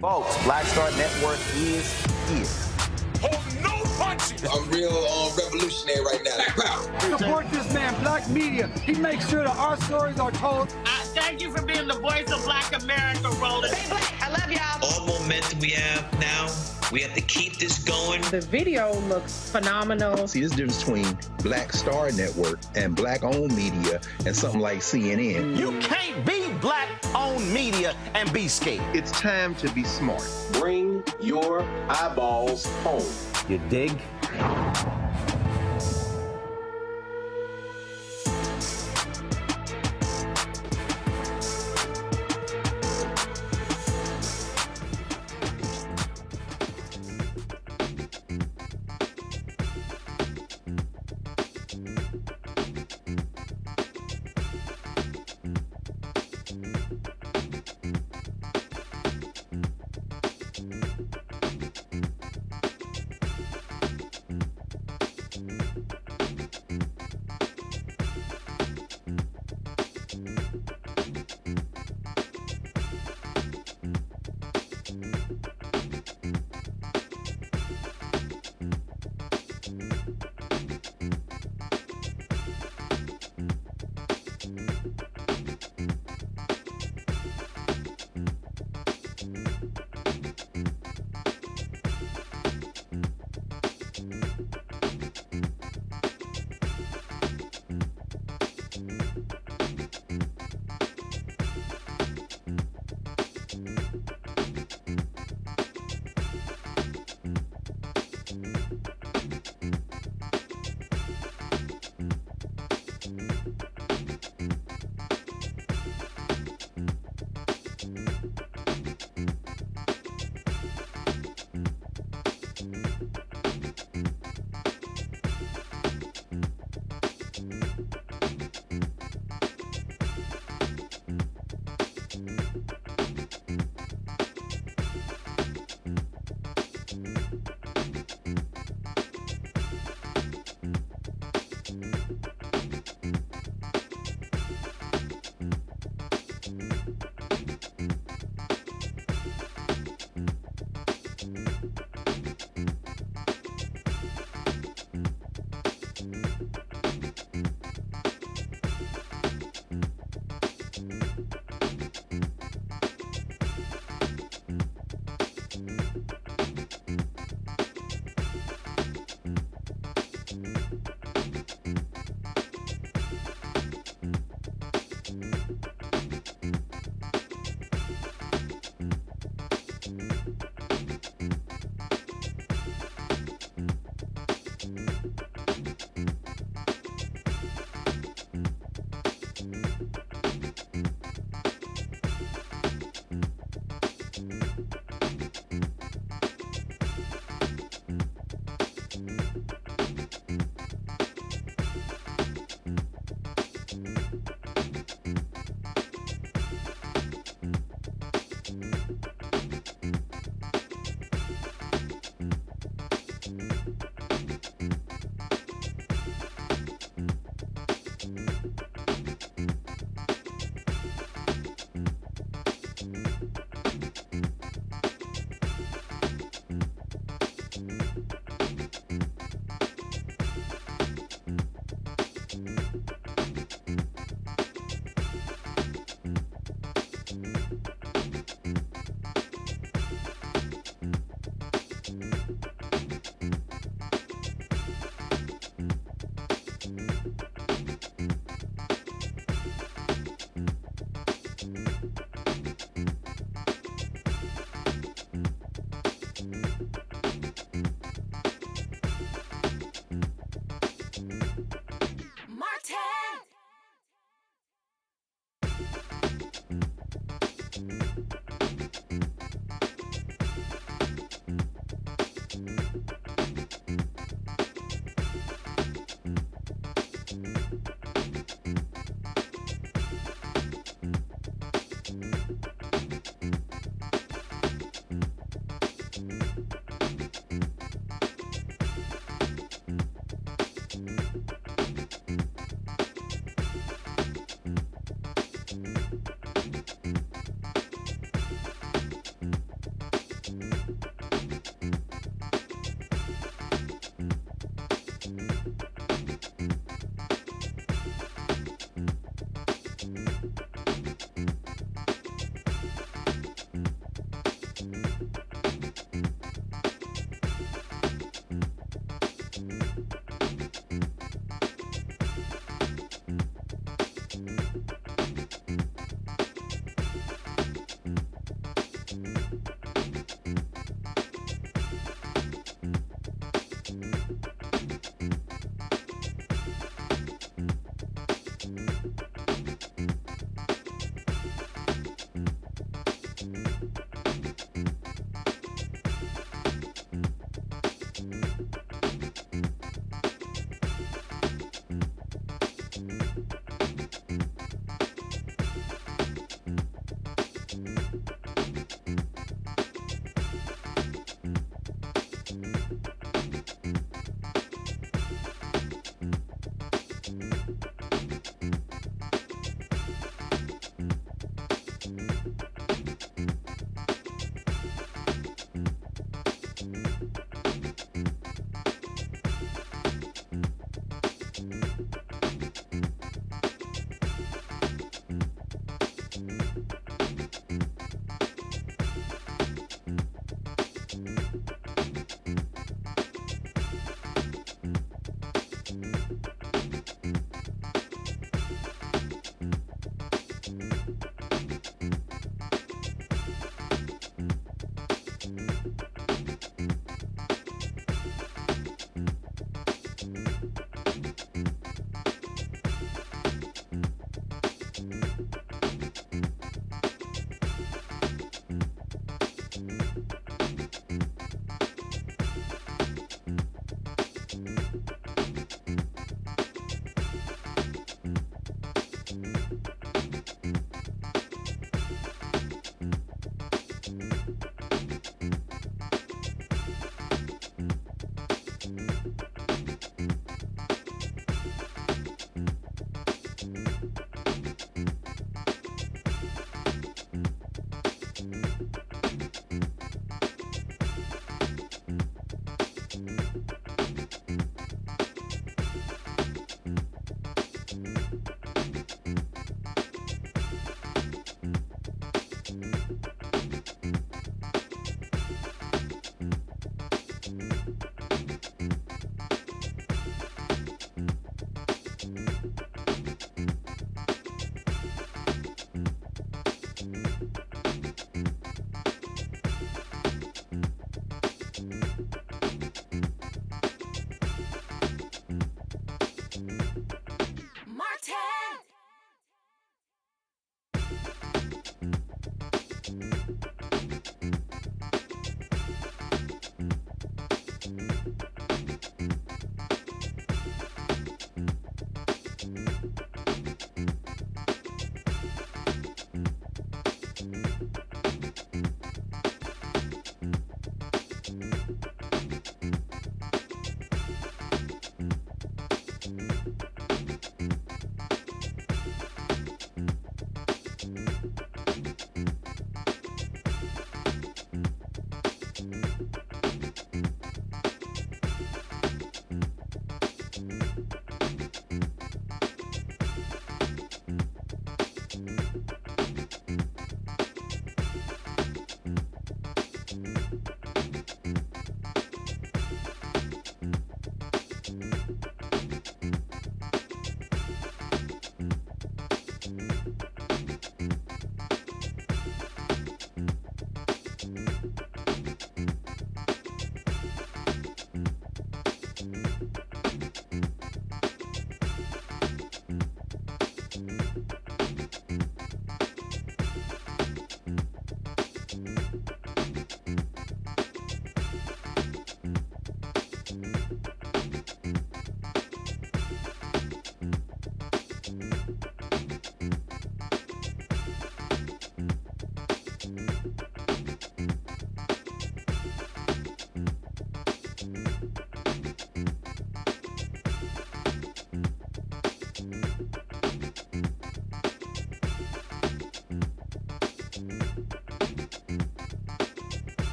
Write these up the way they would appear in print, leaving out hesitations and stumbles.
Folks, Black Star Network is here. Hold no punches. I'm real revolutionary right now. Support this man, Black media. He makes sure that our stories are told. Thank you for being the voice of Black America, Roland. Stay black. I love y'all. All momentum we have now, we have to keep this going. The video looks phenomenal. See, this difference between Black Star Network and Black-owned media and something like CNN. You can't be Black-owned media and be scared. It's time to be smart. Bring your eyeballs home. You dig?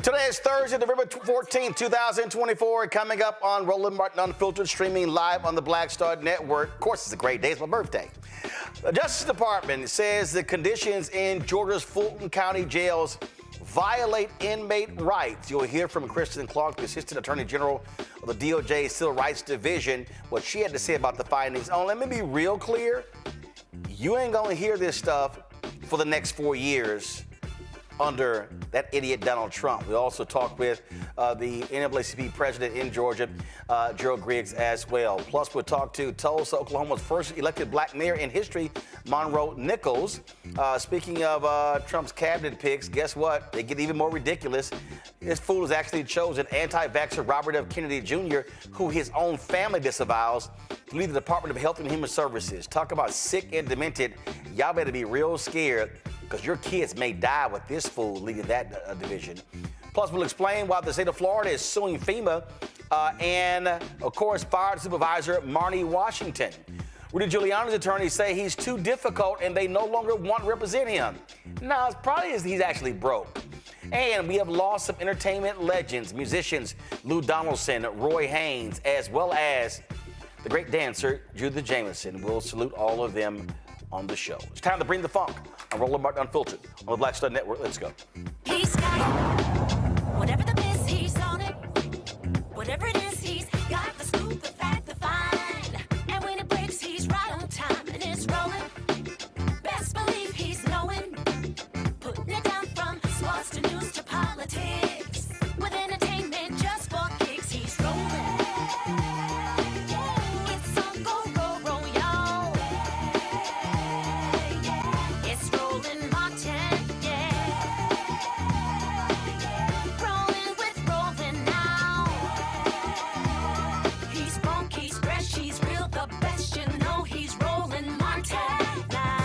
Today is Thursday, November 14, 2024. Coming up on Roland Martin Unfiltered, streaming live on the Black Star Network. Of course, it's a great day. It's my birthday. The Justice Department says the conditions in Georgia's Fulton County jails violate inmate rights. You'll hear from Kristen Clarke, the Assistant Attorney General of the DOJ Civil Rights Division, what she had to say about the findings. Oh, let me be real clear. You ain't going to hear this stuff for the next 4 years under that idiot Donald Trump. We also talked with the NAACP president in Georgia, Gerald Griggs, as well. Plus, we'll talk to Tulsa, Oklahoma's first elected black mayor in history, Monroe Nichols. Speaking of Trump's cabinet picks, guess what? They get even more ridiculous. This fool has actually chosen anti-vaxxer Robert F. Kennedy Jr., who his own family disavows, to lead the Department of Health and Human Services. Talk about sick and demented. Y'all better be real scared, because your kids may die with this fool leading that division. Plus, we'll explain why the state of Florida is suing FEMA and, of course, fired supervisor Marn'i Washington. Rudy Giuliani's attorneys say he's too difficult and they no longer want to represent him. No, it's probably he's actually broke. And we have lost some entertainment legends, musicians Lou Donaldson, Roy Haynes, as well as the great dancer, Judith Jamison. We'll salute all of them on the show. It's time to bring the funk on Roland Martin Unfiltered on the Black Star Network. Let's go. He's got it. Whatever the miss, he's on it. Whatever it is, he's got the scoop, the fact, the find. And when it breaks, he's right on time and it's rolling. Best believe he's knowing. Putting it down from sports to news to politics. With entertainment just for kicks, he's rolling. It's on go, roll, roll, y'all. It's Roland Martin, yeah. Rolling with Roland now. He's funk, he's fresh, he's real, the best, you know he's Roland Martin now.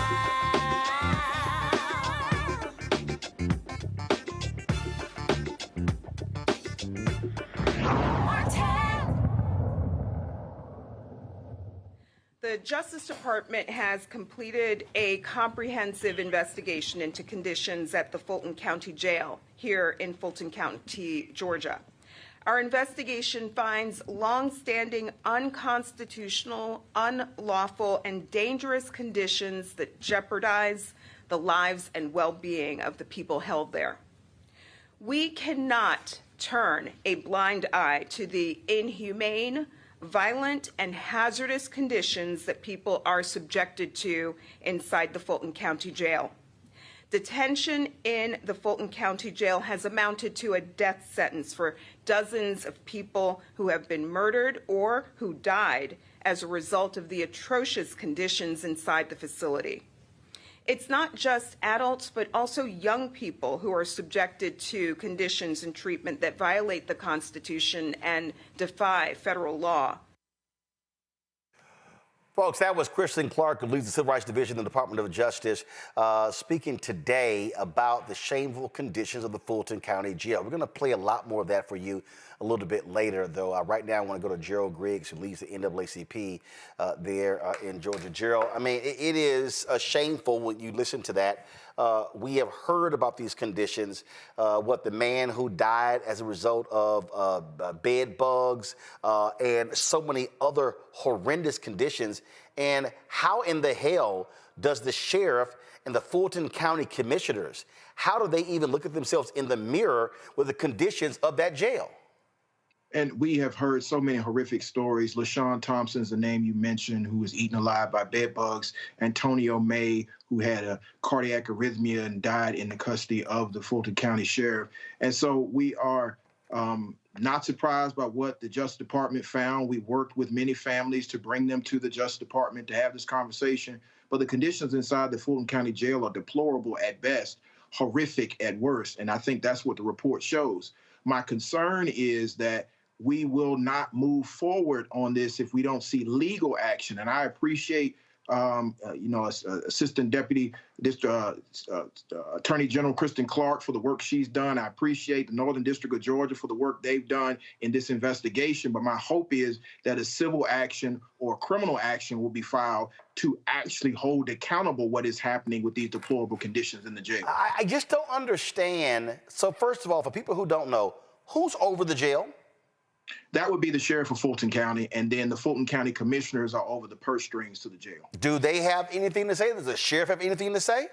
The Justice Department has completed a comprehensive investigation into conditions at the Fulton County Jail here in Fulton County, Georgia. Our investigation finds longstanding unconstitutional, unlawful, and dangerous conditions that jeopardize the lives and well-being of the people held there. We cannot turn a blind eye to the inhumane, violent, and hazardous conditions that people are subjected to inside the Fulton County Jail. Detention in the Fulton County Jail has amounted to a death sentence for dozens of people who have been murdered or who died as a result of the atrocious conditions inside the facility. It's not just adults, but also young people who are subjected to conditions and treatment that violate the Constitution and defy federal law. Folks, that was Kristen Clarke, who leads the Civil Rights Division in the Department of Justice, speaking today about the shameful conditions of the Fulton County Jail. We're going to play a lot more of that for you a little bit later, though. Right now, I want to go to Gerald Griggs, who leads the NAACP there in Georgia. Gerald, I mean, it is shameful when you listen to that. We have heard about these conditions, what the man who died as a result of bed bugs and so many other horrendous conditions. And how in the hell does the sheriff and the Fulton County commissioners, how do they even look at themselves in the mirror with the conditions of that jail? And we have heard so many horrific stories. LaShawn Thompson's the name you mentioned, who was eaten alive by bed bugs. Antonio May, who had a cardiac arrhythmia and died in the custody of the Fulton County Sheriff. And so we are not surprised by what the Justice Department found. We worked with many families to bring them to the Justice Department to have this conversation. But the conditions inside the Fulton County Jail are deplorable at best, horrific at worst. And I think that's what the report shows. My concern is that we will not move forward on this if we don't see legal action. And I appreciate, Assistant Deputy Attorney General Kristen Clarke for the work she's done. I appreciate the Northern District of Georgia for the work they've done in this investigation. But my hope is that a civil action or criminal action will be filed to actually hold accountable what is happening with these deplorable conditions in the jail. I just don't understand. So first of all, for people who don't know, who's over the jail? That would be the sheriff of Fulton County, and then the Fulton County commissioners are over the purse strings to the jail. Do they have anything to say? Does the sheriff have anything to say?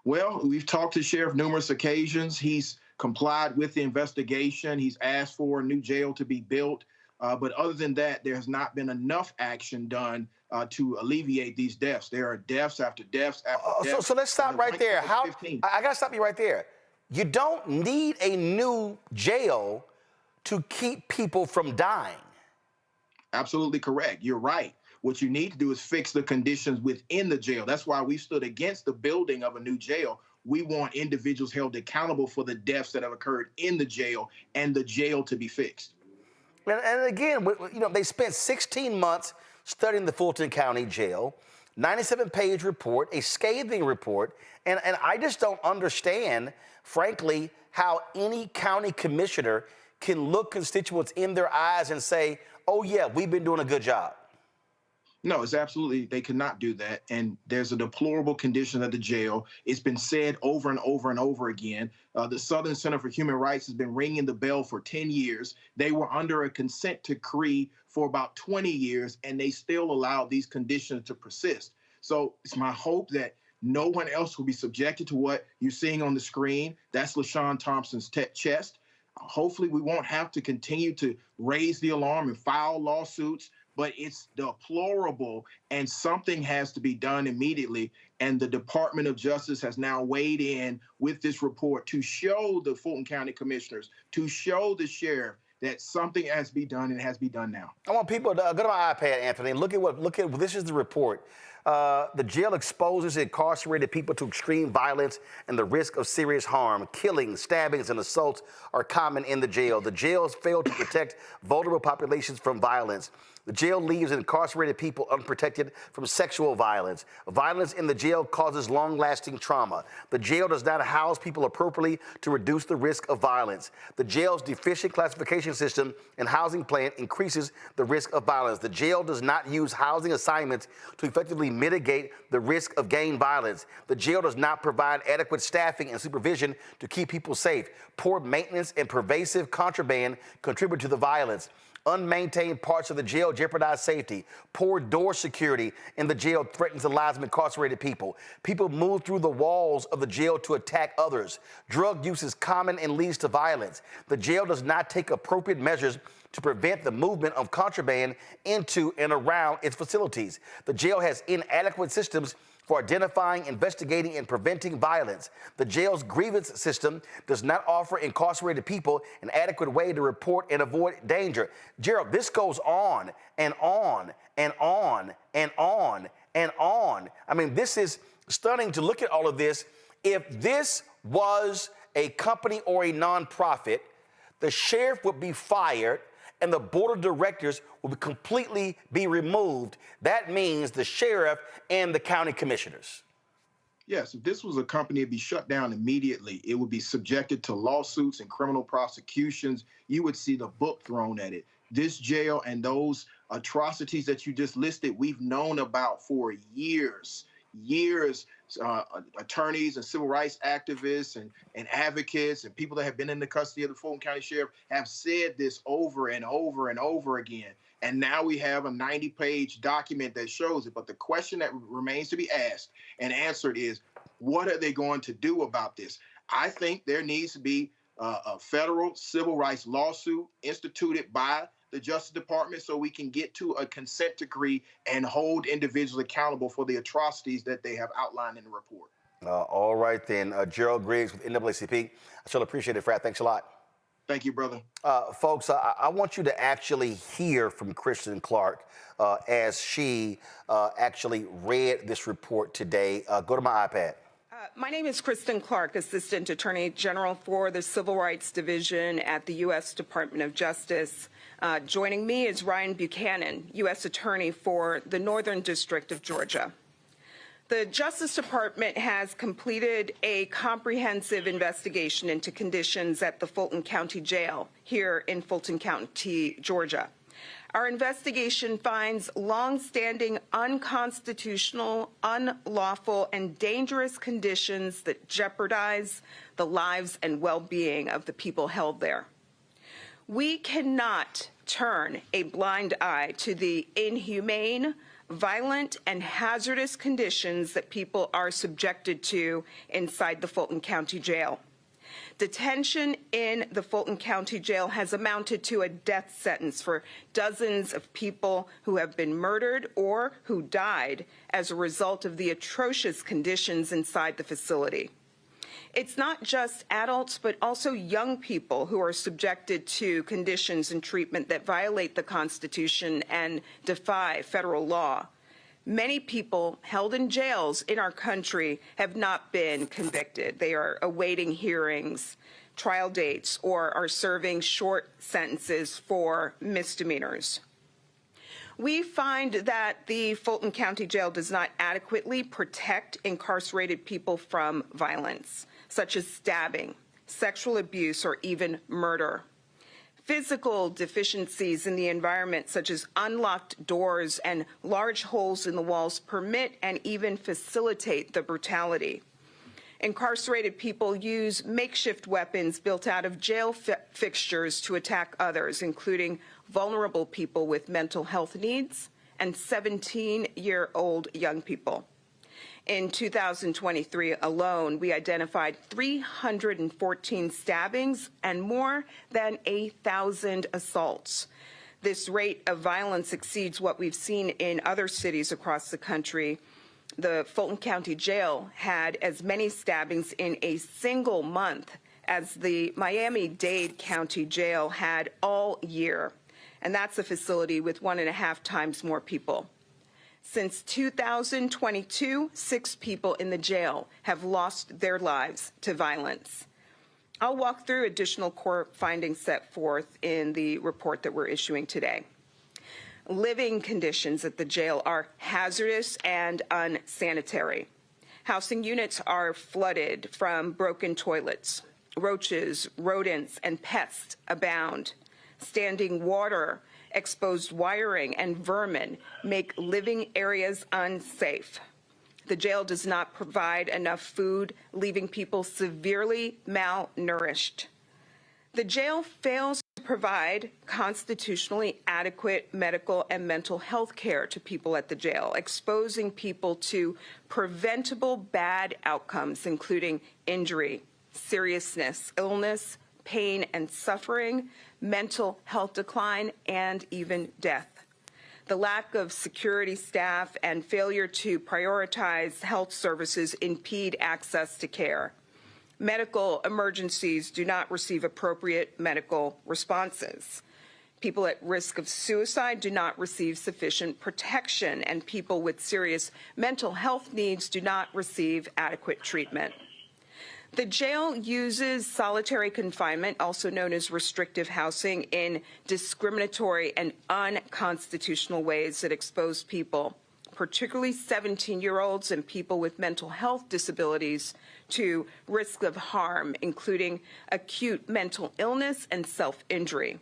Well, we've talked to the sheriff numerous occasions. He's complied with the investigation. He's asked for a new jail to be built. But other than that, there has not been enough action done to alleviate these deaths. There are deaths after deaths after deaths. So let's stop right there. I got to stop you right there. You don't need a new jail to keep people from dying. Absolutely correct. You're right. What you need to do is fix the conditions within the jail. That's why we stood against the building of a new jail. We want individuals held accountable for the deaths that have occurred in the jail and the jail to be fixed. And again, they spent 16 months studying the Fulton County Jail, 97-page report, a scathing report, and I just don't understand, frankly, how any county commissioner can look constituents in their eyes and say, oh, yeah, we've been doing a good job. No, it's absolutely, they cannot do that. And there's a deplorable condition at the jail. It's been said over and over and over again. The Southern Center for Human Rights has been ringing the bell for 10 years. They were under a consent decree for about 20 years, and they still allowed these conditions to persist. So it's my hope that no one else will be subjected to what you're seeing on the screen. That's LaShawn Thompson's chest. Hopefully we won't have to continue to raise the alarm and file lawsuits, but it's deplorable and something has to be done immediately. And the Department of Justice has now weighed in with this report to show the Fulton County commissioners, to show the sheriff that something has to be done and it has to be done now. I want people to go to my iPad, Anthony, and look at this is the report. The jail exposes incarcerated people to extreme violence and the risk of serious harm. Killings, stabbings, and assaults are common in the jail. The jails fail to protect vulnerable populations from violence. The jail leaves incarcerated people unprotected from sexual violence. Violence in the jail causes long-lasting trauma. The jail does not house people appropriately to reduce the risk of violence. The jail's deficient classification system and housing plan increases the risk of violence. The jail does not use housing assignments to effectively mitigate the risk of gang violence. The jail does not provide adequate staffing and supervision to keep people safe. Poor maintenance and pervasive contraband contribute to the violence. Unmaintained parts of the jail jeopardize safety. Poor door security in the jail threatens the lives of incarcerated people. People move through the walls of the jail to attack others. Drug use is common and leads to violence. The jail does not take appropriate measures to prevent the movement of contraband into and around its facilities. The jail has inadequate systems for identifying, investigating, and preventing violence. The jail's grievance system does not offer incarcerated people an adequate way to report and avoid danger. Gerald, this goes on and on and on and on and on. I mean, this is stunning to look at all of this. If this was a company or a nonprofit, the sheriff would be fired and the board of directors will completely be removed. That means the sheriff and the county commissioners. Yes, if this was a company, it'd be shut down immediately. It would be subjected to lawsuits and criminal prosecutions. You would see the book thrown at it. This jail and those atrocities that you just listed, we've known about for years. Attorneys and civil rights activists and advocates and people that have been in the custody of the Fulton County Sheriff have said this over and over and over again. And now we have a 90-page document that shows it. But the question that remains to be asked and answered is, what are they going to do about this? I think there needs to be a federal civil rights lawsuit instituted by the Justice Department so we can get to a consent decree and hold individuals accountable for the atrocities that they have outlined in the report. All right, then. Gerald Griggs with NAACP. I sure appreciate it, Frat. Thanks a lot. Thank you, brother. Folks, I want you to actually hear from Kristen Clarke as she actually read this report today. Go to my iPad. My name is Kristen Clarke, Assistant Attorney General for the Civil Rights Division at the U.S. Department of Justice. Joining me is Ryan Buchanan, U.S. Attorney for the Northern District of Georgia. The Justice Department has completed a comprehensive investigation into conditions at the Fulton County Jail here in Fulton County, Georgia. Our investigation finds long-standing unconstitutional, unlawful, and dangerous conditions that jeopardize the lives and well-being of the people held there. We cannot turn a blind eye to the inhumane, violent, and hazardous conditions that people are subjected to inside the Fulton County Jail. Detention in the Fulton County Jail has amounted to a death sentence for dozens of people who have been murdered or who died as a result of the atrocious conditions inside the facility. It's not just adults, but also young people who are subjected to conditions and treatment that violate the Constitution and defy federal law. Many people held in jails in our country have not been convicted. They are awaiting hearings, trial dates, or are serving short sentences for misdemeanors. We find that the Fulton County Jail does not adequately protect incarcerated people from violence, such as stabbing, sexual abuse, or even murder. Physical deficiencies in the environment, such as unlocked doors and large holes in the walls, permit and even facilitate the brutality. Incarcerated people use makeshift weapons built out of jail fixtures to attack others, including vulnerable people with mental health needs and 17-year-old young people. In 2023 alone, we identified 314 stabbings and more than 1,000 assaults. This rate of violence exceeds what we've seen in other cities across the country. The Fulton County Jail had as many stabbings in a single month as the Miami-Dade County Jail had all year. And that's a facility with 1.5 times more people. Since 2022, 6 people in the jail have lost their lives to violence. I'll walk through additional core findings set forth in the report that we're issuing today. Living conditions at the jail are hazardous and unsanitary. Housing units are flooded from broken toilets. Roaches, rodents, and pests abound. Standing water, exposed wiring, and vermin make living areas unsafe. The jail does not provide enough food, leaving people severely malnourished. The jail fails to provide constitutionally adequate medical and mental health care to people at the jail, exposing people to preventable bad outcomes, including injury, seriousness, illness, pain and suffering, mental health decline, and even death. The lack of security staff and failure to prioritize health services impede access to care. Medical emergencies do not receive appropriate medical responses. People at risk of suicide do not receive sufficient protection, and people with serious mental health needs do not receive adequate treatment. The jail uses solitary confinement, also known as restrictive housing, in discriminatory and unconstitutional ways that expose people, particularly 17-year-olds and people with mental health disabilities, to risk of harm, including acute mental illness and self-injury.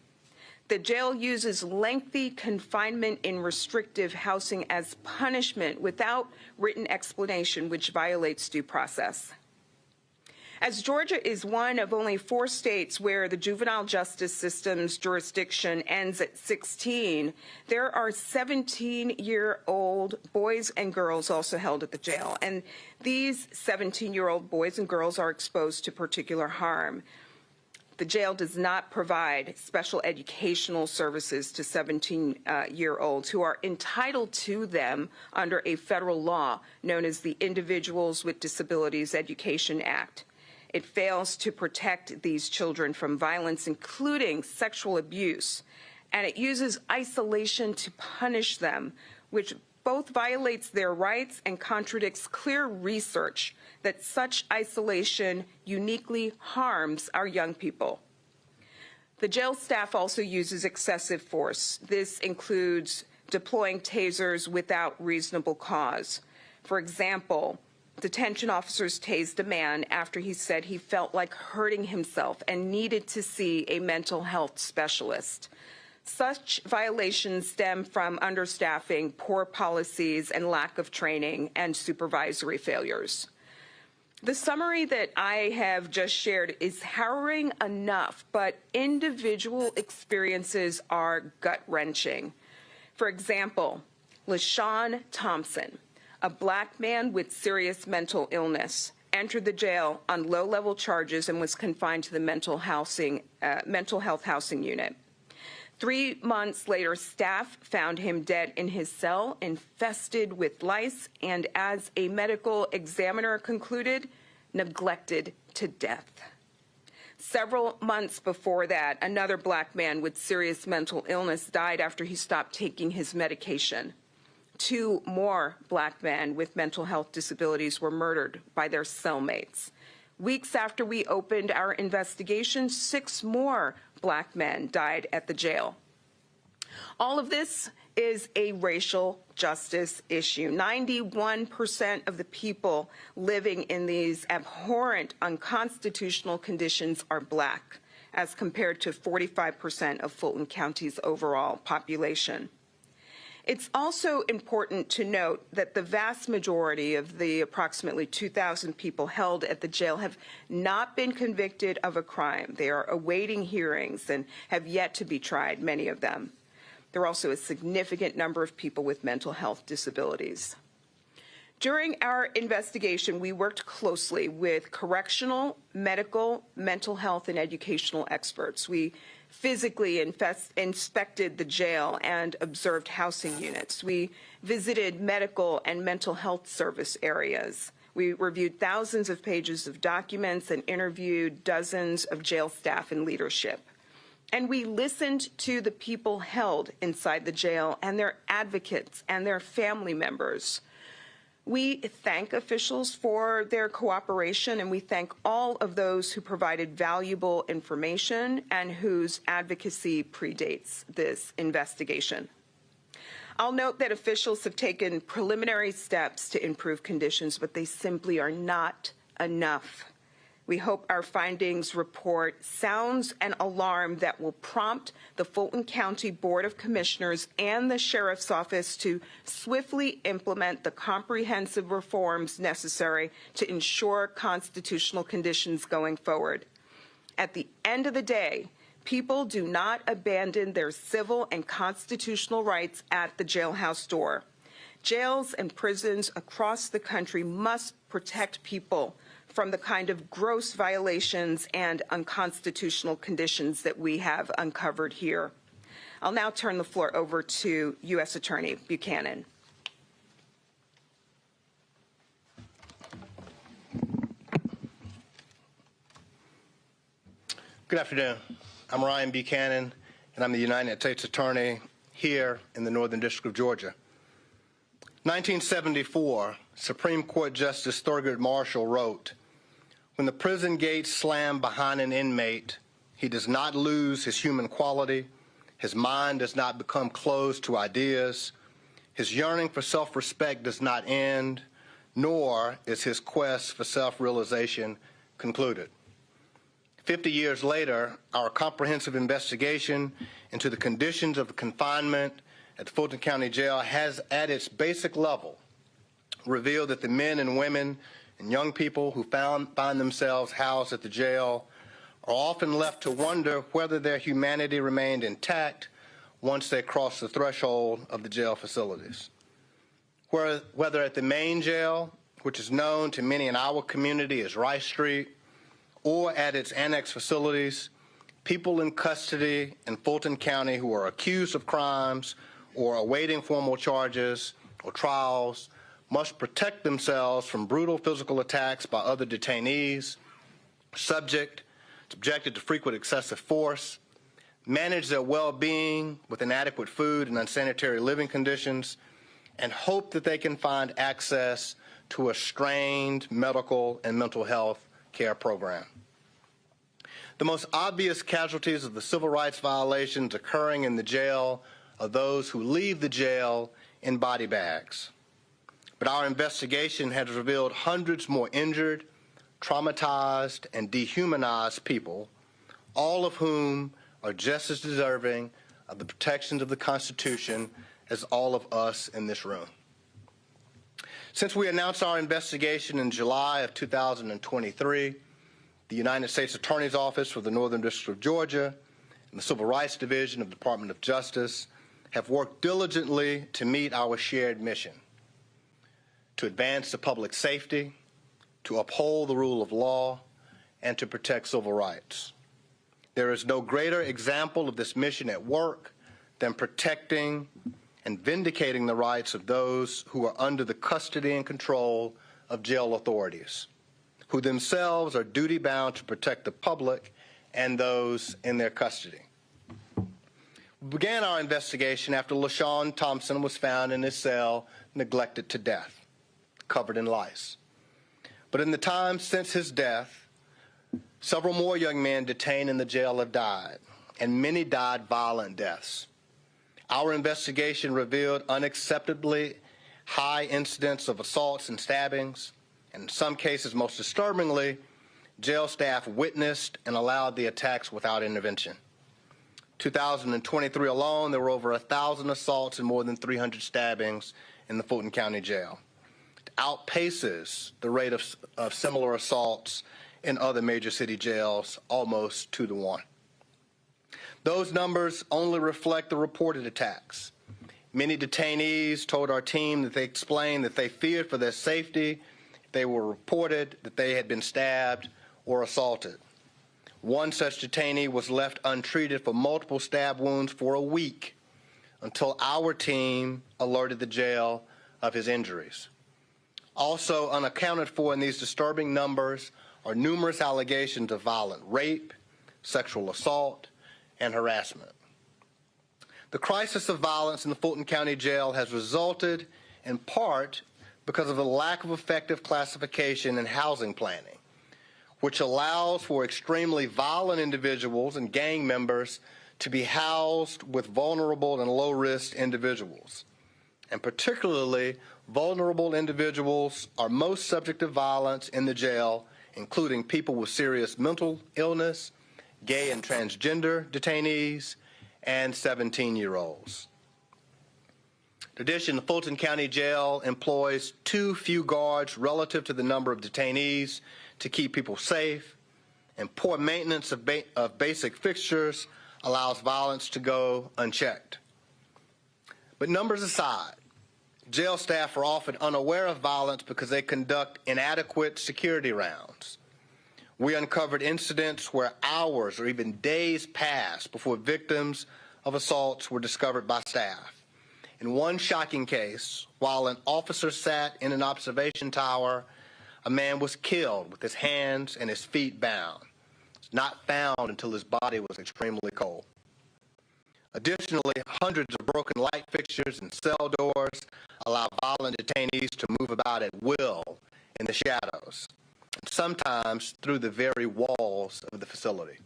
The jail uses lengthy confinement in restrictive housing as punishment without written explanation, which violates due process. As Georgia is one of only 4 states where the juvenile justice system's jurisdiction ends at 16, there are 17-year-old boys and girls also held at the jail. And these 17-year-old boys and girls are exposed to particular harm. The jail does not provide special educational services to 17-year-olds who are entitled to them under a federal law known as the Individuals with Disabilities Education Act. It fails to protect these children from violence, including sexual abuse, and it uses isolation to punish them, which both violates their rights and contradicts clear research that such isolation uniquely harms our young people. The jail staff also uses excessive force. This includes deploying tasers without reasonable cause. For example, detention officers tased a man after he said he felt like hurting himself and needed to see a mental health specialist. Such violations stem from understaffing, poor policies, and lack of training and supervisory failures. The summary that I have just shared is harrowing enough, but individual experiences are gut-wrenching. For example, LaShawn Thompson, a black man with serious mental illness, entered the jail on low-level charges and was confined to the mental health housing unit. 3 months later, staff found him dead in his cell, infested with lice, and as a medical examiner concluded, neglected to death. Several months before that, another black man with serious mental illness died after he stopped taking his medication. 2 more black men with mental health disabilities were murdered by their cellmates. Weeks after we opened our investigation, 6 more black men died at the jail. All of this is a racial justice issue. 91% of the people living in these abhorrent, unconstitutional conditions are black. as compared to 45% of Fulton County's overall population. It's also important to note that the vast majority of the approximately 2,000 people held at the jail have not been convicted of a crime. They are awaiting hearings and have yet to be tried, many of them. There are also a significant number of people with mental health disabilities. During our investigation, we worked closely with correctional, medical, mental health, and educational experts. We physically inspected the jail and observed housing units. We visited medical and mental health service areas. We reviewed thousands of pages of documents and interviewed dozens of jail staff and leadership. And we listened to the people held inside the jail and their advocates and their family members. We thank officials for their cooperation, and we thank all of those who provided valuable information and whose advocacy predates this investigation. I'll note that officials have taken preliminary steps to improve conditions, but they simply are not enough. We hope our findings report sounds an alarm that will prompt the Fulton County Board of Commissioners and the Sheriff's Office to swiftly implement the comprehensive reforms necessary to ensure constitutional conditions going forward. At the end of the day, people do not abandon their civil and constitutional rights at the jailhouse door. Jails and prisons across the country must protect people from the kind of gross violations and unconstitutional conditions that we have uncovered here. I'll now turn the floor over to U.S. Attorney Buchanan. Good afternoon. I'm Ryan Buchanan, and I'm the United States Attorney here in the Northern District of Georgia. 1974, Supreme Court Justice Thurgood Marshall wrote, "When the prison gates slam behind an inmate, he does not lose his human quality, his mind does not become closed to ideas, his yearning for self-respect does not end, nor is his quest for self-realization concluded." 50 years later, our comprehensive investigation into the conditions of confinement at the Fulton County Jail has, at its basic level, revealed that the men and women and young people who find themselves housed at the jail are often left to wonder whether their humanity remained intact once they crossed the threshold of the jail facilities. Whether at the main jail, which is known to many in our community as Rice Street, or at its annex facilities, people in custody in Fulton County who are accused of crimes or awaiting formal charges or trials must protect themselves from brutal physical attacks by other detainees, subjected to frequent excessive force, manage their well-being with inadequate food and unsanitary living conditions, and hope that they can find access to a strained medical and mental health care program. The most obvious casualties of the civil rights violations occurring in the jail are those who leave the jail in body bags. But our investigation has revealed hundreds more injured, traumatized, and dehumanized people, all of whom are just as deserving of the protections of the Constitution as all of us in this room. Since we announced our investigation in July of 2023, the United States Attorney's Office for the Northern District of Georgia and the Civil Rights Division of the Department of Justice have worked diligently to meet our shared mission: to advance the public safety, to uphold the rule of law, and to protect civil rights. There is no greater example of this mission at work than protecting and vindicating the rights of those who are under the custody and control of jail authorities, who themselves are duty-bound to protect the public and those in their custody. We began our investigation after LaShawn Thompson was found in his cell, neglected to death, covered in lice. But in the time since his death, several more young men detained in the jail have died, and many died violent deaths. Our investigation revealed unacceptably high incidents of assaults and stabbings, and in some cases, most disturbingly, jail staff witnessed and allowed the attacks without intervention. 2023 alone, there were over 1,000 assaults and more than 300 stabbings in the Fulton County Jail. It outpaces the rate of similar assaults in other major city jails, almost 2 to 1. Those numbers only reflect the reported attacks. Many detainees told our team that they explained that they feared for their safety. They were reported that they had been stabbed or assaulted. One such detainee was left untreated for multiple stab wounds for a week until our team alerted the jail of his injuries. Also unaccounted for in these disturbing numbers are numerous allegations of violent rape, sexual assault, and harassment. The crisis of violence in the Fulton County Jail has resulted in part because of the lack of effective classification and housing planning, which allows for extremely violent individuals and gang members to be housed with vulnerable and low-risk individuals. And particularly, vulnerable individuals are most subject to violence in the jail, including people with serious mental illness, gay and transgender detainees, and 17-year-olds. In addition, the Fulton County Jail employs too few guards relative to the number of detainees to keep people safe, and poor maintenance of basic fixtures allows violence to go unchecked. But numbers aside, jail staff are often unaware of violence because they conduct inadequate security rounds. We uncovered incidents where hours or even days passed before victims of assaults were discovered by staff. In one shocking case, while an officer sat in an observation tower, a man was killed with his hands and his feet bound. He was not found until his body was extremely cold. Additionally, hundreds of broken light fixtures and cell doors allow violent detainees to move about at will in the shadows, and sometimes through the very walls of the facility.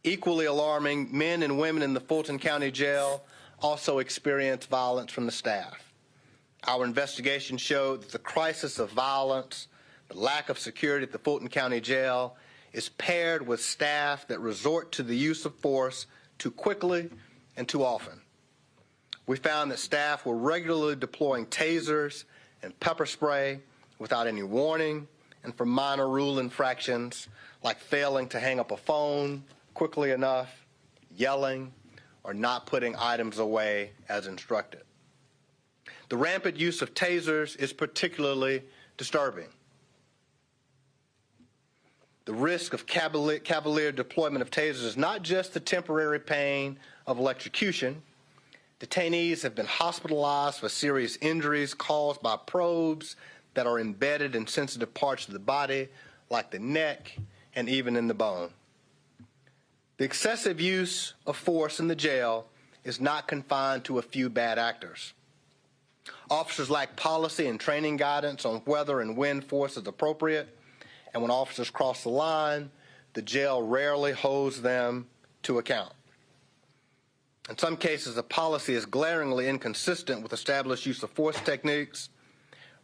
Equally alarming, men and women in the Fulton County Jail also experience violence from the staff. Our investigation showed that the crisis of violence, the lack of security at the Fulton County Jail, is paired with staff that resort to the use of force too quickly and too often. We found that staff were regularly deploying tasers and pepper spray without any warning and for minor rule infractions like failing to hang up a phone quickly enough, yelling, or not putting items away as instructed. The rampant use of tasers is particularly disturbing. The risk of cavalier deployment of tasers is not just the temporary pain of electrocution. Detainees have been hospitalized for serious injuries caused by probes that are embedded in sensitive parts of the body, like the neck and even in the bone. The excessive use of force in the jail is not confined to a few bad actors. Officers lack policy and training guidance on whether and when force is appropriate, and when officers cross the line, the jail rarely holds them to account. In some cases, the policy is glaringly inconsistent with established use of force techniques.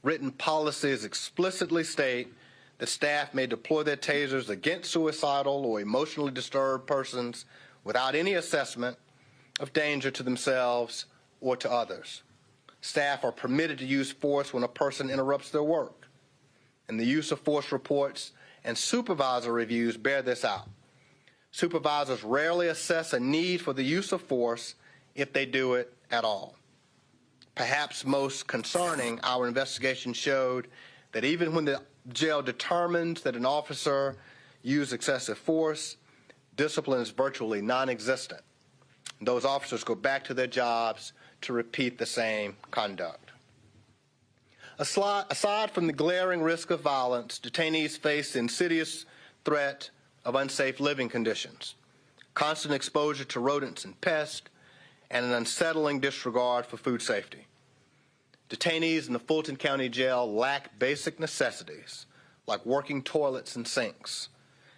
Written policies explicitly state that staff may deploy their tasers against suicidal or emotionally disturbed persons without any assessment of danger to themselves or to others. Staff are permitted to use force when a person interrupts their work, and the use of force reports and supervisor reviews bear this out. Supervisors rarely assess a need for the use of force if they do it at all. Perhaps most concerning, our investigation showed that even when the jail determines that an officer used excessive force, discipline is virtually non-existent. Those officers go back to their jobs to repeat the same conduct. Aside from the glaring risk of violence, detainees face the insidious threat of unsafe living conditions, constant exposure to rodents and pests, and an unsettling disregard for food safety. Detainees in the Fulton County Jail lack basic necessities like working toilets and sinks,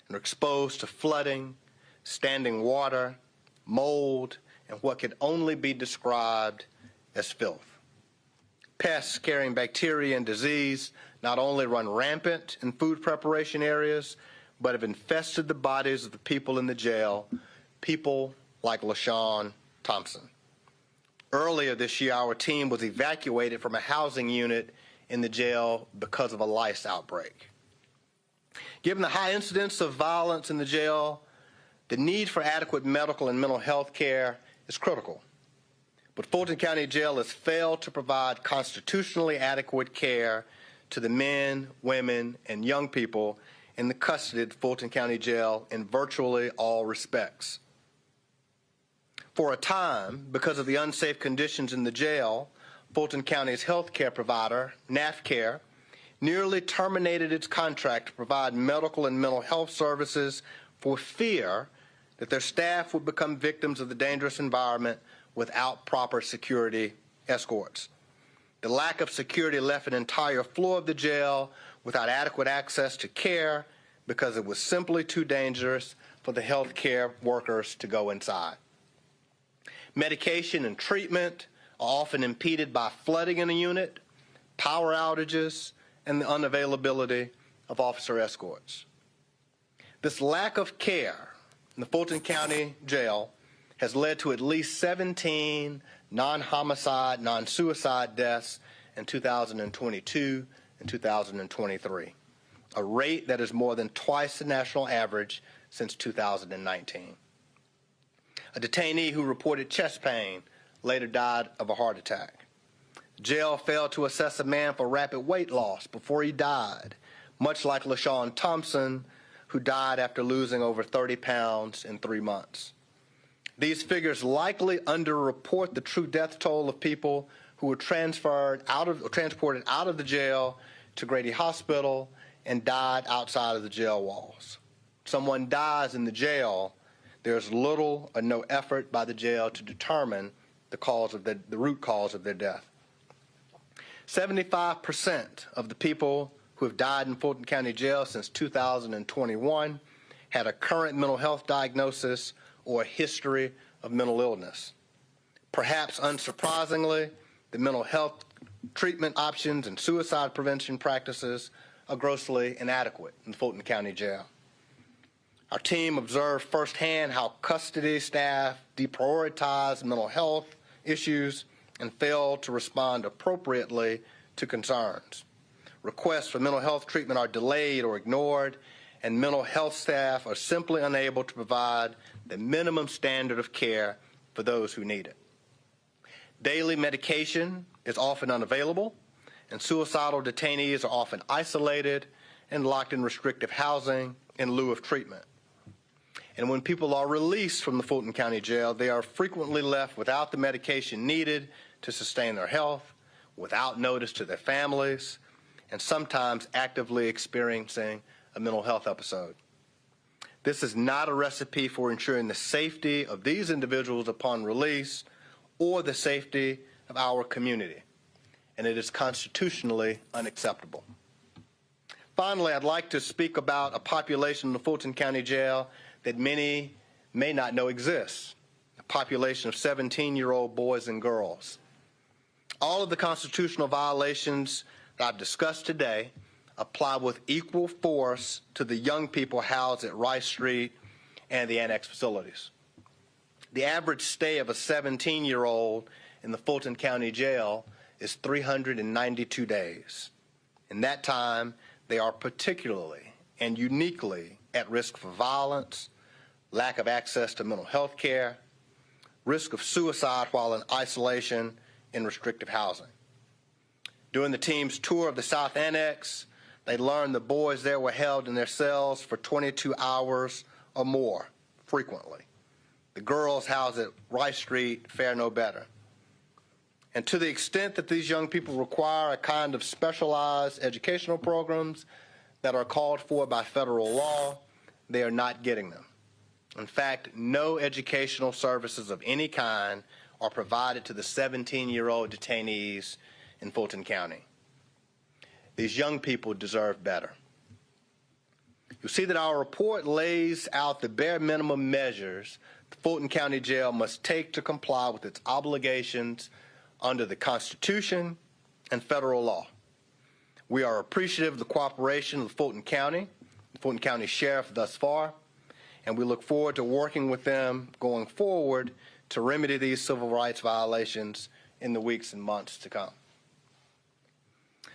and are exposed to flooding, standing water, mold, and what can only be described as filth. Pests carrying bacteria and disease not only run rampant in food preparation areas, but have infested the bodies of the people in the jail, people like LaShawn Thompson. Earlier this year, our team was evacuated from a housing unit in the jail because of a lice outbreak. Given the high incidence of violence in the jail, the need for adequate medical and mental health care is critical. But Fulton County Jail has failed to provide constitutionally adequate care to the men, women, and young people in the custody of Fulton County Jail in virtually all respects. For a time, because of the unsafe conditions in the jail, Fulton County's health care provider, NAACP, nearly terminated its contract to provide medical and mental health services for fear that their staff would become victims of the dangerous environment without proper security escorts. The lack of security left an entire floor of the jail without adequate access to care because it was simply too dangerous for the health care workers to go inside. Medication and treatment are often impeded by flooding in a unit, power outages, and the unavailability of officer escorts. This lack of care in the Fulton County Jail has led to at least 17 non-homicide, non-suicide deaths in 2022 and 2023, a rate that is more than twice the national average since 2019. A detainee who reported chest pain later died of a heart attack. The jail failed to assess a man for rapid weight loss before he died, much like LaShawn Thompson, who died after losing over 30 pounds in 3 months. These figures likely underreport the true death toll of people who were transported out of the jail to Grady Hospital and died outside of the jail walls. Someone dies in the jail, there's little or no effort by the jail to determine the root cause of their death. 75% of the people who have died in Fulton County Jail since 2021 had a current mental health diagnosis or a history of mental illness. Perhaps unsurprisingly, the mental health treatment options and suicide prevention practices are grossly inadequate in Fulton County Jail. Our team observed firsthand how custody staff deprioritize mental health issues and fail to respond appropriately to concerns. Requests for mental health treatment are delayed or ignored, and mental health staff are simply unable to provide the minimum standard of care for those who need it. Daily medication is often unavailable, and suicidal detainees are often isolated and locked in restrictive housing in lieu of treatment. And when people are released from the Fulton County Jail, they are frequently left without the medication needed to sustain their health, without notice to their families, and sometimes actively experiencing a mental health episode. This is not a recipe for ensuring the safety of these individuals upon release or the safety of our community, and it is constitutionally unacceptable. Finally, I'd like to speak about a population in the Fulton County Jail that many may not know exists, a population of 17-year-old boys and girls. All of the constitutional violations that I've discussed today apply with equal force to the young people housed at Rice Street and the annex facilities. The average stay of a 17-year-old in the Fulton County Jail is 392 days. In that time, they are particularly and uniquely at risk for violence, lack of access to mental health care, risk of suicide while in isolation in restrictive housing. During the team's tour of the South Annex, they learned the boys there were held in their cells for 22 hours or more, frequently. The girls housed at Rice Street fare no better. And to the extent that these young people require a kind of specialized educational programs that are called for by federal law, they are not getting them. In fact, no educational services of any kind are provided to the 17-year-old detainees in Fulton County. These young people deserve better. You'll see that our report lays out the bare minimum measures the Fulton County Jail must take to comply with its obligations under the Constitution and federal law. We are appreciative of the cooperation of Fulton County, the Fulton County Sheriff thus far, and we look forward to working with them going forward to remedy these civil rights violations in the weeks and months to come.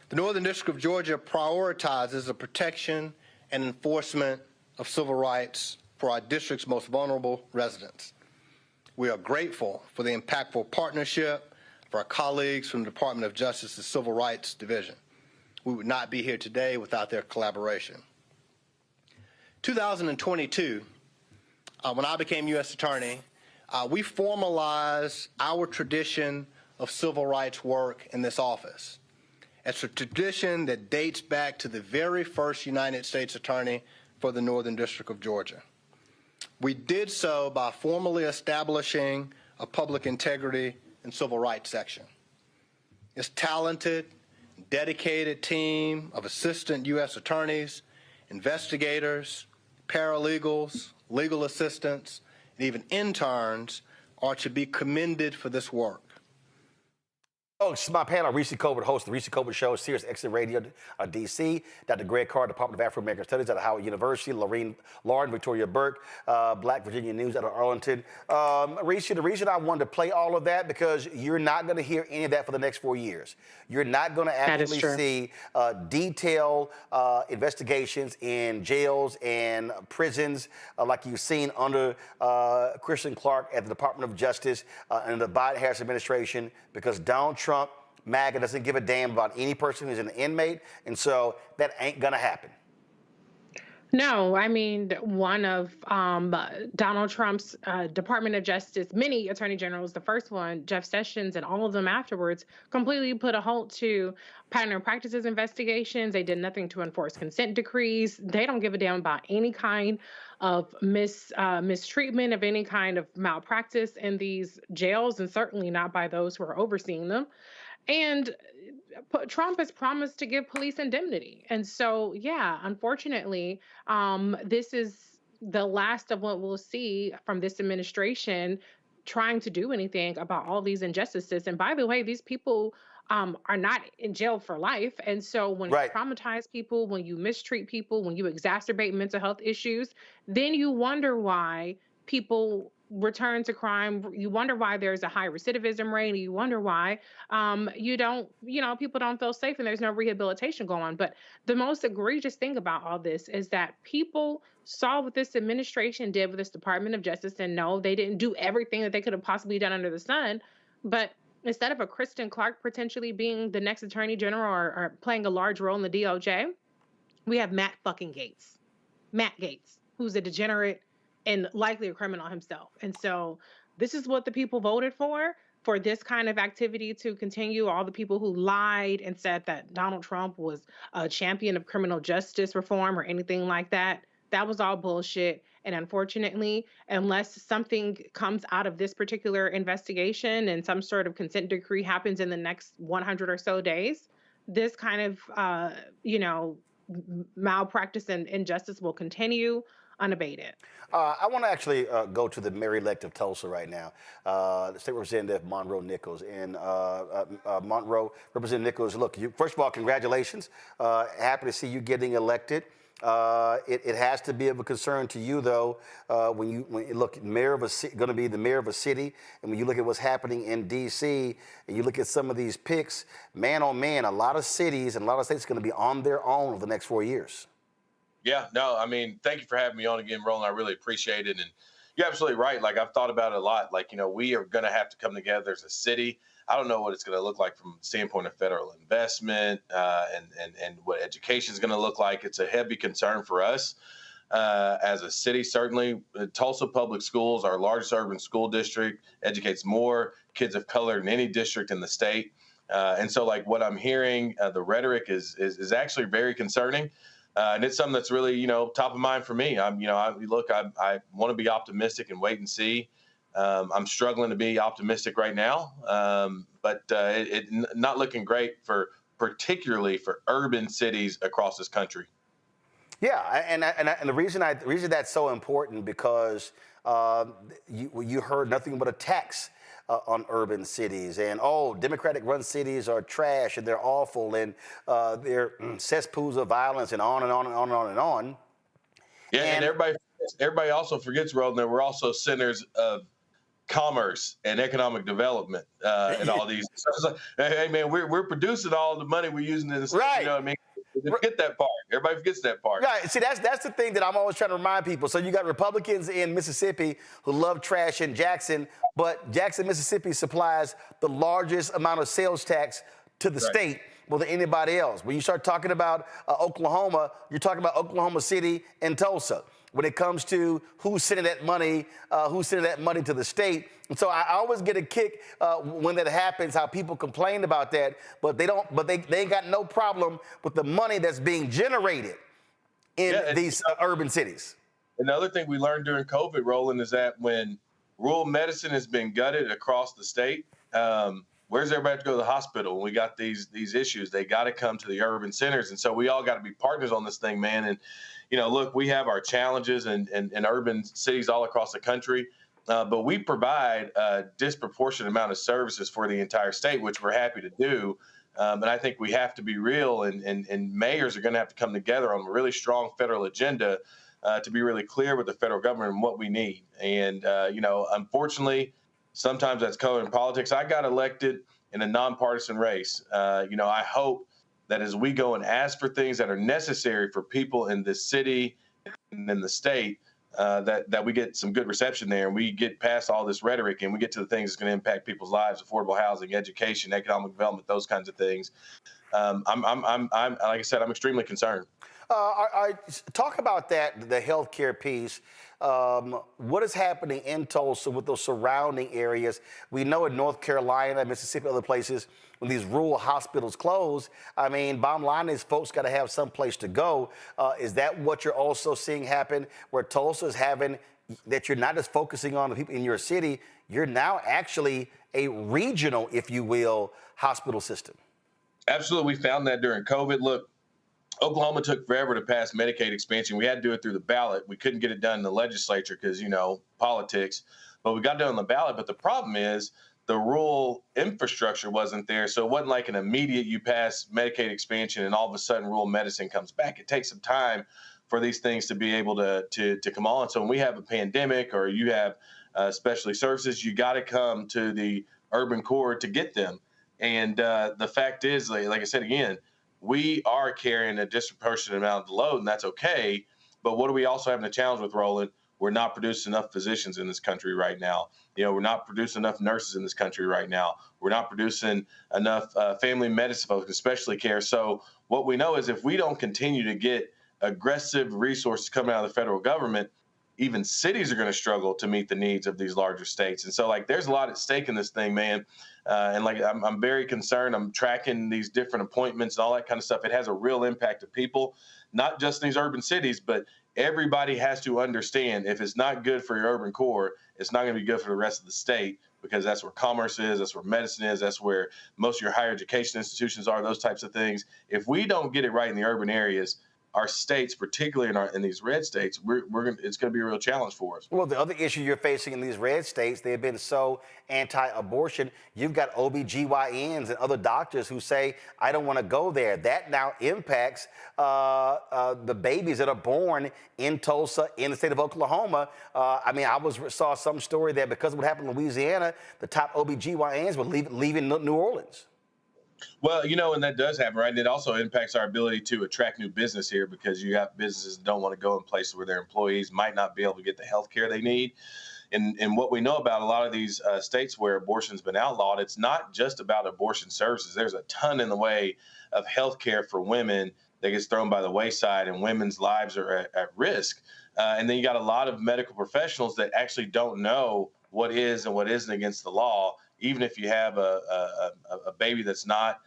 The Northern District of Georgia prioritizes the protection and enforcement of civil rights for our district's most vulnerable residents. We are grateful for the impactful partnership of our colleagues from the Department of Justice's Civil Rights Division. We would not be here today without their collaboration. 2022, when I became U.S. Attorney, we formalized our tradition of civil rights work in this office. It's a tradition that dates back to the very first United States Attorney for the Northern District of Georgia. We did so by formally establishing a public integrity and civil rights section. This talented, dedicated team of assistant U.S. attorneys, investigators, paralegals, legal assistants, and even interns are to be commended for this work. Folks, my panel, Reese Colbert, host of the Reese Colbert Show, Sirius XM Radio, D.C., Dr. Greg Carr, Department of Afro-American Studies at Howard University, Lauren Victoria Burke, Black Virginia News out of Arlington. Reese, the reason I wanted to play all of that, because you're not going to hear any of that for the next 4 years. You're not going to actually see detailed investigations in jails and prisons like you've seen under Kristen Clarke at the Department of Justice and the Biden-Harris administration, because Donald Trump, MAGA, doesn't give a damn about any person who's an inmate, and so that ain't gonna happen. No, I mean, one of Donald Trump's Department of Justice, many attorney generals, the first one, Jeff Sessions, and all of them afterwards, completely put a halt to pattern and practices investigations. They did nothing to enforce consent decrees. They don't give a damn about any kind of mistreatment, of any kind of malpractice in these jails, and certainly not by those who are overseeing them. And Trump has promised to give police indemnity. And so, yeah, unfortunately, this is the last of what we'll see from this administration trying to do anything about all these injustices. And by the way, these people are not in jail for life. And so when you traumatize people, when you mistreat people, when you exacerbate mental health issues, then you wonder why people return to crime. You wonder why there's a high recidivism rate. You wonder why people don't feel safe and there's no rehabilitation going on. But the most egregious thing about all this is that people saw what this administration did with this Department of Justice, and no, they didn't do everything that they could have possibly done under the sun. But instead of a Kristen Clarke potentially being the next attorney general or playing a large role in the DOJ, we have Matt Gaetz, who's a degenerate and likely a criminal himself. And so this is what the people voted for this kind of activity to continue. All the people who lied and said that Donald Trump was a champion of criminal justice reform or anything like that, that was all bullshit. And unfortunately, unless something comes out of this particular investigation and some sort of consent decree happens in the next 100 or so days, this kind of, malpractice and injustice will continue unabated. I want to actually go to the mayor-elect of Tulsa right now, the state representative Monroe Nichols. And Monroe, Representative Nichols, look, first of all, congratulations. Happy to see you getting elected. It has to be of a concern to you, though, when you look, going to be the mayor of a city, and when you look at what's happening in D.C., and you look at some of these picks, man, oh man, a lot of cities and a lot of states are going to be on their own over the next 4 years. Yeah, no, I mean, thank you for having me on again, Roland. I really appreciate it. And you're absolutely right. Like, I've thought about it a lot. Like, we are going to have to come together as a city. I don't know what it's going to look like from the standpoint of federal investment and what education is going to look like. It's a heavy concern for us as a city. Certainly, Tulsa Public Schools, our largest urban school district, educates more kids of color than any district in the state. And so, like, what I'm hearing, the rhetoric is actually very concerning. And it's something that's really, top of mind for me. I want to be optimistic and wait and see. I'm struggling to be optimistic right now, but it not looking great particularly for urban cities across this country. Yeah, and the reason that's so important because you heard nothing but attacks on urban cities. And, Democratic-run cities are trash and they're awful and they're cesspools of violence and on and on and on and on and on. Yeah, and everybody also forgets, Roland, that we're also centers of commerce and economic development and all these. Hey, man, we're producing all the money we're using in this. Right. You know what I mean? Forget that part. Everybody forgets that part. Right. See, that's the thing that I'm always trying to remind people. So you got Republicans in Mississippi who love trash in Jackson, but Jackson, Mississippi supplies the largest amount of sales tax to the state more than anybody else. When you start talking about Oklahoma, you're talking about Oklahoma City and Tulsa. When it comes to who's sending that money to the state. And so I always get a kick when that happens, how people complain about that, but they ain't got no problem with the money that's being generated in these urban cities. Another thing we learned during COVID, Roland, is that when rural medicine has been gutted across the state, where's everybody to go to the hospital? When we got these issues, they got to come to the urban centers. And so we all got to be partners on this thing, man. And, look, we have our challenges in urban cities all across the country, but we provide a disproportionate amount of services for the entire state, which we're happy to do. And I think we have to be real, and mayors are going to have to come together on a really strong federal agenda to be really clear with the federal government and what we need. And, unfortunately, sometimes that's color in politics. I got elected in a nonpartisan race. I hope that as we go and ask for things that are necessary for people in this city and in the state, that we get some good reception there, and we get past all this rhetoric and we get to the things that's going to impact people's lives: affordable housing, education, economic development, those kinds of things. I'm like I said, I'm extremely concerned. I talk about that, the healthcare piece. What is happening in Tulsa with those surrounding areas? We know in North Carolina, Mississippi, other places, when these rural hospitals close, bottom line is folks got to have some place to go. Is that what you're also seeing happen, where Tulsa is having, that you're not just focusing on the people in your city, you're now actually a regional, if you will, hospital system? Absolutely. We found that during COVID. Look, Oklahoma took forever to pass Medicaid expansion. We had to do it through the ballot. We couldn't get it done in the legislature because, politics. But we got it done on the ballot. But the problem is the rural infrastructure wasn't there. So it wasn't like an immediate you pass Medicaid expansion and all of a sudden rural medicine comes back. It takes some time for these things to be able to come on. So when we have a pandemic or you have specialty services, you got to come to the urban core to get them. And the fact is, like I said again, we are carrying a disproportionate amount of the load, and that's okay. But what are we also having a challenge with, Roland? We're not producing enough physicians in this country right now. We're not producing enough nurses in this country right now. We're not producing enough family medicine folks, especially care. So what we know is if we don't continue to get aggressive resources coming out of the federal government, even cities are going to struggle to meet the needs of these larger states. And so, there's a lot at stake in this thing, man. I'm very concerned. I'm tracking these different appointments and all that kind of stuff. It has a real impact to people, not just in these urban cities, but everybody has to understand if it's not good for your urban core, it's not going to be good for the rest of the state, because that's where commerce is, that's where medicine is, that's where most of your higher education institutions are, those types of things. If we don't get it right in the urban areas, our states, particularly in these red states, it's going to be a real challenge for us. Well, the other issue you're facing in these red states, they've been so anti-abortion. You've got OBGYNs and other doctors who say, I don't want to go there. That now impacts the babies that are born in Tulsa, in the state of Oklahoma. Saw some story that because of what happened in Louisiana, the top OBGYNs were leaving New Orleans. Well, and that does happen, right? And it also impacts our ability to attract new business here, because you have businesses that don't want to go in places where their employees might not be able to get the health care they need. And what we know about a lot of these states where abortion's been outlawed, it's not just about abortion services. There's a ton in the way of health care for women that gets thrown by the wayside, and women's lives are at risk. And then you got a lot of medical professionals that actually don't know what is and what isn't against the law. Even if you have a baby that's not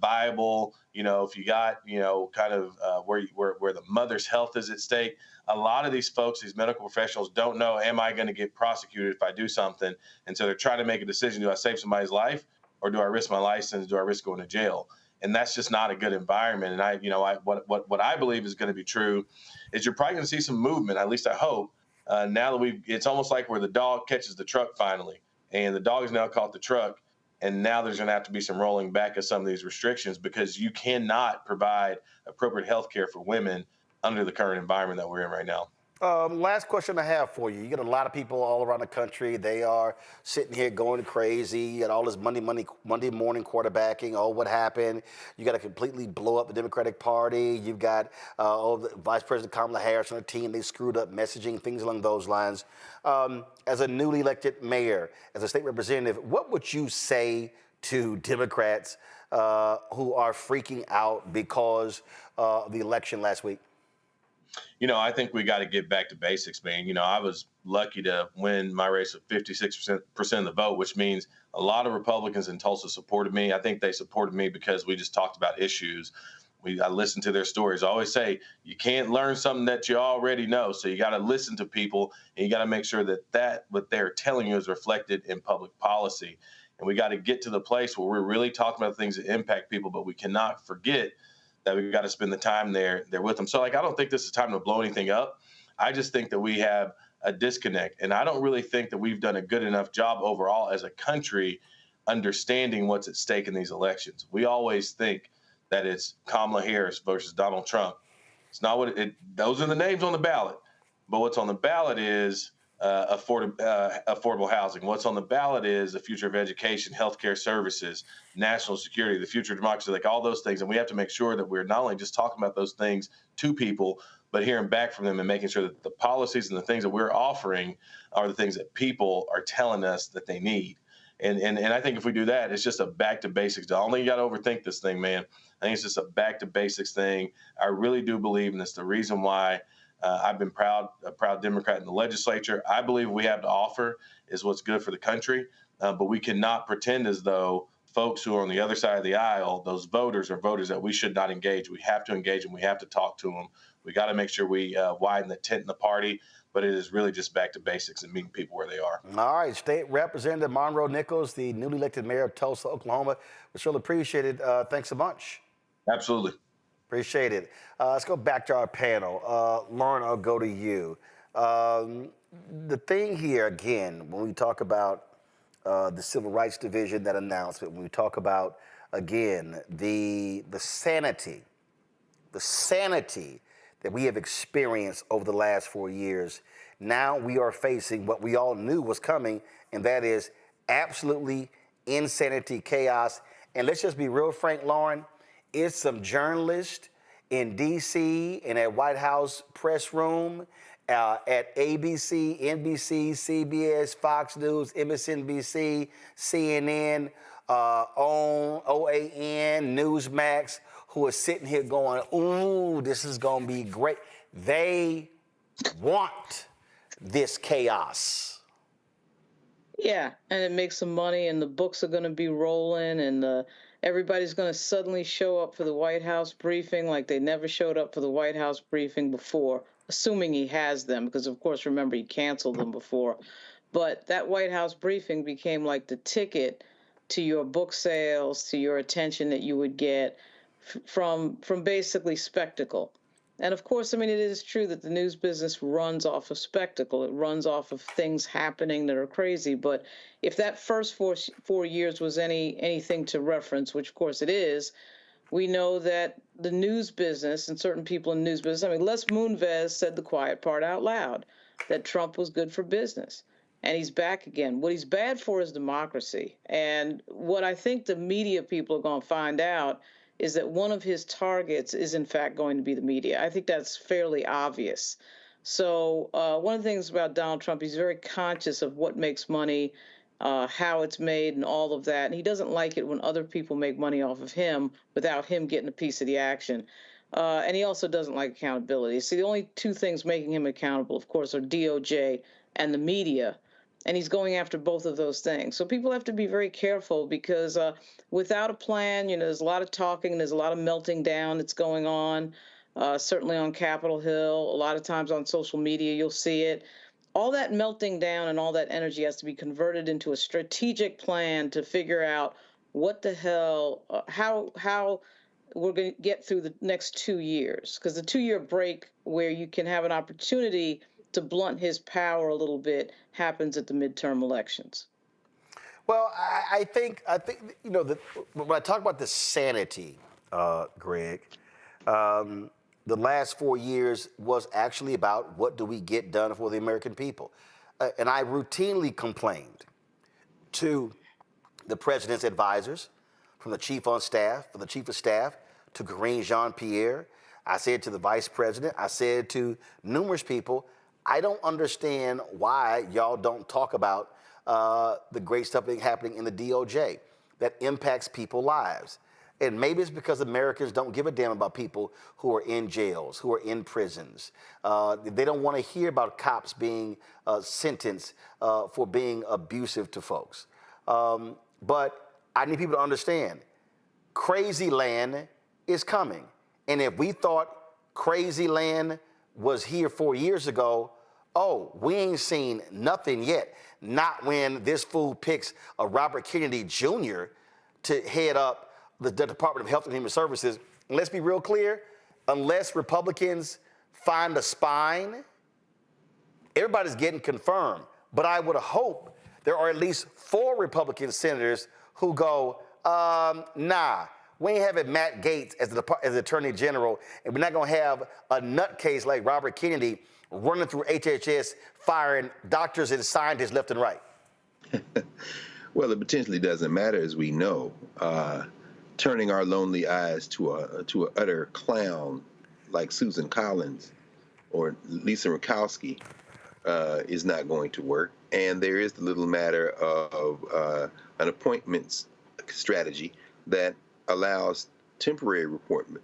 viable, if you got, where the mother's health is at stake, a lot of these folks, these medical professionals, don't know, am I going to get prosecuted if I do something? And so they're trying to make a decision: do I save somebody's life, or do I risk my license? Do I risk going to jail? And that's just not a good environment. And what I believe is going to be true is you're probably going to see some movement. At least I hope. Now that it's almost like where the dog catches the truck finally. and the dog is now caught the truck. And now there's going to have to be some rolling back of some of these restrictions because you cannot provide appropriate health care for women under the current environment that we're in right now. Last question I have for you. You get a lot of people all around the country. They are sitting here going crazy. You got all this Monday morning quarterbacking. Oh, what happened? You got to completely blow up the Democratic Party. You've got the Vice President Kamala Harris and her team. They screwed up messaging, things along those lines. As a newly elected mayor, as a state representative, what would you say to Democrats who are freaking out because of the election last week? I think we got to get back to basics, man. I was lucky to win my race with 56% of the vote, which means a lot of Republicans in Tulsa supported me. I think they supported me because we just talked about issues. I listened to their stories. I always say you can't learn something that you already know. So you got to listen to people, and you got to make sure that what they're telling you is reflected in public policy. And we got to get to the place where we're really talking about things that impact people, but we cannot forget that we've got to spend the time there with them. So, I don't think this is time to blow anything up. I just think that we have a disconnect. And I don't really think that we've done a good enough job overall as a country understanding what's at stake in these elections. We always think that it's Kamala Harris versus Donald Trump. It's not those are the names on the ballot. But what's on the ballot is affordable housing. What's on the ballot is the future of education, healthcare services, national security, the future of democracy, like all those things. And we have to make sure that we're not only just talking about those things to people, but hearing back from them and making sure that the policies and the things that we're offering are the things that people are telling us that they need. And I think if we do that, it's just a back to basics. I don't think you got to overthink this thing, man. I think it's just a back to basics thing. I really do believe, and it's the reason why I've been a proud Democrat in the legislature. I believe we have to offer is what's good for the country, but we cannot pretend as though folks who are on the other side of the aisle, those voters, are voters that we should not engage. We have to engage them. We have to talk to them. We got to make sure we widen the tent in the party, but it is really just back to basics and meeting people where they are. All right, State Representative Monroe Nichols, the newly elected mayor of Tulsa, Oklahoma. We really appreciate it. Thanks so much. Absolutely. Appreciate it. Let's go back to our panel. Lauren, I'll go to you. The thing here, again, when we talk about the Civil Rights Division, that announcement, when we talk about, again, the sanity that we have experienced over the last 4 years, now we are facing what we all knew was coming, and that is absolutely insanity, chaos. And let's just be real frank, Lauren, it's some journalists in D.C. and at White House press room, at ABC, NBC, CBS, Fox News, MSNBC, CNN, OWN, Newsmax, who are sitting here going, ooh, this is going to be great. They want this chaos. Yeah, and it makes some money, and the books are going to be rolling, and everybody's going to suddenly show up for the White House briefing like they never showed up for the White House briefing before, assuming he has them, because, of course, remember, he canceled them before. But that White House briefing became like the ticket to your book sales, to your attention that you would get from basically spectacle. And of course, I mean, it is true that the news business runs off of spectacle. It runs off of things happening that are crazy. But if that first four years was anything to reference, which of course it is, we know that the news business and certain people in news business, I mean, Les Moonves said the quiet part out loud, that Trump was good for business. And he's back again. What he's bad for is democracy. And what I think the media people are going to find out is that one of his targets is, in fact, going to be the media. I think that's fairly obvious. So one of the things about Donald Trump, he's very conscious of what makes money, how it's made, and all of that. And he doesn't like it when other people make money off of him without him getting a piece of the action. And he also doesn't like accountability. See, the only two things making him accountable, of course, are DOJ and the media. And he's going after both of those things. So people have to be very careful because without a plan, there's a lot of talking, there's a lot of melting down that's going on, certainly on Capitol Hill. A lot of times on social media, you'll see it. All that melting down and all that energy has to be converted into a strategic plan to figure out what the hell, how we're going to get through the next 2 years. Because the 2-year break where you can have an opportunity to blunt his power a little bit happens at the midterm elections. Well, I think you know, when I talk about the sanity, Greg, the last 4 years was actually about what do we get done for the American people. And I routinely complained to the president's advisors, from the chief on staff, from the chief of staff to Karine Jean-Pierre. I said to the vice president, I said to numerous people, I don't understand why y'all don't talk about the great stuff that's happening in the DOJ that impacts people's lives. And maybe it's because Americans don't give a damn about people who are in jails, who are in prisons. They don't want to hear about cops being sentenced for being abusive to folks. But I need people to understand, crazy land is coming. And if we thought crazy land was here 4 years ago, oh, we ain't seen nothing yet. Not when this fool picks a Robert Kennedy Jr. to head up the Department of Health and Human Services. And let's be real clear, unless Republicans find a spine, everybody's getting confirmed. But I would hope there are at least 4 Republican senators who go, nah, we ain't having Matt Gaetz as the Attorney General, and we're not gonna have a nutcase like Robert Kennedy running through HHS, firing doctors and scientists left and right. Well, it potentially doesn't matter, as we know. Turning our lonely eyes to an utter clown like Susan Collins or Lisa Murkowski is not going to work. And there is the little matter of an appointments strategy that allows temporary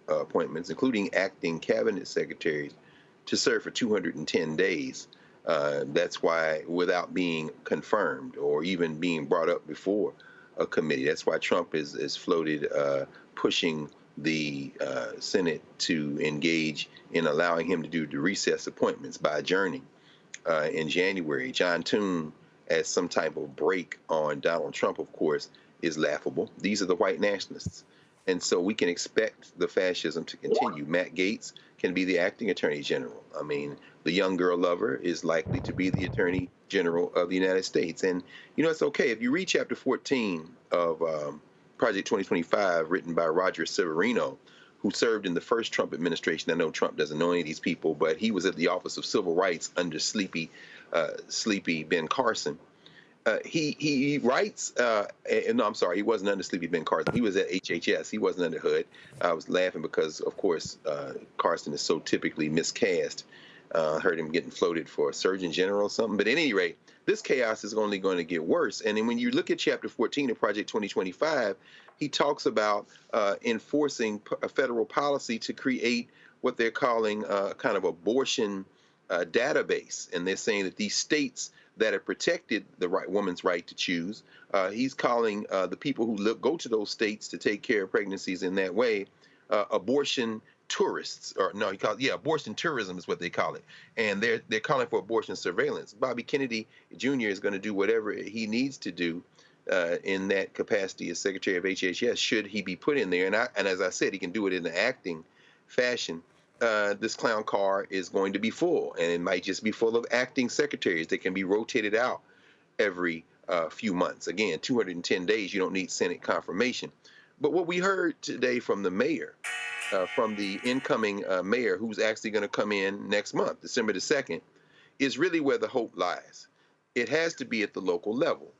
appointments, including acting cabinet secretaries, to serve for 210 days. That's why, without being confirmed or even being brought up before a committee. That's why Trump is floated pushing the Senate to engage in allowing him to do the recess appointments by adjourning in January. John Thune as some type of break on Donald Trump, of course, is laughable. These are the white nationalists. And so we can expect the fascism to continue. Matt Gaetz can be the acting attorney general. I mean, the young girl lover is likely to be the attorney general of the United States. And, you know, it's okay. If you read chapter 14 of Project 2025, written by Roger Severino, who served in the first Trump administration. I know Trump doesn't know any of these people, but he was at the Office of Civil Rights under Sleepy Ben Carson. He writes, no, I'm sorry, he wasn't under Sleepy Ben Carson. He was at HHS. He wasn't under Hood. I was laughing because, of course, Carson is so typically miscast. Heard him getting floated for a Surgeon General or something. But at any rate, this chaos is only going to get worse. And then when you look at Chapter 14 of Project 2025, he talks about enforcing a federal policy to create what they're calling kind of abortion database. And they're saying that these states that have protected the woman's right to choose, he's calling the people who go to those states to take care of pregnancies in that way abortion tourists, or no, he calls abortion tourism is what they call it, and they're calling for abortion surveillance. Bobby Kennedy Jr. is going to do whatever he needs to do in that capacity as Secretary of HHS, should he be put in there. And as I said, he can do it in an acting fashion. This clown car is going to be full, and it might just be full of acting secretaries that can be rotated out every few months. Again, 210 days, you don't need Senate confirmation. But what we heard today from the mayor, from the incoming mayor, who's actually going to come in next month, December the 2nd, is really where the hope lies. It has to be at the local level.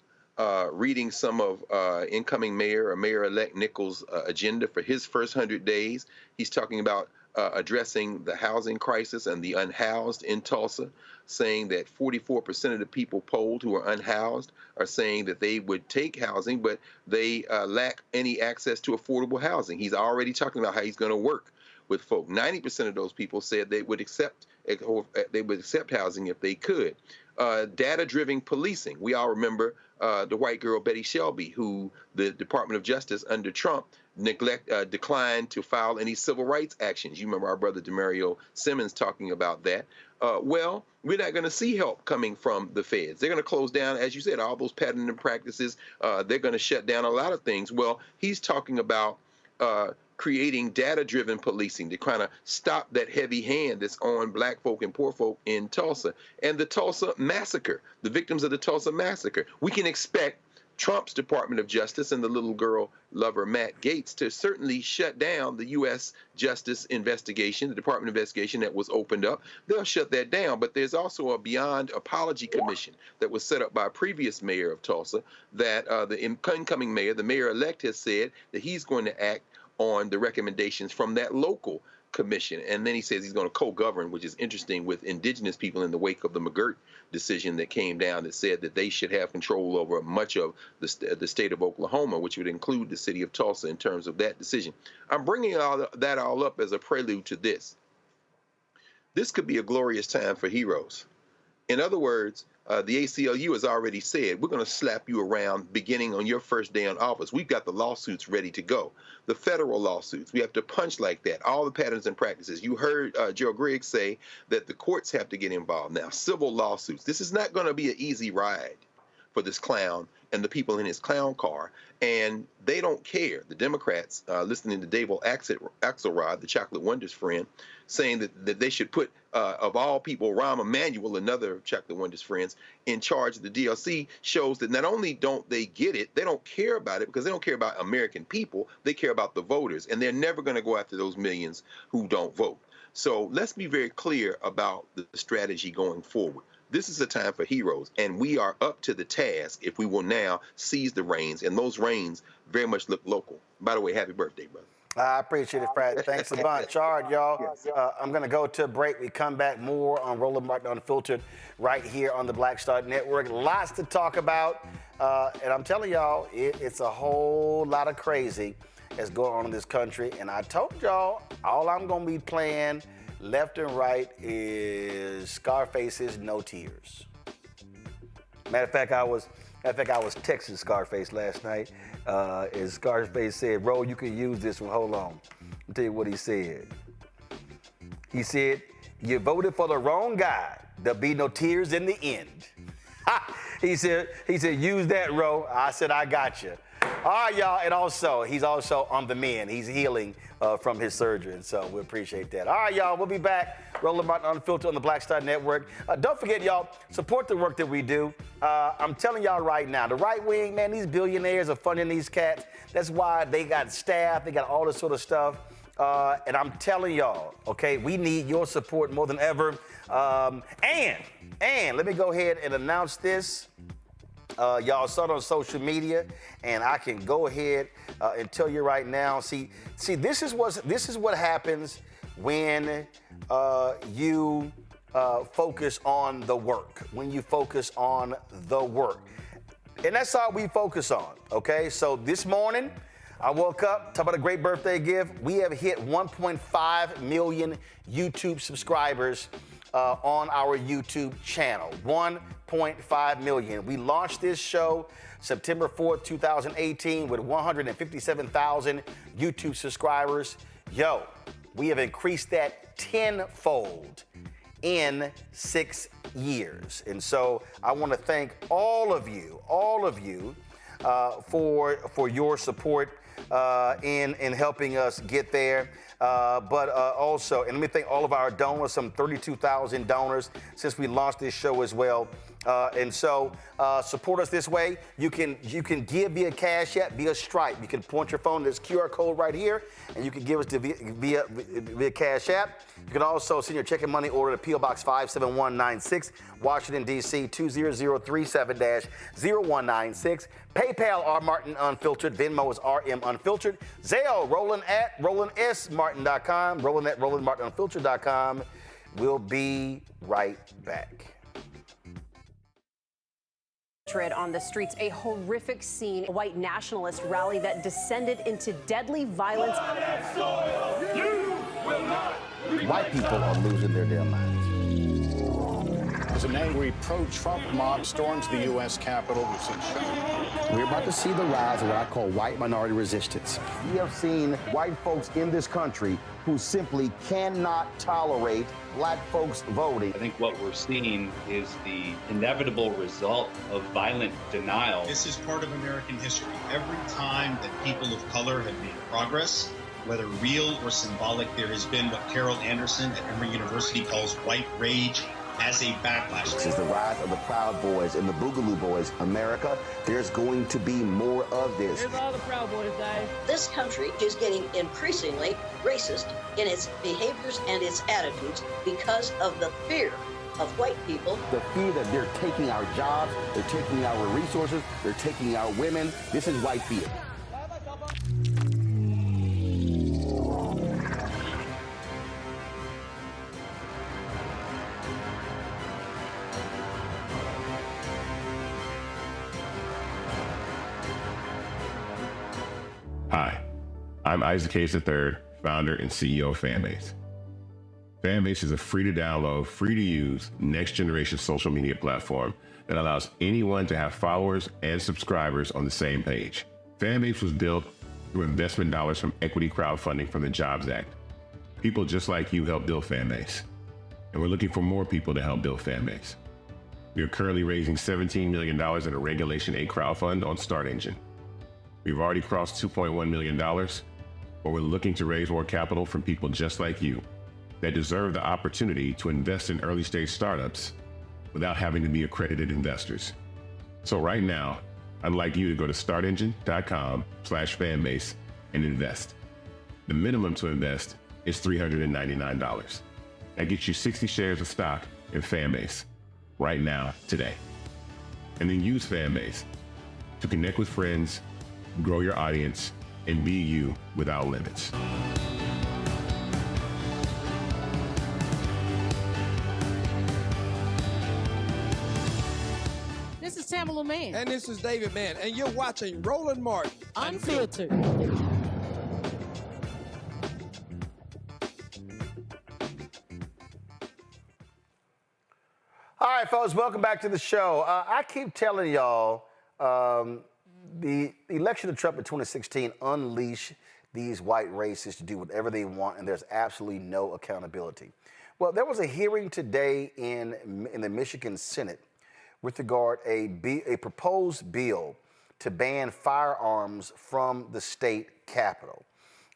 Reading some of incoming mayor or Mayor-elect Nichols' agenda for his first 100 days, he's talking about addressing the housing crisis and the unhoused in Tulsa, saying that 44% of the people polled who are unhoused are saying that they would take housing, but they lack any access to affordable housing. He's already talking about how he's going to work with folk. 90% of those people said they would accept housing if they could. Data-driven policing. We all remember the white girl Betty Shelby, who the Department of Justice under Trump declined to file any civil rights actions. You remember our brother Demario Simmons talking about that. Well, we're not going to see help coming from the feds. They're going to close down, as you said, all those patent and practices. They're going to shut down a lot of things. Well, he's talking about creating data-driven policing to kind of stop that heavy hand that's on black folk and poor folk in Tulsa. And the Tulsa massacre, the victims of the Tulsa massacre. We can expect Trump's Department of Justice and the little girl lover Matt Gaetz to certainly shut down the U.S. Justice investigation, the Department investigation that was opened up. They'll shut that down. But there's also a Beyond Apology Commission that was set up by a previous mayor of Tulsa that the incoming mayor, the mayor-elect, has said that he's going to act on the recommendations from that local commission. And then he says he's going to co-govern, which is interesting, with indigenous people in the wake of the McGirt decision that came down that said that they should have control over much of the state of Oklahoma, which would include the city of Tulsa in terms of that decision. I'm bringing all that up as a prelude to this. This could be a glorious time for heroes. In other words, the ACLU has already said, we're going to slap you around beginning on your first day in office. We've got the lawsuits ready to go. The federal lawsuits, we have to punch like that. All the patterns and practices. You heard Joe Griggs say that the courts have to get involved now. Civil lawsuits. This is not going to be an easy ride for this clown and the people in his clown car. And they don't care. The Democrats, listening to Dave Axelrod, the Chocolate Wonders friend, saying that they should put, of all people, Rahm Emanuel, another Chocolate Wonders friends, in charge of the DLC, shows that not only don't they get it, they don't care about it because they don't care about American people, they care about the voters. And they're never going to go after those millions who don't vote. So let's be very clear about the strategy going forward. This is a time for heroes, and we are up to the task if we will now seize the reins, and those reins very much look local. By the way, happy birthday, brother. I appreciate it, Fred. Thanks a bunch. All right, y'all. I'm going to go to a break. We come back more on Roland Martin Unfiltered right here on the Black Star Network. Lots to talk about, and I'm telling y'all, it's a whole lot of crazy that's going on in this country, and I told y'all all I'm going to be playing left and right is Scarface's No Tears. Matter of fact, I was texting Scarface last night. And Scarface said, "Ro, you can use this one. Hold on. I'll tell you what he said. He said, you voted for the wrong guy. There'll be no tears in the end." He said, use that, Ro. I said, I got you. All right, y'all. And also, he's also on the mend. He's healing from his surgery, and so we appreciate that. All right, y'all. We'll be back. Roland Martin Unfiltered on the Black Star Network. Don't forget, y'all, support the work that we do. I'm telling y'all right now, the right wing, man, these billionaires are funding these cats. That's why they got staff. They got all this sort of stuff. And I'm telling y'all, okay, we need your support more than ever. And let me go ahead and announce this. Y'all saw it on social media, and I can go ahead and tell you right now. See, this is what happens when you focus on the work. When you focus on the work, and that's all we focus on. Okay, so this morning I woke up, talk about a great birthday gift. We have hit 1.5 million YouTube subscribers on our YouTube channel. 1.5 million. We launched this show September 4th, 2018 with 157,000 YouTube subscribers. Yo, we have increased that tenfold in 6 years. And so I want to thank all of you for your support in helping us get there. But also, and let me thank all of our donors, some 32,000 donors since we launched this show as well. And so support us this way. You can give via Cash App, via Stripe. You can point your phone to this QR code right here, and you can give us via Cash App. You can also send your check and money order to P.O. Box 57196, Washington, D.C. 20037-0196. PayPal, R. Martin Unfiltered. Venmo is RM Unfiltered. Zelle, Roland at RolandSMartin.com. Roland at RolandMartinUnfiltered.com. We'll be right back. On the streets, a horrific scene, a white nationalist rally that descended into deadly violence. White people are losing their damn minds. As an angry pro-Trump mob storms the U.S. Capitol, we've seen We're about to see the rise of what I call white minority resistance. We have seen white folks in this country who simply cannot tolerate black folks voting. I think what we're seeing is the inevitable result of violent denial. This is part of American history. Every time that people of color have made progress, whether real or symbolic, there has been what Carol Anderson at Emory University calls white rage as a backlash. This is the rise of the Proud Boys and the Boogaloo Boys. America, there's going to be more of this. Here's all the Proud Boys, Dave. This country is getting increasingly racist in its behaviors and its attitudes because of the fear of white people. The fear that they're taking our jobs, they're taking our resources, they're taking our women. This is white fear. Hi, I'm Isaac Hayes III, founder and CEO of Fanbase. Fanbase is a free-to-download, free-to-use, next-generation social media platform that allows anyone to have followers and subscribers on the same page. Fanbase was built through investment dollars from equity crowdfunding from the Jobs Act. People just like you helped build Fanbase, and we're looking for more people to help build Fanbase. We are currently raising $17 million in a Regulation 8 crowdfund on Start Engine. We've already crossed $2.1 million, but we're looking to raise more capital from people just like you that deserve the opportunity to invest in early-stage startups without having to be accredited investors. So right now, I'd like you to go to startengine.com/fanbase and invest. The minimum to invest is $399. That gets you 60 shares of stock in Fanbase right now, today. And then use Fanbase to connect with friends, grow your audience, and be you without limits. This is Tamala Mann. And this is David Mann. And you're watching Roland Martin Unfiltered. All right, folks, welcome back to the show. I keep telling y'all, the election of Trump in 2016 unleashed these white racists to do whatever they want, and there's absolutely no accountability. Well, there was a hearing today in the Michigan Senate with regard a proposed bill to ban firearms from the state capitol.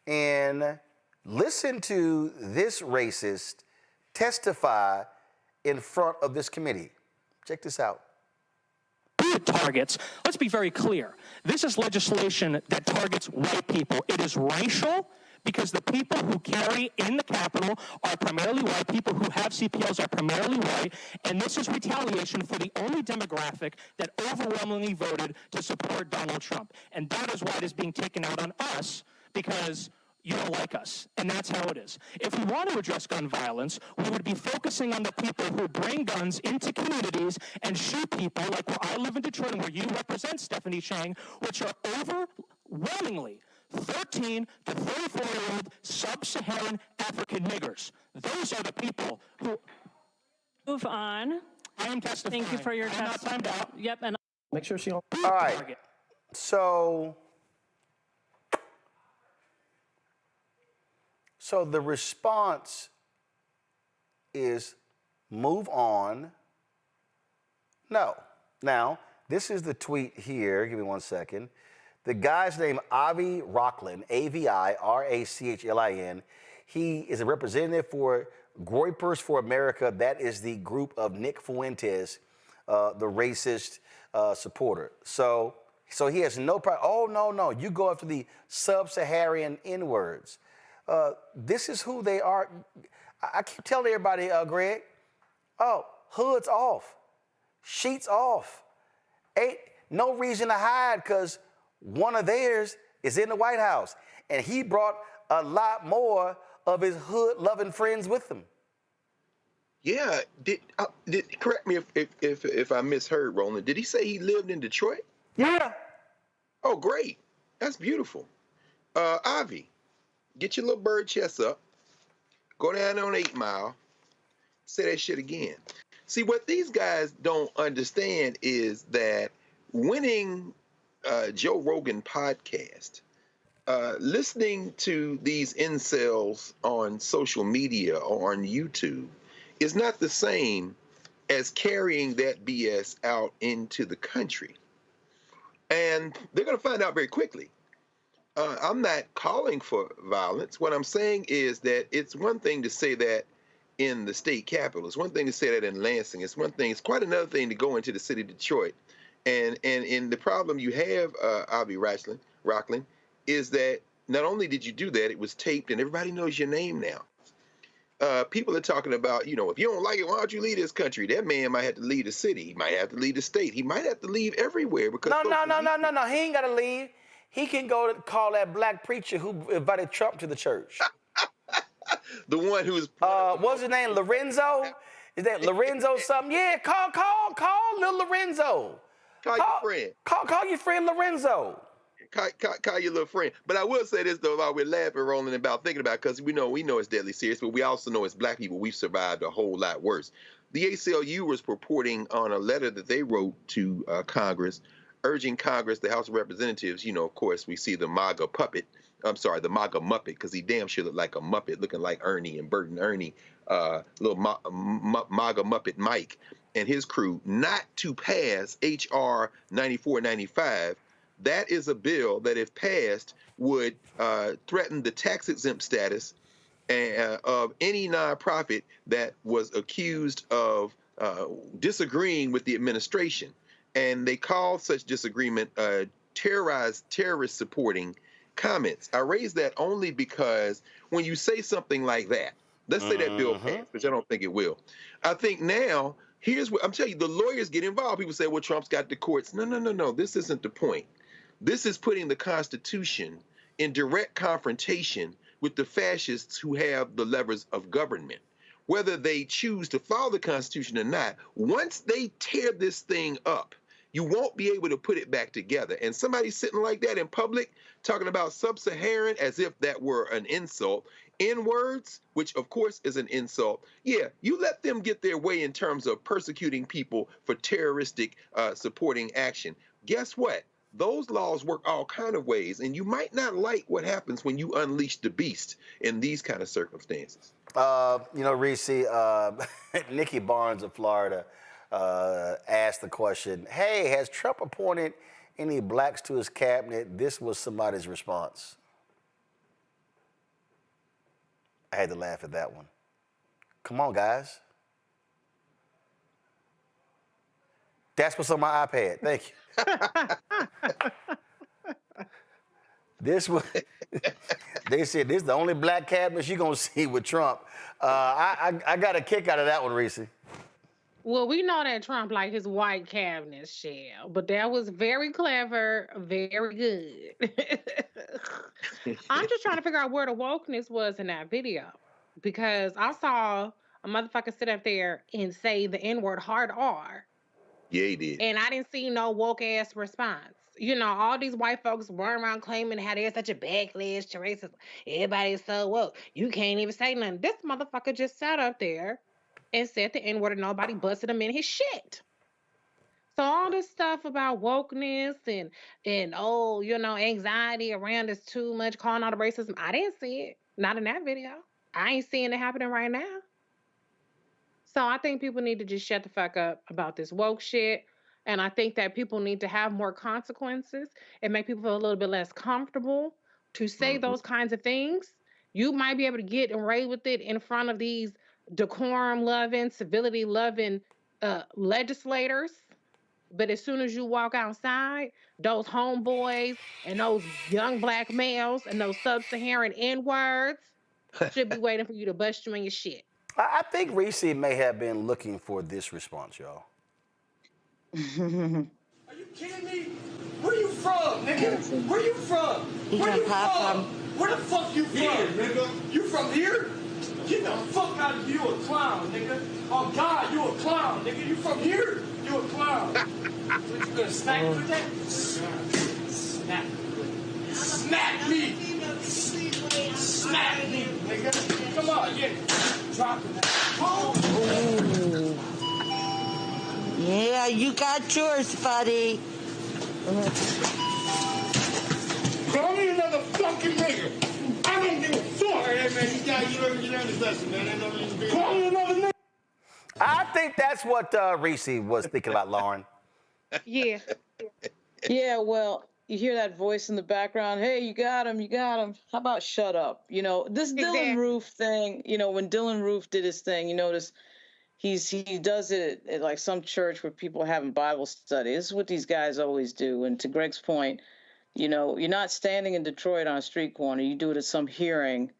And listen to this racist testify in front of this committee. Check this out. Targets. Let's be very clear. This is legislation that targets white people. It is racial because the people who carry in the Capitol are primarily white. People who have CPLs are primarily white. And this is retaliation for the only demographic that overwhelmingly voted to support Donald Trump. And that is why it is being taken out on us, because you don't like us, and that's how it is. If we want to address gun violence, we would be focusing on the people who bring guns into communities and shoot people, like where I live in Detroit and where you represent, Stephanie Chang, which are overwhelmingly 13 to 34-year-old sub-Saharan African niggers. Those are the people who... Move on. I am testifying. Thank you for your testimony. Timed out. Yep, and make sure she don't... All right, so the response is move on. No. Now, this is the tweet here. Give me 1 second. The guy's name, Avi Rachlin, Avirachlin. He is a representative for Groypers for America. That is the group of Nick Fuentes, the racist supporter. So he has no problem. Oh, no. You go after the sub-Saharan N-words. This is who they are. I keep telling everybody, Greg, hoods off, sheets off. Ain't no reason to hide because one of theirs is in the White House. And he brought a lot more of his hood-loving friends with him. Yeah, correct me if I misheard, Roland. Did he say he lived in Detroit? Yeah. Oh, great. That's beautiful. Avi, get your little bird chest up. Go down on 8 Mile. Say that shit again. See, what these guys don't understand is that winning Joe Rogan podcast, listening to these incels on social media or on YouTube is not the same as carrying that BS out into the country. And they're going to find out very quickly. I'm not calling for violence. What I'm saying is that it's one thing to say that in the state capitol. It's one thing to say that in Lansing. It's one thing. It's quite another thing to go into the city of Detroit. And the problem you have, Avi Rockland, is that not only did you do that, it was taped and everybody knows your name now. People are talking about, if you don't like it, why don't you leave this country? That man might have to leave the city. He might have to leave the state. He might have to leave everywhere because No. He ain't got to leave. He can go to call that black preacher who invited Trump to the church. The one who's what's his name? Lorenzo? Is that Lorenzo something? Yeah, call little Lorenzo. Call your friend. Call your friend Lorenzo. Call your little friend. But I will say this though, while we're laughing, rolling about thinking about, because we know it's deadly serious, but we also know as black people we've survived a whole lot worse. The ACLU was reporting on a letter that they wrote to Congress, urging Congress, the House of Representatives. Of course, we see the MAGA puppet. I'm sorry, the MAGA Muppet, because he damn sure looked like a Muppet, looking like Ernie and Bert and Ernie, little MAGA Muppet Mike and his crew, not to pass H.R. 9495. That is a bill that, if passed, would threaten the tax-exempt status of any nonprofit that was accused of disagreeing with the administration. And they call such disagreement terrorist-supporting comments. I raise that only because when you say something like that, let's say that bill passed, which I don't think it will. I think now, here's what I'm telling you, the lawyers get involved. People say, well, Trump's got the courts. No. This isn't the point. This is putting the Constitution in direct confrontation with the fascists who have the levers of government. Whether they choose to follow the Constitution or not, once they tear this thing up, you won't be able to put it back together. And somebody sitting like that in public, talking about sub-Saharan as if that were an insult, N-words, which of course is an insult. Yeah, you let them get their way in terms of persecuting people for terroristic supporting action. Guess what? Those laws work all kind of ways, and you might not like what happens when you unleash the beast in these kind of circumstances. Reese, Nikki Barnes of Florida asked the question, hey, has Trump appointed any blacks to his cabinet? This was somebody's response. I had to laugh at that one. Come on, guys. That's what's on my iPad. Thank you. They said this is the only black cabinet you're going to see with Trump. I got a kick out of that one, Reese. Well, we know that Trump like his white cabinet shell, but that was very clever, very good. I'm just trying to figure out where the wokeness was in that video, because I saw a motherfucker sit up there and say the N-word hard R. Yeah, he did. And I didn't see no woke-ass response. All these white folks run around claiming how there's such a backlash to racism. Everybody's so woke. You can't even say nothing. This motherfucker just sat up there and said the N-word and nobody busted him in his shit. So all this stuff about wokeness and anxiety around us too much, calling out the racism, I didn't see it. Not in that video. I ain't seeing it happening right now. So I think people need to just shut the fuck up about this woke shit. And I think that people need to have more consequences and make people feel a little bit less comfortable to say those kinds of things. You might be able to get away with it in front of these decorum-loving, civility-loving legislators. But as soon as you walk outside, those homeboys and those young black males and those sub-Saharan N-words should be waiting for you to bust you in your shit. I think Reese may have been looking for this response, y'all. Are you kidding me? Where you from, nigga? Where you from? Where you from? Where the fuck you from, nigga? You from here? Get the fuck out of here. You a clown, nigga. Oh, God, you a clown, nigga. You from here? You a clown. What, you gonna smack me with that? Smack me. Smack me. Smack me, nigga. Come on, yeah. Drop it. Oh. Yeah, you got yours, buddy. Call me another fucking nigga. I don't give a fuck. Hey, man, you learned his lesson, man. Call me another nigga. I think that's what Reese was thinking about, Lauren. Yeah. Yeah, well, hear that voice in the background. Hey, you got him. You got him. How about shut up? You know, this Dylan Roof thing. You know, when Dylan Roof did his thing, you notice he does it at like some church where people are having Bible study. This is what these guys always do. And to Greg's point, you know, you're not standing in Detroit on a street corner. You do it at some hearing.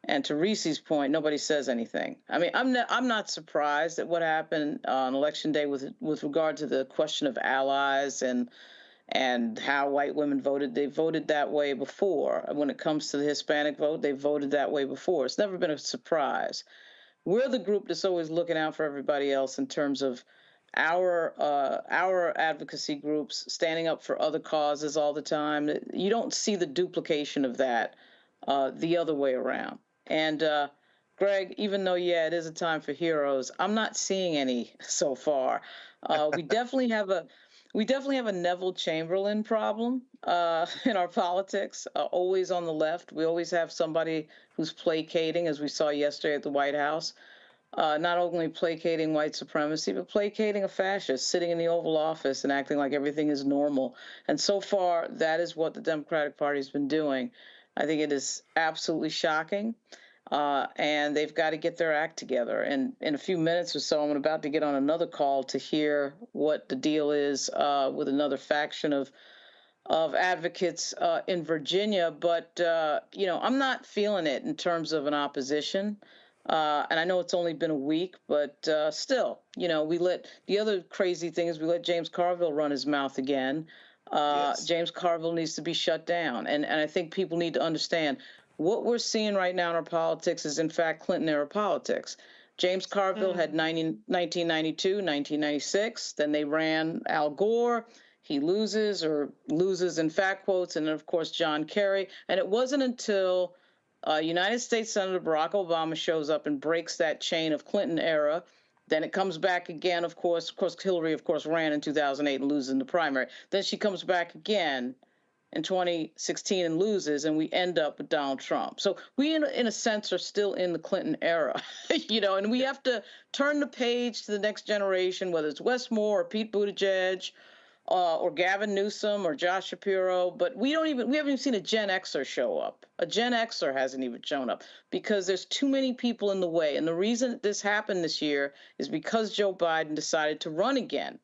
And to Reese's point, nobody says anything. I mean, I'm not surprised at what happened on Election Day with regard to the question of allies and how white women voted. They voted that way before. When it comes to the Hispanic vote, they voted that way before. It's never been a surprise. We're the group that's always looking out for everybody else in terms of our advocacy groups standing up for other causes all the time. You don't see the duplication of that the other way around. And Greg, even though, yeah, it is a time for heroes, I'm not seeing any so far. We definitely have a Neville Chamberlain problem in our politics, always on the left. We always have somebody who's placating, as we saw yesterday at the White House, not only placating white supremacy, but placating a fascist sitting in the Oval Office and acting like everything is normal. And so far, that is what the Democratic Party has been doing. I think it is absolutely shocking, and they've got to get their act together. And in a few minutes or so, I'm about to get on another call to hear what the deal is with another faction of advocates in Virginia. But, you know, I'm not feeling it in terms of an opposition. And I know it's only been a week, but still, you know, the other crazy thing is we let James Carville run his mouth again. Yes. James Carville needs to be shut down. And I think people need to understand what we're seeing right now in our politics is, in fact, Clinton-era politics. James Carville had 1992, 1996. Then they ran Al Gore. He loses in fact quotes. And then, of course, John Kerry. And it wasn't until United States Senator Barack Obama shows up and breaks that chain of Clinton era. Then it comes back again, of course. Hillary, of course, ran in 2008 and loses in the primary. Then she comes back again in 2016 and loses, and we end up with Donald Trump. So we, in a sense, are still in the Clinton era, you know, and we have to turn the page to the next generation, whether it's Wes Moore or Pete Buttigieg or Gavin Newsom or Josh Shapiro. But we haven't even seen a Gen Xer show up. A Gen Xer hasn't even shown up because there's too many people in the way. And the reason that this happened this year is because Joe Biden decided to run again.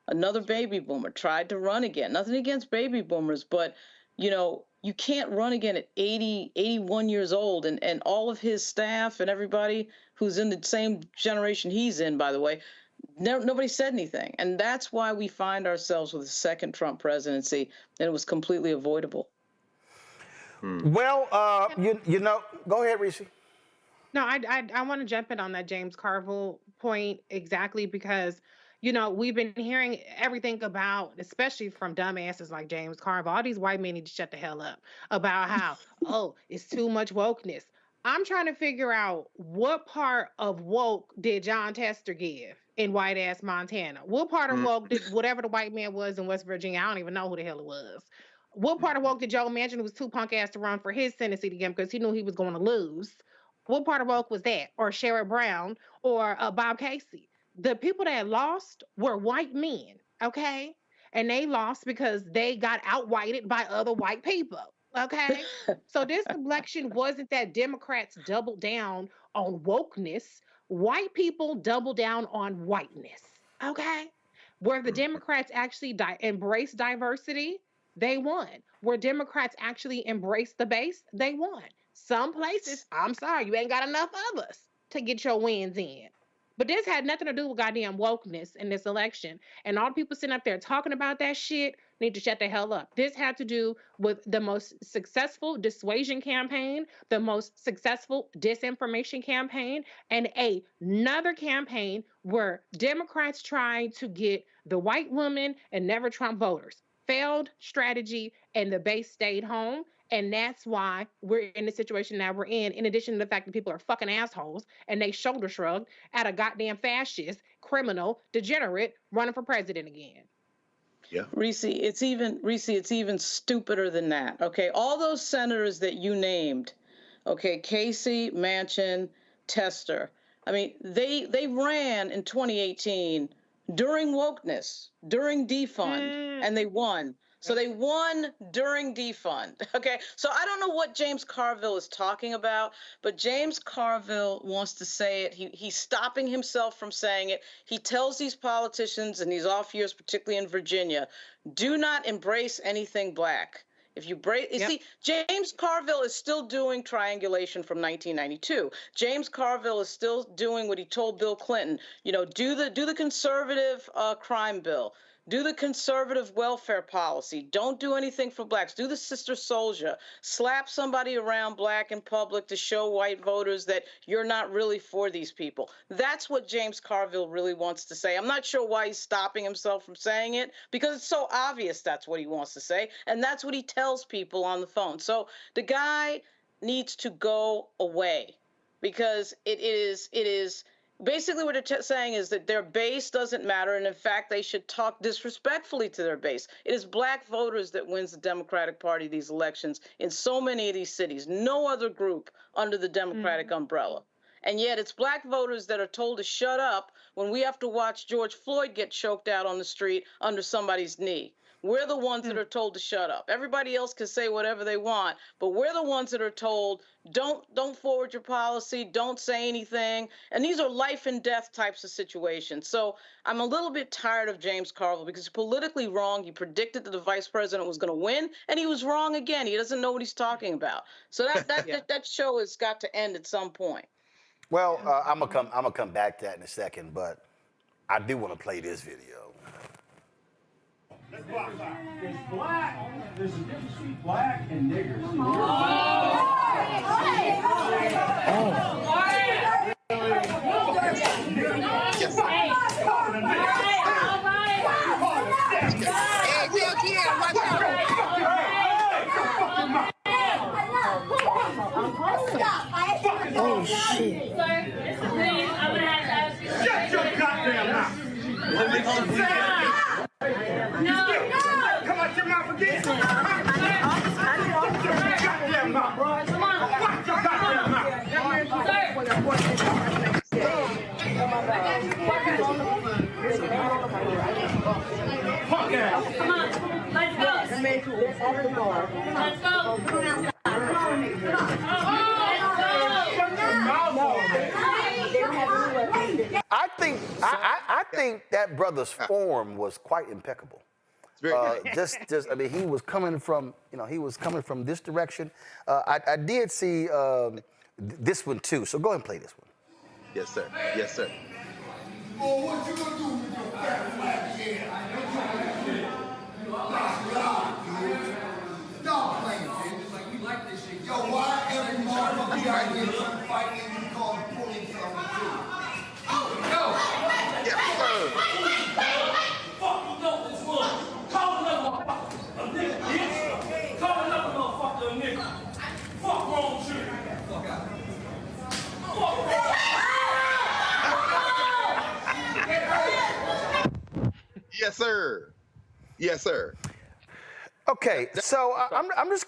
Another baby boomer tried to run again. Nothing against baby boomers, but, you know, you can't run again at 80, 81 years old. And all of his staff and everybody who's in the same generation he's in, by the way, nobody said anything. And that's why we find ourselves with a second Trump presidency, and it was completely avoidable. Well, you know, go ahead, Reese. No, I want to jump in on that James Carville point exactly because, you know, we've been hearing everything about, especially from dumbasses like James Carville, all these white men need to shut the hell up about how, oh, it's too much wokeness. I'm trying to figure out what part of woke did John Tester give in white-ass Montana? What part of woke did whatever the white man was in West Virginia? I don't even know who the hell it was. What part of woke did Joe Manchin, who was too punk-ass to run for his Senate seat again because he knew he was going to lose? What part of woke was that? Or Sherrod Brown or Bob Casey? The people that lost were white men, okay? And they lost because they got out-whited by other white people. Okay, so this election wasn't that Democrats doubled down on wokeness. White people doubled down on whiteness. Okay, where the Democrats actually embrace diversity, they won. Where Democrats actually embrace the base, they won. Some places, I'm sorry, you ain't got enough of us to get your wins in. But this had nothing to do with goddamn wokeness in this election. And all the people sitting up there talking about that shit need to shut the hell up. This had to do with the most successful dissuasion campaign, the most successful disinformation campaign, and another campaign where Democrats tried to get the white woman and never Trump voters. Failed strategy, and the base stayed home. And that's why we're in the situation that we're in addition to the fact that people are fucking assholes and they shoulder shrugged at a goddamn fascist, criminal, degenerate running for president again. Yeah. Reese, it's even stupider than that. Okay. All those senators that you named, okay, Casey, Manchin, Tester. I mean, they ran in 2018 during wokeness, during defund, and they won. So they won during defund. Okay. So I don't know what James Carville is talking about, but James Carville wants to say it. He's stopping himself from saying it. He tells these politicians in these off years, particularly in Virginia, do not embrace anything black. If you see, James Carville is still doing triangulation from 1992. James Carville is still doing what he told Bill Clinton. You know, do the conservative crime bill. Do the conservative welfare policy. Don't do anything for blacks. Do the Sister Souljah. Slap somebody around black in public to show white voters that you're not really for these people. That's what James Carville really wants to say. I'm not sure why he's stopping himself from saying it, because it's so obvious that's what he wants to say, and that's what he tells people on the phone. So the guy needs to go away, because it is basically what they're saying is that their base doesn't matter, and in fact, they should talk disrespectfully to their base. It is black voters that wins the Democratic Party these elections in so many of these cities. No other group under the Democratic umbrella. And yet it's black voters that are told to shut up when we have to watch George Floyd get choked out on the street under somebody's knee. We're the ones that are told to shut up. Everybody else can say whatever they want, but we're the ones that are told, don't forward your policy, don't say anything. And these are life and death types of situations. So I'm a little bit tired of James Carville, because he's politically wrong. He predicted that the vice president was going to win, and he was wrong again. He doesn't know what he's talking about. So that show has got to end at some point. Well, I'm gonna come back to that in a second, but I do want to play this video. There's black. There's a difference between black and niggers. Oh, shit. Sir, please, I would have to ask you. Shut your goddamn mouth. No. Come out your mouth again. Shut your goddamn mouth, bro. Come on. Watch your goddamn mouth. Fuck yeah. Come on. Let's go. Let's go. I think that brother's form was quite impeccable. I mean, he was coming from, this direction. I did see this one too. So go ahead and play this one. Yes, sir. Yes, sir. Oh, what you gonna do with your fat flag? Dog playing, bitch. Like, we like this shit. Yo, why every motherfucker got here some fight and you call the police on the too? Yes, sir. Fuck you know this one. Call another motherfucker a nigga, bitch. Call another motherfucker a nigga. Fuck wrong with you. Fuck out. Yes, sir. Yes, sir. Okay, so I'm just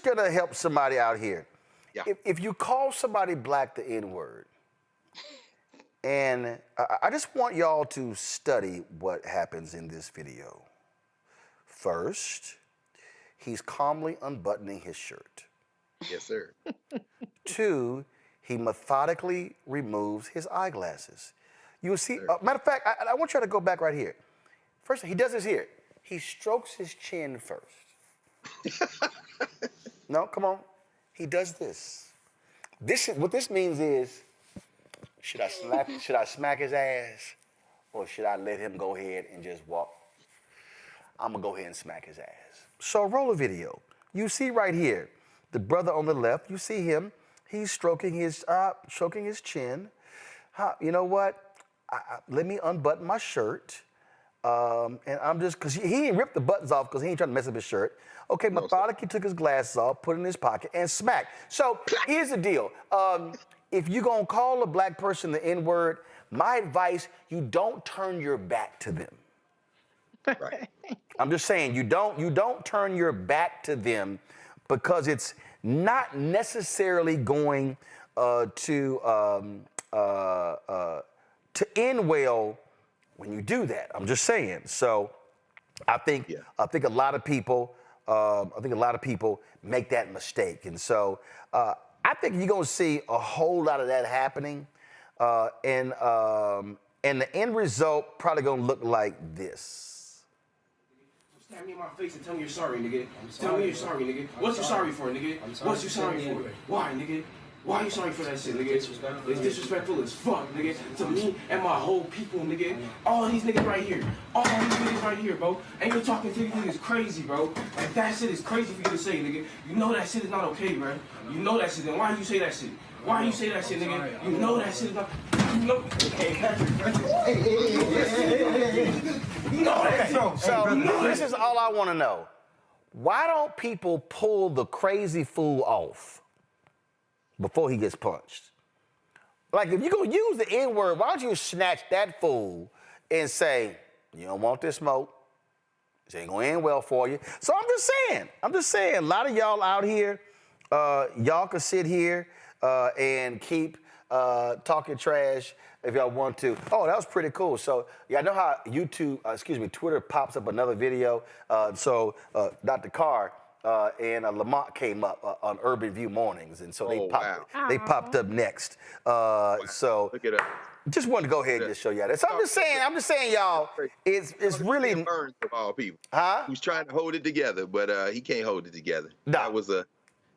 gonna help somebody out here. Yeah. If you call somebody black the N-word, and I just want y'all to study what happens in this video. First, he's calmly unbuttoning his shirt. Yes, sir. 2, he methodically removes his eyeglasses. You'll see, matter of fact, I want you to go back right here. First, he does this here. He strokes his chin first. No, come on. He does this. What this means is, should I smack his ass, or should I let him go ahead and just walk? I'm gonna go ahead and smack his ass. So roll a video. You see right here, the brother on the left. You see him. He's stroking his chin. You know what? Let me unbutton my shirt. And I'm just, because he ain't ripped the buttons off because he ain't trying to mess up his shirt. Okay, methodically took his glasses off, put it in his pocket, and smacked. So here's the deal. If you're going to call a black person the N-word, my advice, you don't turn your back to them. Right. I'm just saying, you don't turn your back to them, because it's not necessarily going to end well when you do that. I'm just saying. So I think a lot of people make that mistake, and so I think you're gonna see a whole lot of that happening, and the end result probably gonna look like this. Stab me in my face and tell me you're sorry, nigga. Tell me you're sorry, nigga. What you sorry for, nigga? What you sorry for? Why, nigga? Why you sorry for that shit, nigga? It's disrespectful as fuck, nigga. To me and my whole people, nigga. All these niggas right here. All these niggas right here, bro. And you're talking to these niggas crazy, bro. Like, that shit is crazy for you to say, nigga. You know that shit is not okay, bro. You know that shit. Then why you say that shit? Why you say that shit, nigga? You know that shit is not... You know... Hey, Patrick. You know that shit. So this is all I want to know. Why don't people pull the crazy fool off before he gets punched? Like, if you're going to use the N-word, why don't you snatch that fool and say, you don't want this smoke. This ain't going to end well for you. So I'm just saying, a lot of y'all out here, y'all can sit here and keep talking trash if y'all want to. Oh, that was pretty cool. So, yeah, I know how Twitter pops up another video. So Dr. Carr and Lamont came up on Urban View Mornings, and so they popped up next. So look it up. Just wanted to go ahead and just show y'all that. So I'm just saying, y'all, it's really Ken Burns of all people. Huh? He's trying to hold it together, but he can't hold it together. No.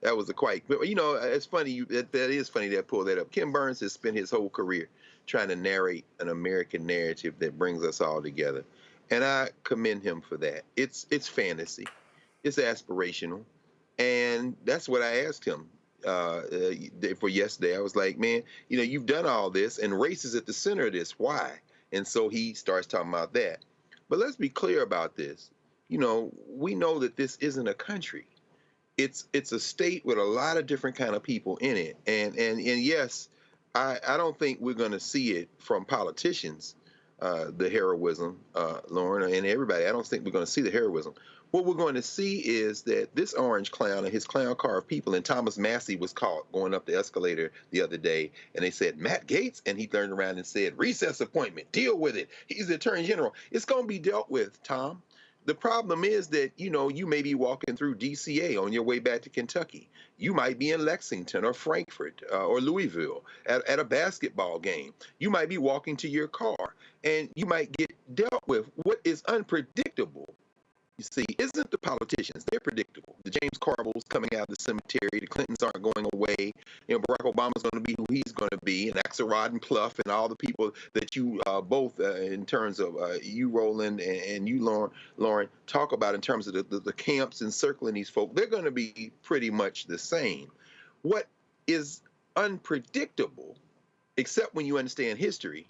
That was a quite. You know, it's funny. That is funny that I pulled that up. Ken Burns has spent his whole career trying to narrate an American narrative that brings us all together, and I commend him for that. It's fantasy, it's aspirational, and that's what I asked him for yesterday. I was like, man, you know, you've done all this, and race is at the center of this. Why? And so he starts talking about that. But let's be clear about this. You know, we know that this isn't a country. It's a state with a lot of different kind of people in it, and yes, I don't think we're going to see it from politicians, the heroism, Lauren, and everybody. I don't think we're going to see the heroism. What we're going to see is that this orange clown and his clown car of people, and Thomas Massey was caught going up the escalator the other day, and they said, Matt Gaetz, and he turned around and said, recess appointment, deal with it. He's the Attorney General. It's going to be dealt with, Tom. The problem is that, you know, you may be walking through DCA on your way back to Kentucky. You might be in Lexington or Frankfurt or Louisville at a basketball game. You might be walking to your car, and you might get dealt with. What is unpredictable, you see, isn't the politicians. They're predictable. The James Carvilles coming out of the cemetery. The Clintons aren't going away. You know, Barack Obama's going to be who he's going to be, and Axelrod and Pluff and all the people that you both, in terms of you, Roland, and you, Lauren, talk about in terms of the camps encircling these folk. They're going to be pretty much the same. What is unpredictable, except when you understand history,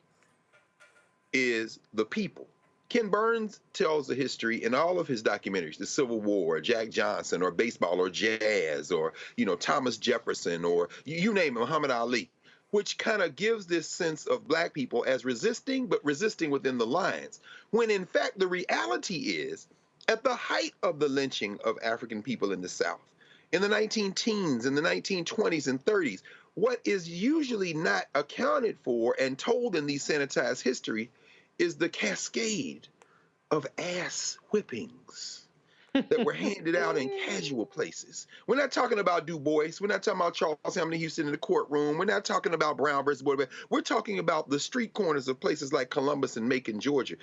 is the people. Ken Burns tells the history in all of his documentaries, the Civil War, Jack Johnson, or baseball, or jazz, or, you know, Thomas Jefferson, or you name it, Muhammad Ali, which kind of gives this sense of black people as resisting, but resisting within the lines. When in fact, the reality is, at the height of the lynching of African people in the South, in the 19-teens, in the 1920s and 30s, what is usually not accounted for and told in these sanitized history is the cascade of ass whippings that were handed out in casual places. We're not talking about Du Bois. We're not talking about Charles Hamilton Houston in the courtroom. We're not talking about Brown versus Board. We're talking about the street corners of places like Columbus and Macon, Georgia.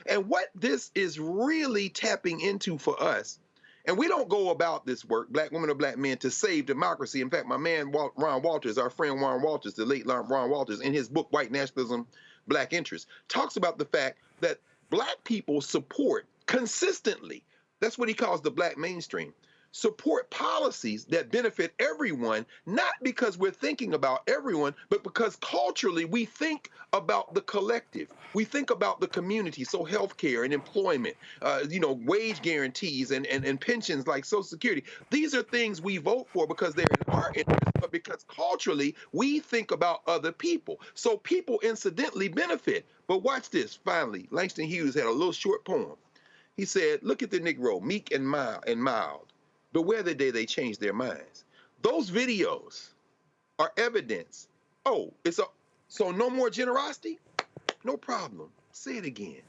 And what this is really tapping into for us, and we don't go about this work, black women or black men, to save democracy. In fact, my man Ron Walters, our friend Ron Walters, the late Ron Walters, in his book, White Nationalism, Black Interest, talks about the fact that black people support consistently, that's what he calls the black mainstream, support policies that benefit everyone, not because we're thinking about everyone, but because culturally we think about the collective. We think about the community, so healthcare and employment, you know, wage guarantees and pensions like Social Security. These are things we vote for because they're in our interest, but because culturally we think about other people. So people incidentally benefit. But watch this, finally, Langston Hughes had a little short poem. He said, look at the Negro, meek and mild. Beware the day they change their minds. Those videos are evidence. Oh, so no more generosity? No problem. Say it again.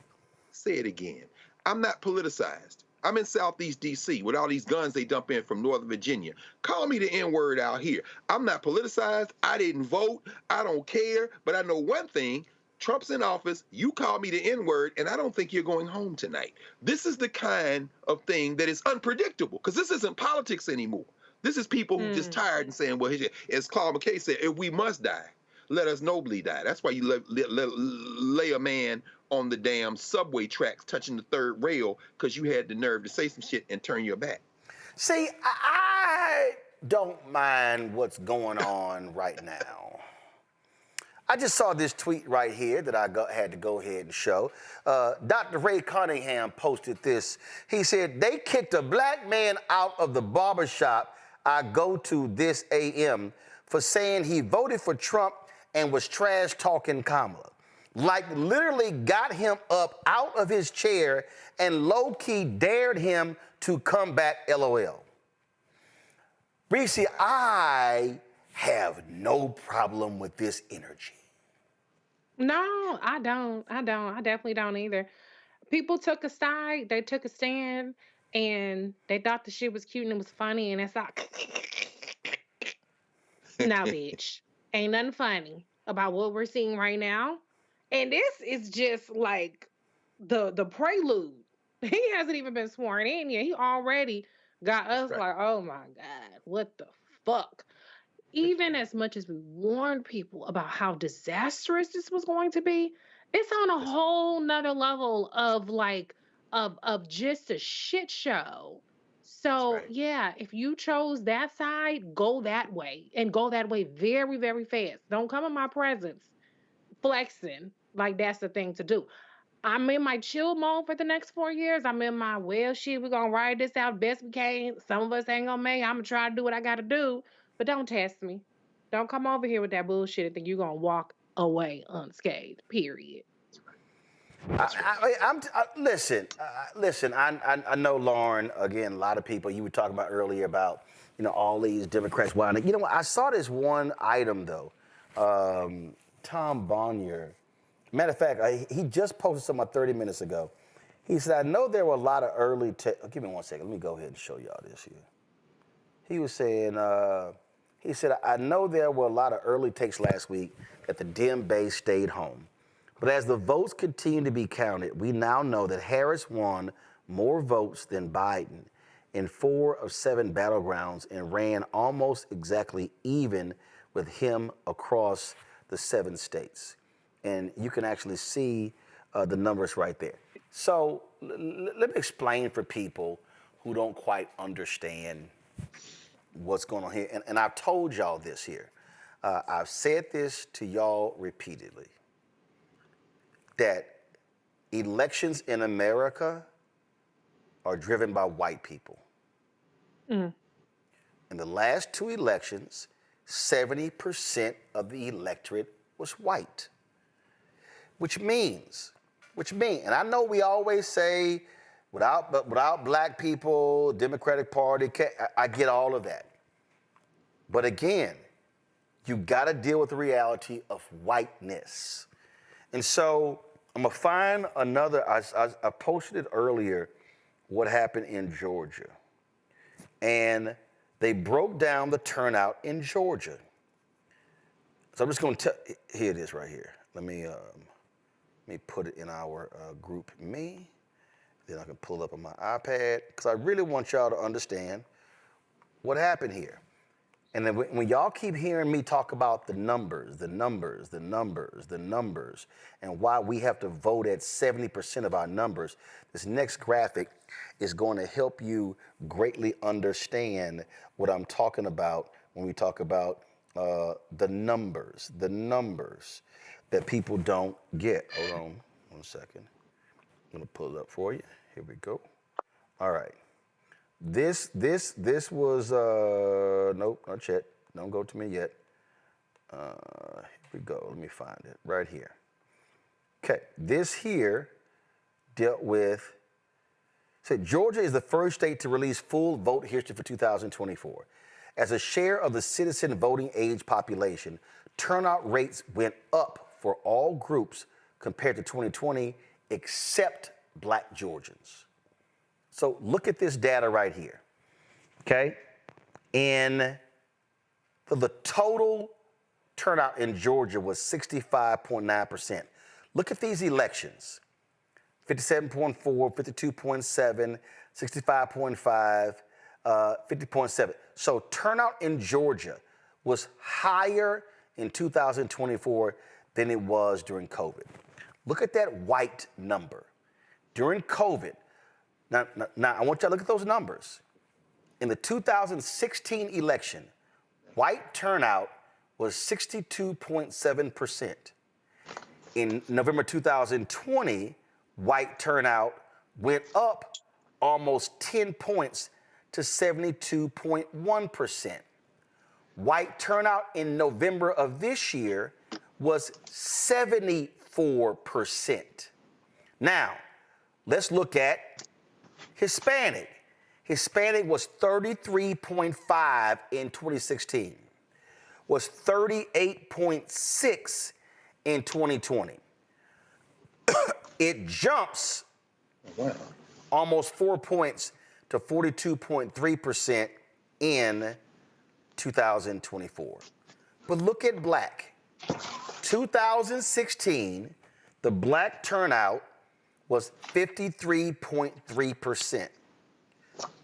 Say it again. I'm not politicized. I'm in Southeast D.C. with all these guns they dump in from Northern Virginia. Call me the N-word out here. I'm not politicized. I didn't vote. I don't care. But I know one thing. Trump's in office. You call me the N-word, and I don't think you're going home tonight. This is the kind of thing that is unpredictable, because this isn't politics anymore. This is people who just tired and saying, well, as Claude McKay said, if we must die, let us nobly die. That's why you lay a man on the damn subway tracks touching the third rail because you had the nerve to say some shit and turn your back. See, I don't mind what's going on right now. I just saw this tweet right here that I had to go ahead and show. Dr. Ray Cunningham posted this. He said, they kicked a black man out of the barbershop I go to this AM for saying he voted for Trump and was trash talking Kamala. Like literally got him up out of his chair and low-key dared him to come back, LOL. Reese, I have no problem with this energy. No, I don't. I definitely don't either. People took a side, they took a stand, and they thought the shit was cute and it was funny, and it's like, nah, bitch. Ain't nothing funny about what we're seeing right now. And this is just like the prelude. He hasn't even been sworn in yet. He already got us like, oh my God, what the fuck? Even as much as we warned people about how disastrous this was going to be, it's on a whole nother level of like, of just a shit show. So yeah, if you chose that side, go that way and go that way very, very fast. Don't come in my presence flexing like that's the thing to do. I'm in my chill mode for the next 4 years. I'm in my, well, shit, we're going to ride this out best we can. Some of us ain't going to make it. I'm going to try to do what I got to do. But don't test me. Don't come over here with that bullshit and think you're going to walk away unscathed, period. Listen, I know, Lauren, again, a lot of people, you were talking about earlier about, you know, all these Democrats winding. You know what? I saw this one item, though. Tom Bonnier. Matter of fact, he just posted something about 30 minutes ago. He said, I know there were a lot of early give me 1 second. Let me go ahead and show y'all this here. He was saying, he said, I know there were a lot of early takes last week that the Dem base stayed home. But as the votes continue to be counted, we now know that Harris won more votes than Biden in 4 of 7 battlegrounds and ran almost exactly even with him across the 7 states. And you can actually see the numbers right there. So let me explain for people who don't quite understand what's going on here. And I've told y'all this here. I've said this to y'all repeatedly, that elections in America are driven by white people. In the last 2 elections, 70% of the electorate was white. Which means, and I know we always say, without black people, Democratic Party, I get all of that. But again, you gotta deal with the reality of whiteness. And so I'm gonna find another, I posted it earlier, what happened in Georgia. And they broke down the turnout in Georgia. So I'm just gonna here it is right here. Let me put it in our group me. Then I can pull it up on my iPad, because I really want y'all to understand what happened here. And then when y'all keep hearing me talk about the numbers, and why we have to vote at 70% of our numbers, this next graphic is going to help you greatly understand what I'm talking about when we talk about the numbers that people don't get. Hold on 1 second. I'm gonna pull it up for you. Here we go. All right. This was, nope, not yet. Don't go to me yet. Here we go. Let me find it right here. Okay, this here dealt with, said Georgia is the first state to release full vote history for 2024. As a share of the citizen voting age population, turnout rates went up for all groups compared to 2020, except black Georgians. So look at this data right here, okay? For the total turnout in Georgia was 65.9%. Look at these elections. 57.4, 52.7, 65.5, 50.7. So turnout in Georgia was higher in 2024 than it was during COVID. Look at that white number. During COVID, now I want you to look at those numbers. In the 2016 election, white turnout was 62.7%. In November 2020, white turnout went up almost 10 points to 72.1%. White turnout in November of this year was 74%. Now, let's look at Hispanic. Hispanic was 33.5 in 2016, was 38.6 in 2020. It jumps almost 4 points to 42.3% in 2024. But look at black. 2016, the black turnout was 53.3%.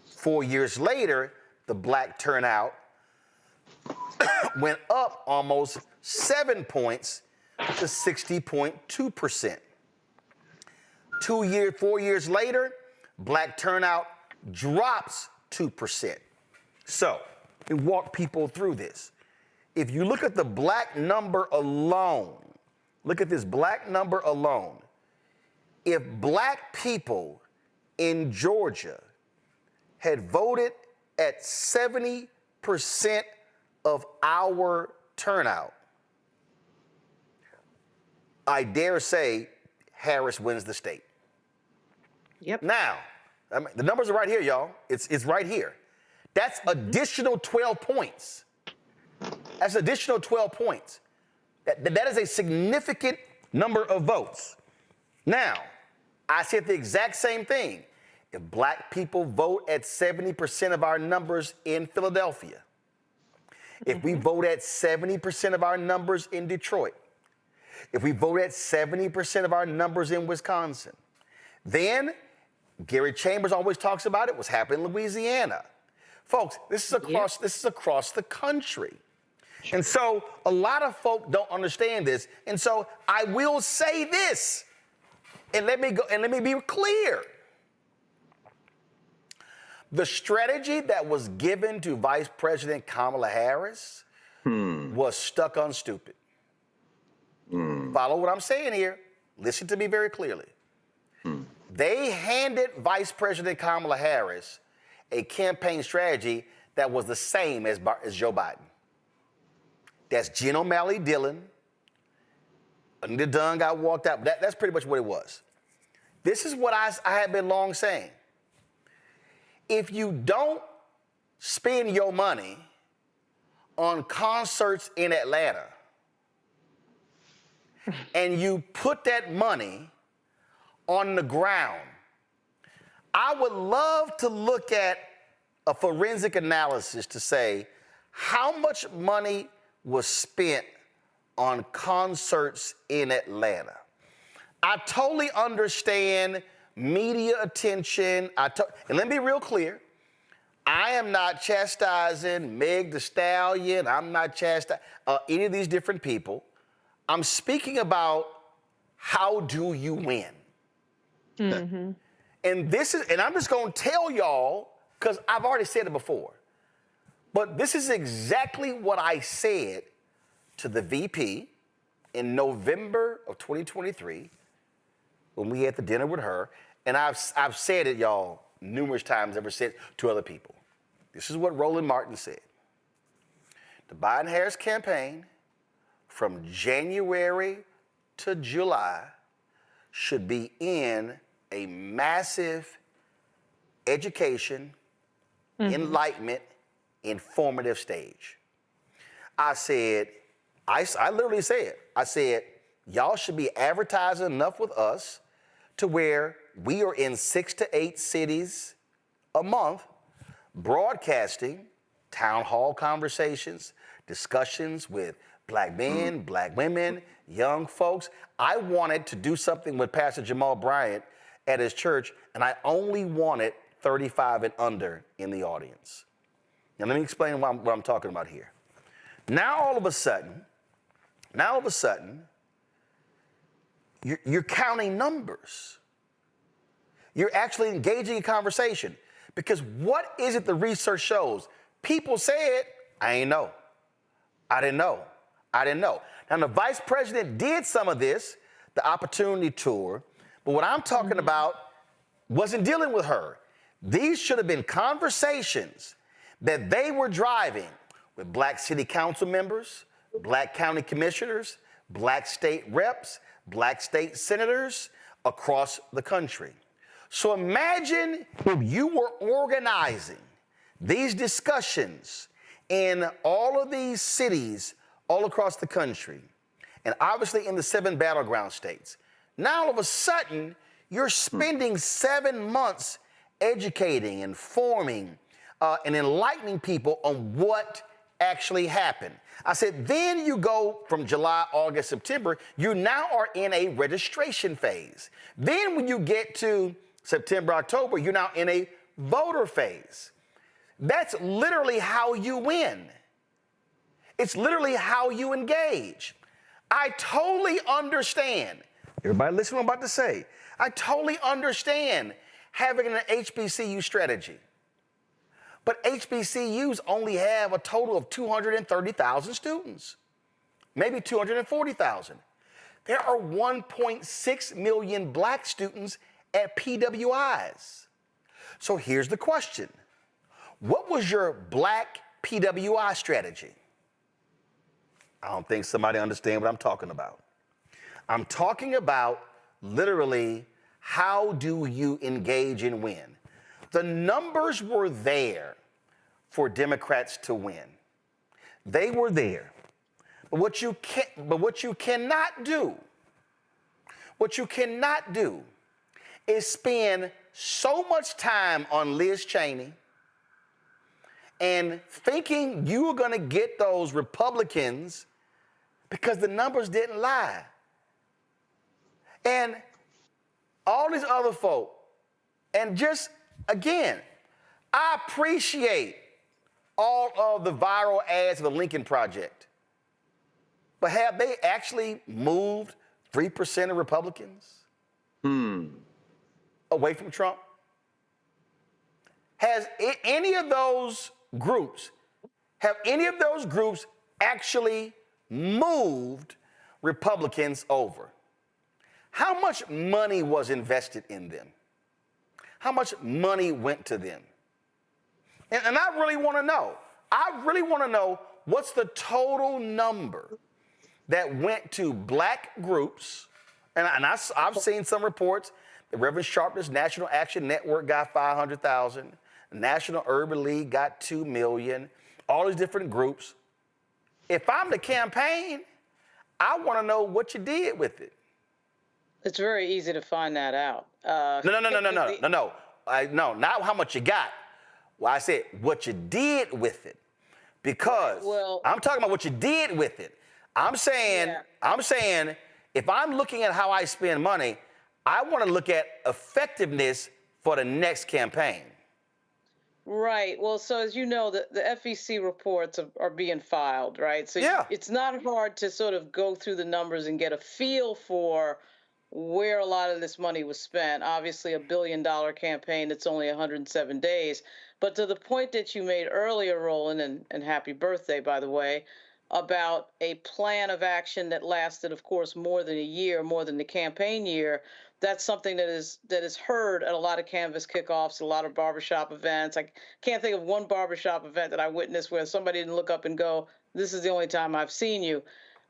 4 years later, the black turnout went up almost 7 points to 60.2%. 4 years later, black turnout drops 2%. So, we walk people through this. If you look at the black number alone, look at this black number alone. If black people in Georgia had voted at 70% of our turnout, I dare say Harris wins the state. Yep. Now, I mean, the numbers are right here, y'all. It's right here. That's additional 12 points. That's additional 12 points. That is a significant number of votes. Now, I said the exact same thing. If black people vote at 70% of our numbers in Philadelphia, if we vote at 70% of our numbers in Detroit, if we vote at 70% of our numbers in Wisconsin, then Gary Chambers always talks about it, what's happening in Louisiana. Folks, this is across the country. And so a lot of folk don't understand this. And so I will say this, and let me be clear. The strategy that was given to Vice President Kamala Harris was stuck on stupid. Follow what I'm saying here. Listen to me very clearly. They handed Vice President Kamala Harris a campaign strategy that was the same as Joe Biden. That's Jen O'Malley Dillon. Anita Dunn got walked out. That's pretty much what it was. This is what I have been long saying. If you don't spend your money on concerts in Atlanta and you put that money on the ground, I would love to look at a forensic analysis to say how much money was spent on concerts in Atlanta. I totally understand media attention. And let me be real clear. I am not chastising Meg Thee Stallion. I'm not chastising any of these different people. I'm speaking about how do you win? Mm-hmm. And I'm just going to tell y'all, because I've already said it before, but this is exactly what I said to the VP in November of 2023 when we had the dinner with her. And I've said it, y'all, numerous times, ever said to other people. This is what Roland Martin said. The Biden-Harris campaign from January to July should be in a massive education, enlightenment, informative stage. I literally said, y'all should be advertising enough with us to where we are in 6 to 8 cities a month broadcasting town hall conversations, discussions with black men, black women, young folks. I wanted to do something with Pastor Jamal Bryant at his church, and I only wanted 35 and under in the audience. Now let me explain what I'm talking about here. Now all of a sudden, you're counting numbers. You're actually engaging in conversation. Because what is it the research shows? People said, I ain't know. I didn't know. I didn't know. Now, the vice president did some of this, the opportunity tour, but what I'm talking about wasn't dealing with her. These should have been conversations that they were driving with black city council members, black county commissioners, black state reps, black state senators across the country. So imagine if you were organizing these discussions in all of these cities all across the country, and obviously in the 7 battleground states. Now all of a sudden, you're spending 7 months educating, informing, and enlightening people on what actually happened. I said, then you go from July, August, September, you now are in a registration phase. Then when you get to September, October, you're now in a voter phase. That's literally how you win. It's literally how you engage. I totally understand. Everybody listen to what I'm about to say. I totally understand having an HBCU strategy. But HBCUs only have a total of 230,000 students, maybe 240,000. There are 1.6 million black students at PWIs. So here's the question. What was your black PWI strategy? I don't think somebody understands what I'm talking about. I'm talking about literally how do you engage and win? The numbers were there for Democrats to win. They were there. But what you cannot do is spend so much time on Liz Cheney and thinking you were going to get those Republicans because the numbers didn't lie. And all these other folk, and just, again, I appreciate all of the viral ads of the Lincoln Project. But have they actually moved 3% of Republicans away from Trump? Have any of those groups actually moved Republicans over? How much money was invested in them? How much money went to them? And I really want to know. I really want to know what's the total number that went to black groups. And I've seen some reports. The Reverend Sharpness National Action Network got 500,000. National Urban League got 2 million. All these different groups. If I'm the campaign, I want to know what you did with it. It's very easy to find that out. No, not how much you got. Well, I said what you did with it, because I'm talking about what you did with it. I'm saying, if I'm looking at how I spend money, I want to look at effectiveness for the next campaign. Right. Well, so as you know, the FEC reports are being filed, right? So it's not hard to sort of go through the numbers and get a feel for where a lot of this money was spent. Obviously, $1 billion campaign that's only 107 days. But to the point that you made earlier, Roland, and happy birthday, by the way, about a plan of action that lasted, of course, more than a year, more than the campaign year. That's something that is heard at a lot of canvas kickoffs, a lot of barbershop events. I can't think of one barbershop event that I witnessed where somebody didn't look up and go, "This is the only time I've seen you."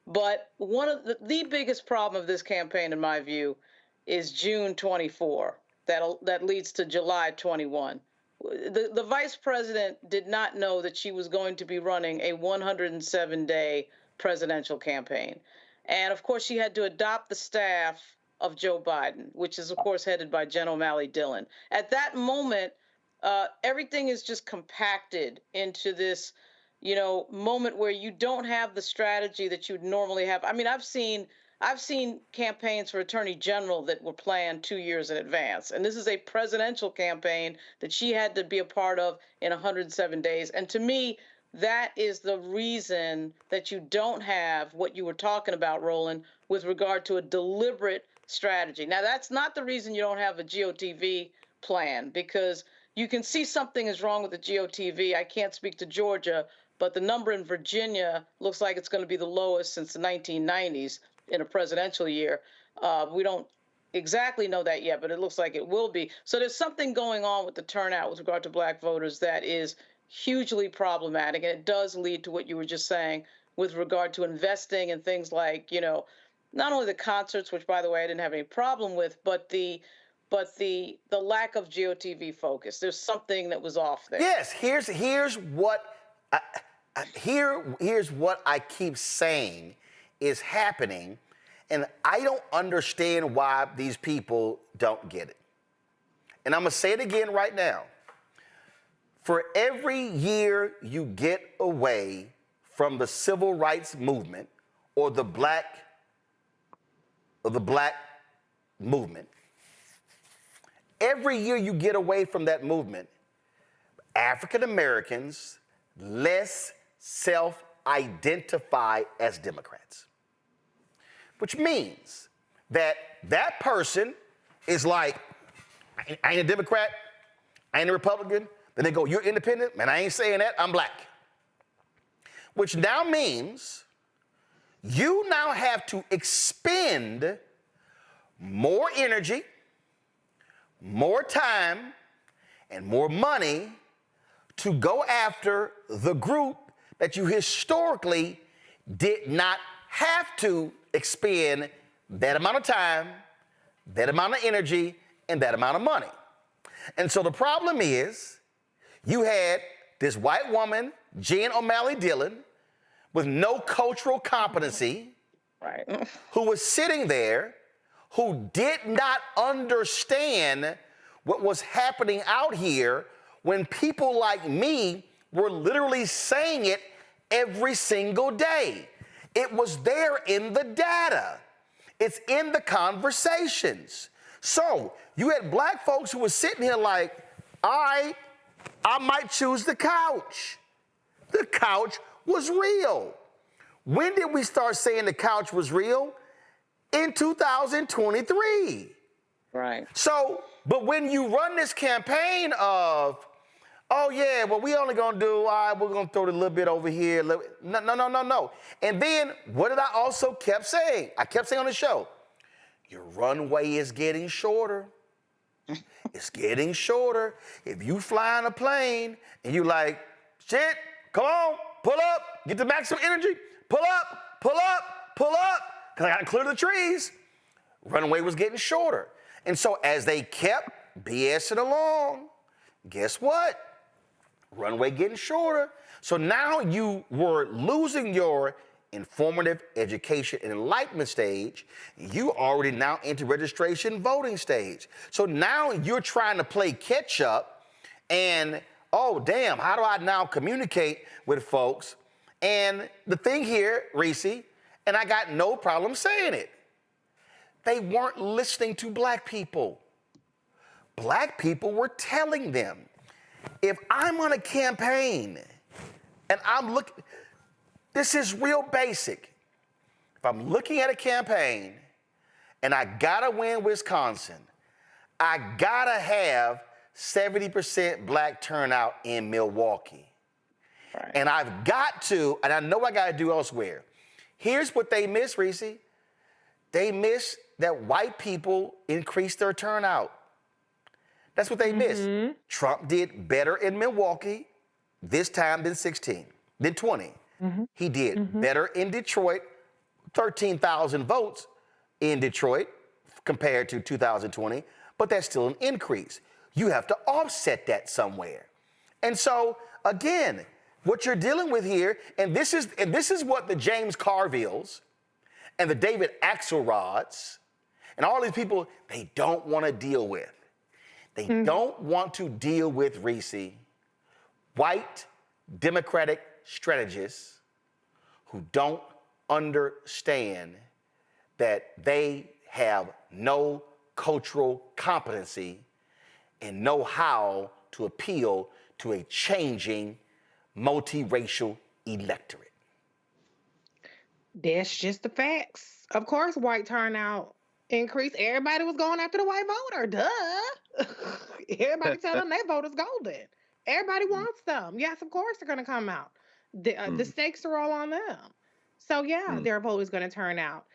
But one of the biggest problem of this campaign, in my view, is June 24. That leads to July 21. The vice president did not know that she was going to be running a 107-day presidential campaign. And of course, she had to adopt the staff of Joe Biden, which is, of course, headed by Jen O'Malley Dillon. At that moment, everything is just compacted into this, moment where you don't have the strategy that you'd normally have. I mean, I've seen campaigns for attorney general that were planned 2 years in advance. And this is a presidential campaign that she had to be a part of in 107 days. And to me, that is the reason that you don't have what you were talking about, Roland, with regard to a deliberate strategy. Now, that's not the reason you don't have a GOTV plan, because you can see something is wrong with the GOTV. I can't speak to Georgia, but the number in Virginia looks like it's going to be the lowest since the 1990s in a presidential year. We don't exactly know that yet, but it looks like it will be. So there's something going on with the turnout with regard to black voters that is hugely problematic, and it does lead to what you were just saying with regard to investing in things like, not only the concerts, which, by the way, I didn't have any problem with, but the lack of GOTV focus. There's something that was off there. Yes, here's what I keep saying is happening, and I don't understand why these people don't get it. And I'm gonna say it again right now. For every year you get away from the civil rights movement or the black movement, every year you get away from that movement, African Americans less self-identify as Democrats, which means that that person is like, I ain't a Democrat, I ain't a Republican. Then they go, you're independent? Man, I ain't saying that, I'm black. Which now means you now have to expend more energy, more time, and more money to go after the group that you historically did not have to expend that amount of time, that amount of energy, and that amount of money. And so the problem is, you had this white woman, Jen O'Malley Dillon, with no cultural competency, right, who was sitting there, who did not understand what was happening out here when people like me were literally saying it every single day. It was there in the data. It's in the conversations. So you had black folks who were sitting here like, I might choose the couch. The couch was real. When did we start saying the couch was real? In 2023. Right. So, but when you run this campaign of, oh yeah, well we only gonna do, all right, we're gonna throw it a little bit over here. No. And then what did I also kept saying? I kept saying on the show, your runway is getting shorter. It's getting shorter. If you fly in a plane and you like, shit, come on, pull up, get the maximum energy, pull up, because I gotta clear the trees. Runway was getting shorter. And so as they kept BSing along, guess what? Runway getting shorter. So now you were losing your informative education and enlightenment stage. You already now into registration voting stage. So now you're trying to play catch up and, oh damn, how do I now communicate with folks? And the thing here, Reese, and I got no problem saying it, they weren't listening to black people. Black people were telling them, if I'm on a campaign and I'm looking, this is real basic. If I'm looking at a campaign and I gotta win Wisconsin, I gotta have 70% black turnout in Milwaukee. Right. And I've got to, and I know I gotta do elsewhere. Here's what they miss, Reese. They miss that white people increased their turnout. That's what they missed. Trump did better in Milwaukee this time than 20. He did better in Detroit, 13,000 votes in Detroit compared to 2020, but that's still an increase. You have to offset that somewhere. And so, again, what you're dealing with here, and this is what the James Carvilles and the David Axelrods And all these people, they don't want to deal with. They don't want to deal with, Reese, white Democratic strategists who don't understand that they have no cultural competency and know how to appeal to a changing multiracial electorate. That's just the facts. Of course, white turnout increased. Everybody was going after the white voter. Duh. Everybody telling them their vote is golden. Everybody wants them. Yes, of course they're going to come out. The stakes are all on them. So, yeah, their vote is going to turn out.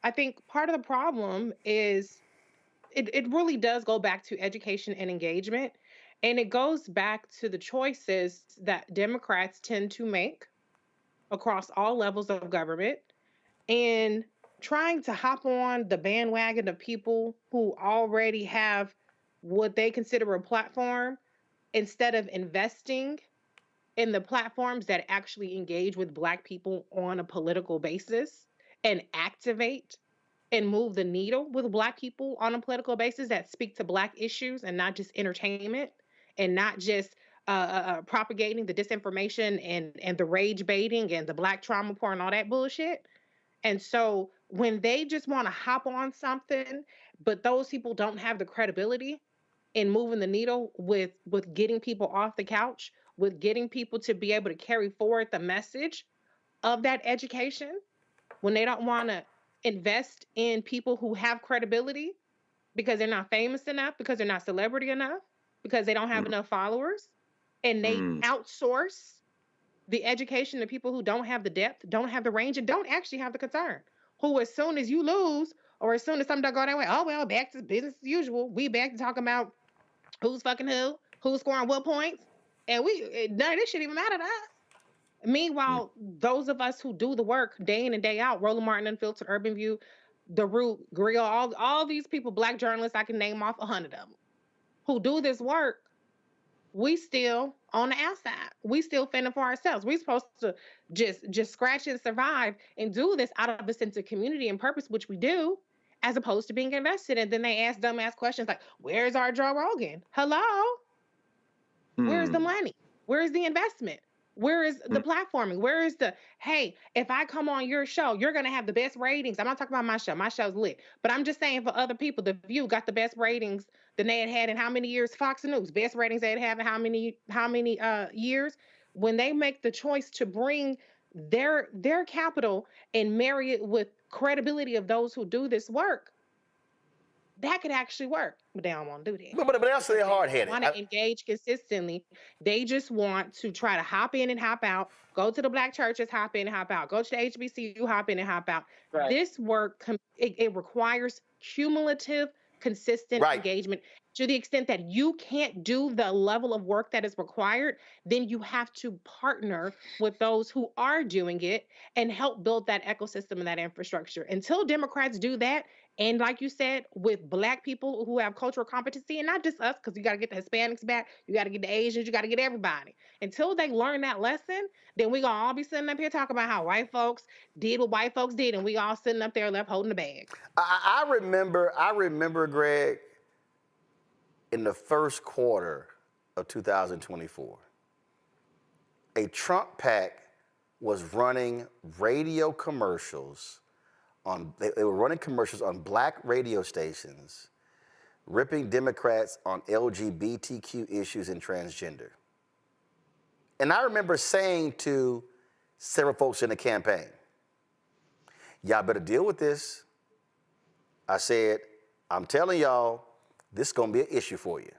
I think part of the problem is it really does go back to education and engagement. And it goes back to the choices that Democrats tend to make across all levels of government and trying to hop on the bandwagon of people who already have what they consider a platform instead of investing in the platforms that actually engage with Black people on a political basis and activate and move the needle with Black people on a political basis that speak to Black issues and not just entertainment and not just propagating the disinformation and the rage baiting and the Black trauma porn and all that bullshit. And so when they just want to hop on something, but those people don't have the credibility in moving the needle with getting people off the couch, with getting people to be able to carry forward the message of that education, when they don't want to invest in people who have credibility because they're not famous enough, because they're not celebrity enough, because they don't have enough followers, and they outsource the education to people who don't have the depth, don't have the range, and don't actually have the concern, who as soon as you lose or as soon as something don't go that way, oh, well, back to business as usual. We back to talking about who's fucking who's scoring what points, and none of this shit even matter to us. Meanwhile, those of us who do the work day in and day out, Roland Martin, Unfiltered, Urban View, The Root, Grill, all these people, Black journalists, I can name off 100 of them, who do this work, we still on the outside. We still fending for ourselves. We're supposed to just scratch and survive and do this out of a sense of community and purpose, which we do, as opposed to being invested. And then they ask dumbass questions like, where's our Joe Rogan? Hello? Where's the money? Where's the investment? Where is the platforming? Where is the, hey, if I come on your show, you're going to have the best ratings. I'm not talking about my show. My show's lit. But I'm just saying for other people, The View got the best ratings than they had in how many years? Fox News, best ratings they'd have in how many years? When they make the choice to bring their capital and marry it with credibility of those who do this work, that could actually work, but they don't want to do that. But also they're hard-headed. They want to engage consistently. They just want to try to hop in and hop out, go to the Black churches, hop in and hop out, go to the HBCU, hop in and hop out. Right. This work, it requires cumulative, consistent engagement. To the extent that you can't do the level of work that is required, then you have to partner with those who are doing it and help build that ecosystem and that infrastructure. Until Democrats do that, and like you said, with Black people who have cultural competency, and not just us, because you got to get the Hispanics back, you got to get the Asians, you got to get everybody. Until they learn that lesson, then we going to all be sitting up here talking about how white folks did what white folks did, and we all sitting up there left holding the bag. I remember, Greg, in the first quarter of 2024, a Trump PAC was running radio commercials they were running commercials on Black radio stations, ripping Democrats on LGBTQ issues and transgender. And I remember saying to several folks in the campaign, y'all better deal with this. I said, I'm telling y'all, this is gonna be an issue for you.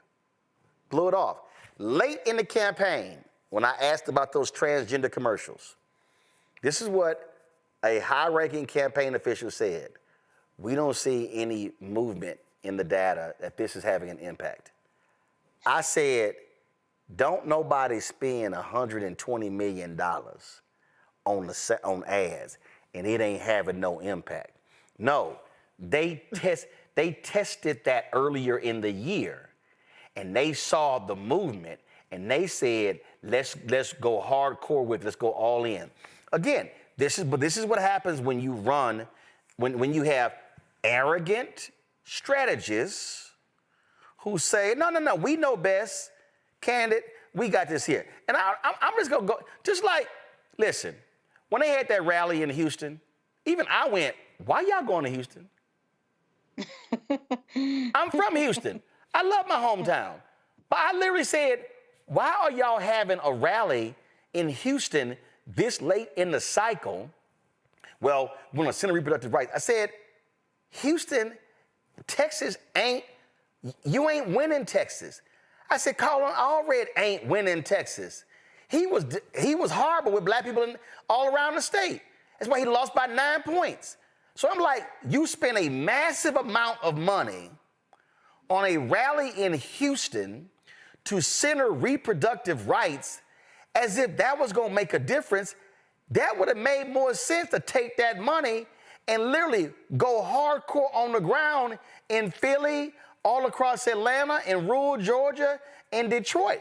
Blew it off. Late in the campaign, when I asked about those transgender commercials, this is what a high-ranking campaign official said. We don't see any movement in the data that this is having an impact. I said, don't nobody spend $120 million on ads and it ain't having no impact. No, they tested that earlier in the year and they saw the movement and they said, let's go hardcore with it, let's go all in. Again, this is what happens when you run, when you have arrogant, strategists who say, no, we know best, candidate, we got this here. And I'm just going to go, just like, listen, when they had that rally in Houston, even I went, why y'all going to Houston? I'm from Houston. I love my hometown. But I literally said, why are y'all having a rally in Houston this late in the cycle? Well, we're going to center reproductive rights. I said, Houston, Texas you ain't winning Texas. I said, Colin Allred ain't winning Texas. He was horrible with black people all around the state. That's why he lost by 9 points. So I'm like, you spend a massive amount of money on a rally in Houston to center reproductive rights as if that was going to make a difference. That would have made more sense to take that money and literally go hardcore on the ground in Philly, all across Atlanta, in rural Georgia, and Detroit,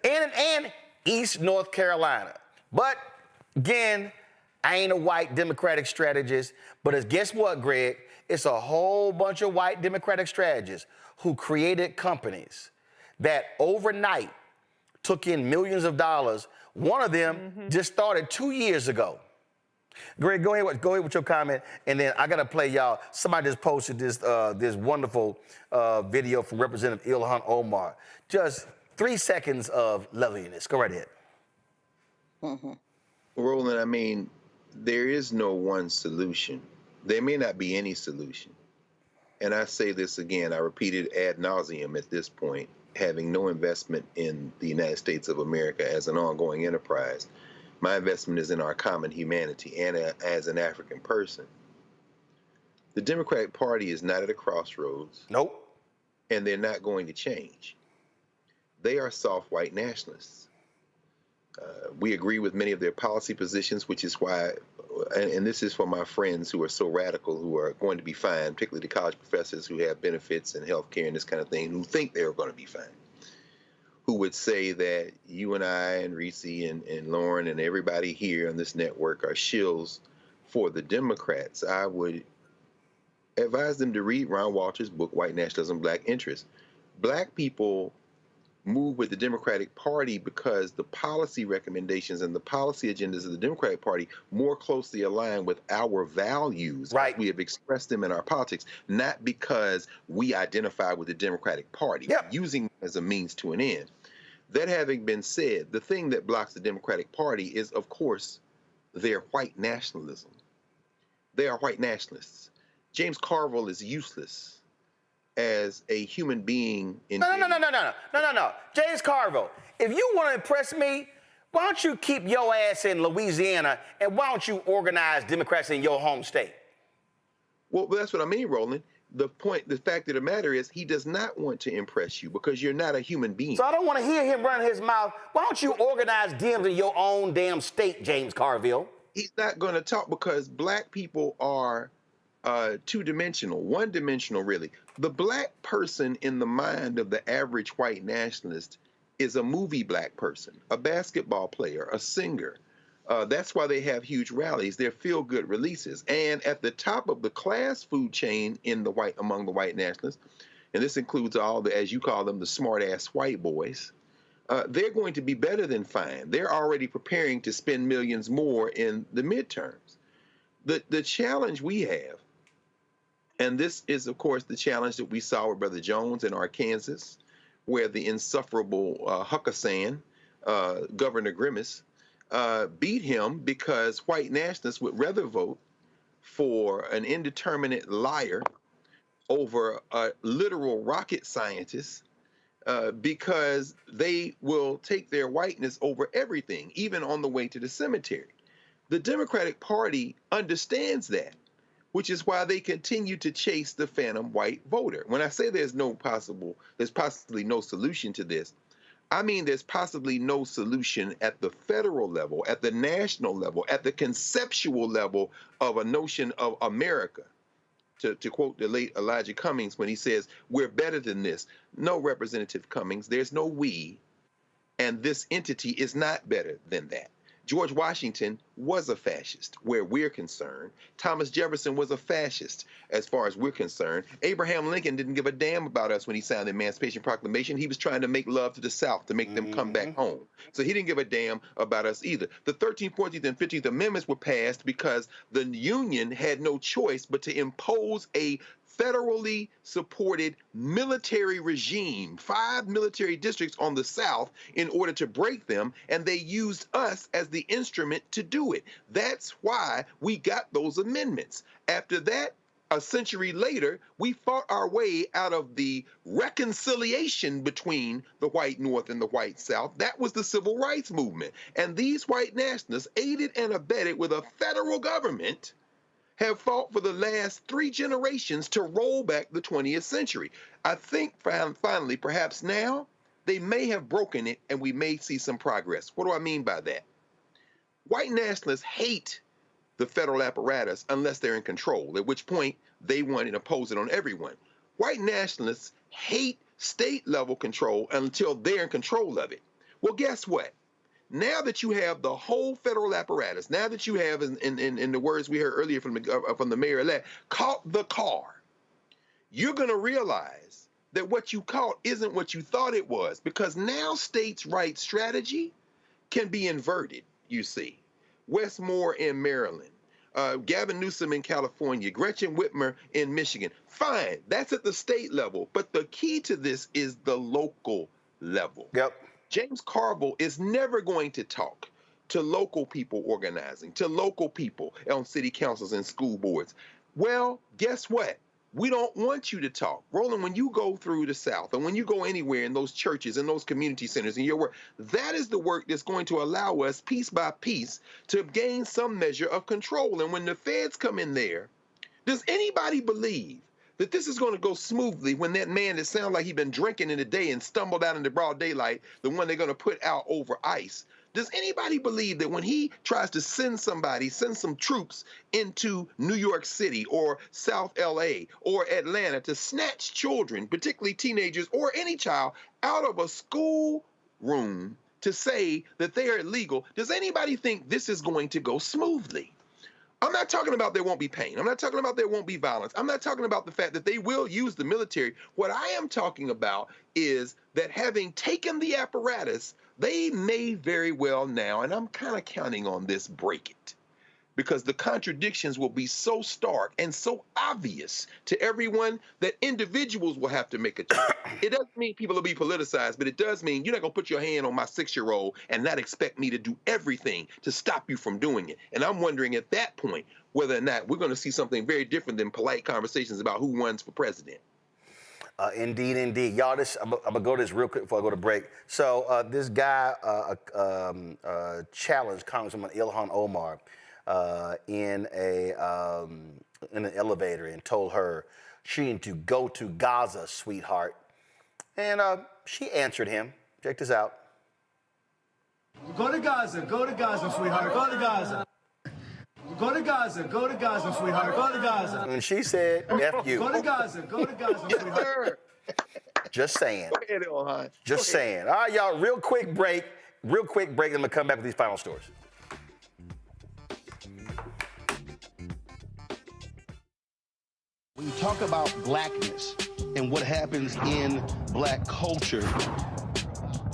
and East North Carolina. But again, I ain't a white Democratic strategist, but guess what, Greg? It's a whole bunch of white Democratic strategists who created companies that overnight took in millions of dollars. One of them just started 2 years ago. Greg, go ahead with your comment, and then I gotta play y'all. Somebody just posted this wonderful video from Representative Ilhan Omar. Just 3 seconds of loveliness. Go right ahead. Roland, I mean, there is no one solution. There may not be any solution. And I say this again, I repeat it ad nauseum at this point, having no investment in the United States of America as an ongoing enterprise. My investment is in our common humanity and as an African person. The Democratic Party is not at a crossroads. Nope. And they're not going to change. They are soft white nationalists. We agree with many of their policy positions, which is why, and this is for my friends who are so radical, who are going to be fine, particularly the college professors who have benefits and health care and this kind of thing, who think they're going to be fine, who would say that you and I and Reese and Lauren and everybody here on this network are shills for the Democrats. I would advise them to read Ron Walter's book, White Nationalism, Black Interest. Black people move with the Democratic Party because the policy recommendations and the policy agendas of the Democratic Party more closely align with our values. Right. We have expressed them in our politics, not because we identify with the Democratic Party, using as a means to an end. That having been said, the thing that blocks the Democratic Party is, of course, their white nationalism. They are white nationalists. James Carville is useless as a human being. No. James Carville, if you want to impress me, why don't you keep your ass in Louisiana and why don't you organize Democrats in your home state? Well, that's what I mean, Roland. The fact of the matter is he does not want to impress you because you're not a human being. So I don't want to hear him running his mouth. Why don't you organize Dems in your own damn state, James Carville? He's not going to talk because black people are two-dimensional, one-dimensional, really. The black person in the mind of the average white nationalist is a movie black person, a basketball player, a singer. That's why they have huge rallies. They're feel-good releases. And at the top of the class food chain among the white nationalists, and this includes all the, as you call them, the smart-ass white boys, they're going to be better than fine. They're already preparing to spend millions more in the midterms. The challenge we have, and this is, of course, the challenge that we saw with Brother Jones in Arkansas, where the insufferable Huckassan, Governor Grimace, beat him because white nationalists would rather vote for an indeterminate liar over a literal rocket scientist because they will take their whiteness over everything, even on the way to the cemetery. The Democratic Party understands that, which is why they continue to chase the phantom white voter. When I say there's possibly no solution to this, I mean there's possibly no solution at the federal level, at the national level, at the conceptual level of a notion of America. To quote the late Elijah Cummings when he says, we're better than this. No, Representative Cummings, there's no we, and this entity is not better than that. George Washington was a fascist, where we're concerned. Thomas Jefferson was a fascist, as far as we're concerned. Abraham Lincoln didn't give a damn about us when he signed the Emancipation Proclamation. He was trying to make love to the South, to make them come back home. So he didn't give a damn about us either. The 13th, 14th, and 15th Amendments were passed because the Union had no choice but to impose a federally supported military regime, 5 military districts on the South, in order to break them, and they used us as the instrument to do it. That's why we got those amendments. After that, a century later, we fought our way out of the reconciliation between the white North and the white South. That was the Civil Rights Movement. And these white nationalists, aided and abetted with a federal government, have fought for the last 3 generations to roll back the 20th century. I think finally, perhaps now, they may have broken it and we may see some progress. What do I mean by that? White nationalists hate the federal apparatus unless they're in control, at which point they want to impose it on everyone. White nationalists hate state-level control until they're in control of it. Well, guess what? Now that you have the whole federal apparatus, now that you have, in the words we heard earlier from the mayor-elect, caught the car, you're going to realize that what you caught isn't what you thought it was, because now states' rights strategy can be inverted, you see. Wes Moore in Maryland, Gavin Newsom in California, Gretchen Whitmer in Michigan. Fine, that's at the state level, but the key to this is the local level. Yep. James Carville is never going to talk to local people organizing, to local people on city councils and school boards. Well, guess what? We don't want you to talk. Roland, when you go through the South and when you go anywhere in those churches and those community centers in your work, that is the work that's going to allow us piece by piece to gain some measure of control. And when the feds come in there, does anybody believe that this is going to go smoothly when that man that sounds like he's been drinking in the day and stumbled out into broad daylight, the one they're going to put out over ICE? Does anybody believe that when he tries to send some troops into New York City or South LA or Atlanta to snatch children, particularly teenagers or any child, out of a school room to say that they are illegal, does anybody think this is going to go smoothly? I'm not talking about there won't be pain. I'm not talking about there won't be violence. I'm not talking about the fact that they will use the military. What I am talking about is that having taken the apparatus, they may very well now, and I'm kind of counting on this, break it. Because the contradictions will be so stark and so obvious to everyone that individuals will have to make a choice. It doesn't mean people will be politicized, but it does mean you're not going to put your hand on my 6-year-old and not expect me to do everything to stop you from doing it. And I'm wondering at that point whether or not we're going to see something very different than polite conversations about who runs for president. Indeed, indeed. Y'all, I'm going to go to this real quick before I go to break. So this guy challenged Congresswoman Ilhan Omar in an elevator and told her she needed to go to Gaza, sweetheart. And she answered him. Check this out. Go to Gaza, sweetheart. Go to Gaza. Go to Gaza, sweetheart. Go to Gaza. And she said, F you. Go to Gaza, sweetheart. Just saying. Go ahead, Ilhan. Just saying. All right, y'all, real quick break. And I'm going to come back with these final stories. When you talk about blackness and what happens in black culture,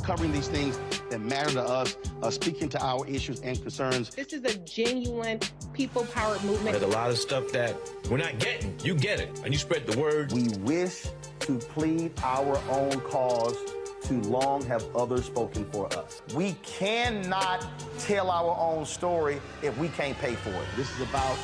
covering these things that matter to us, speaking to our issues and concerns. This is a genuine people-powered movement. There's a lot of stuff that we're not getting. You get it, and you spread the word. We wish to plead our own cause. Too long have others spoken for us. We cannot tell our own story if we can't pay for it. This is about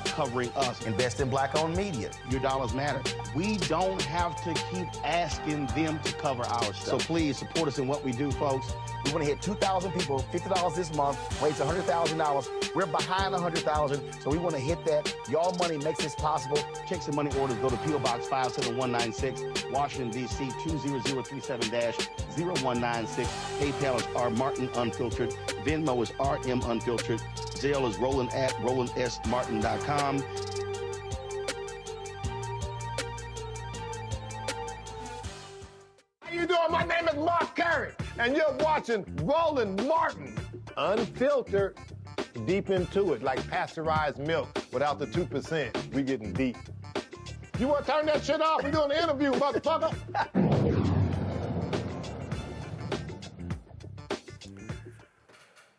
covering us. Invest in black-owned media. Your dollars matter. We don't have to keep asking them to cover our stuff. So please support us in what we do, folks. We want to hit 2,000 people, $50 this month, raise $100,000. We're behind 100,000, so we want to hit that. Y'all money makes this possible. Checks and money orders go to P.O. Box 57196, Washington, D.C. 20037-0196. PayPal is R Martin Unfiltered. Venmo is RM Unfiltered. Zelle is Roland at RolandSMartin.com. How you doing? My name is Mark Carey, and you're watching Roland Martin unfiltered, deep into it, like pasteurized milk without the 2%. We getting deep. You want to turn that shit off? We doing the interview, motherfucker.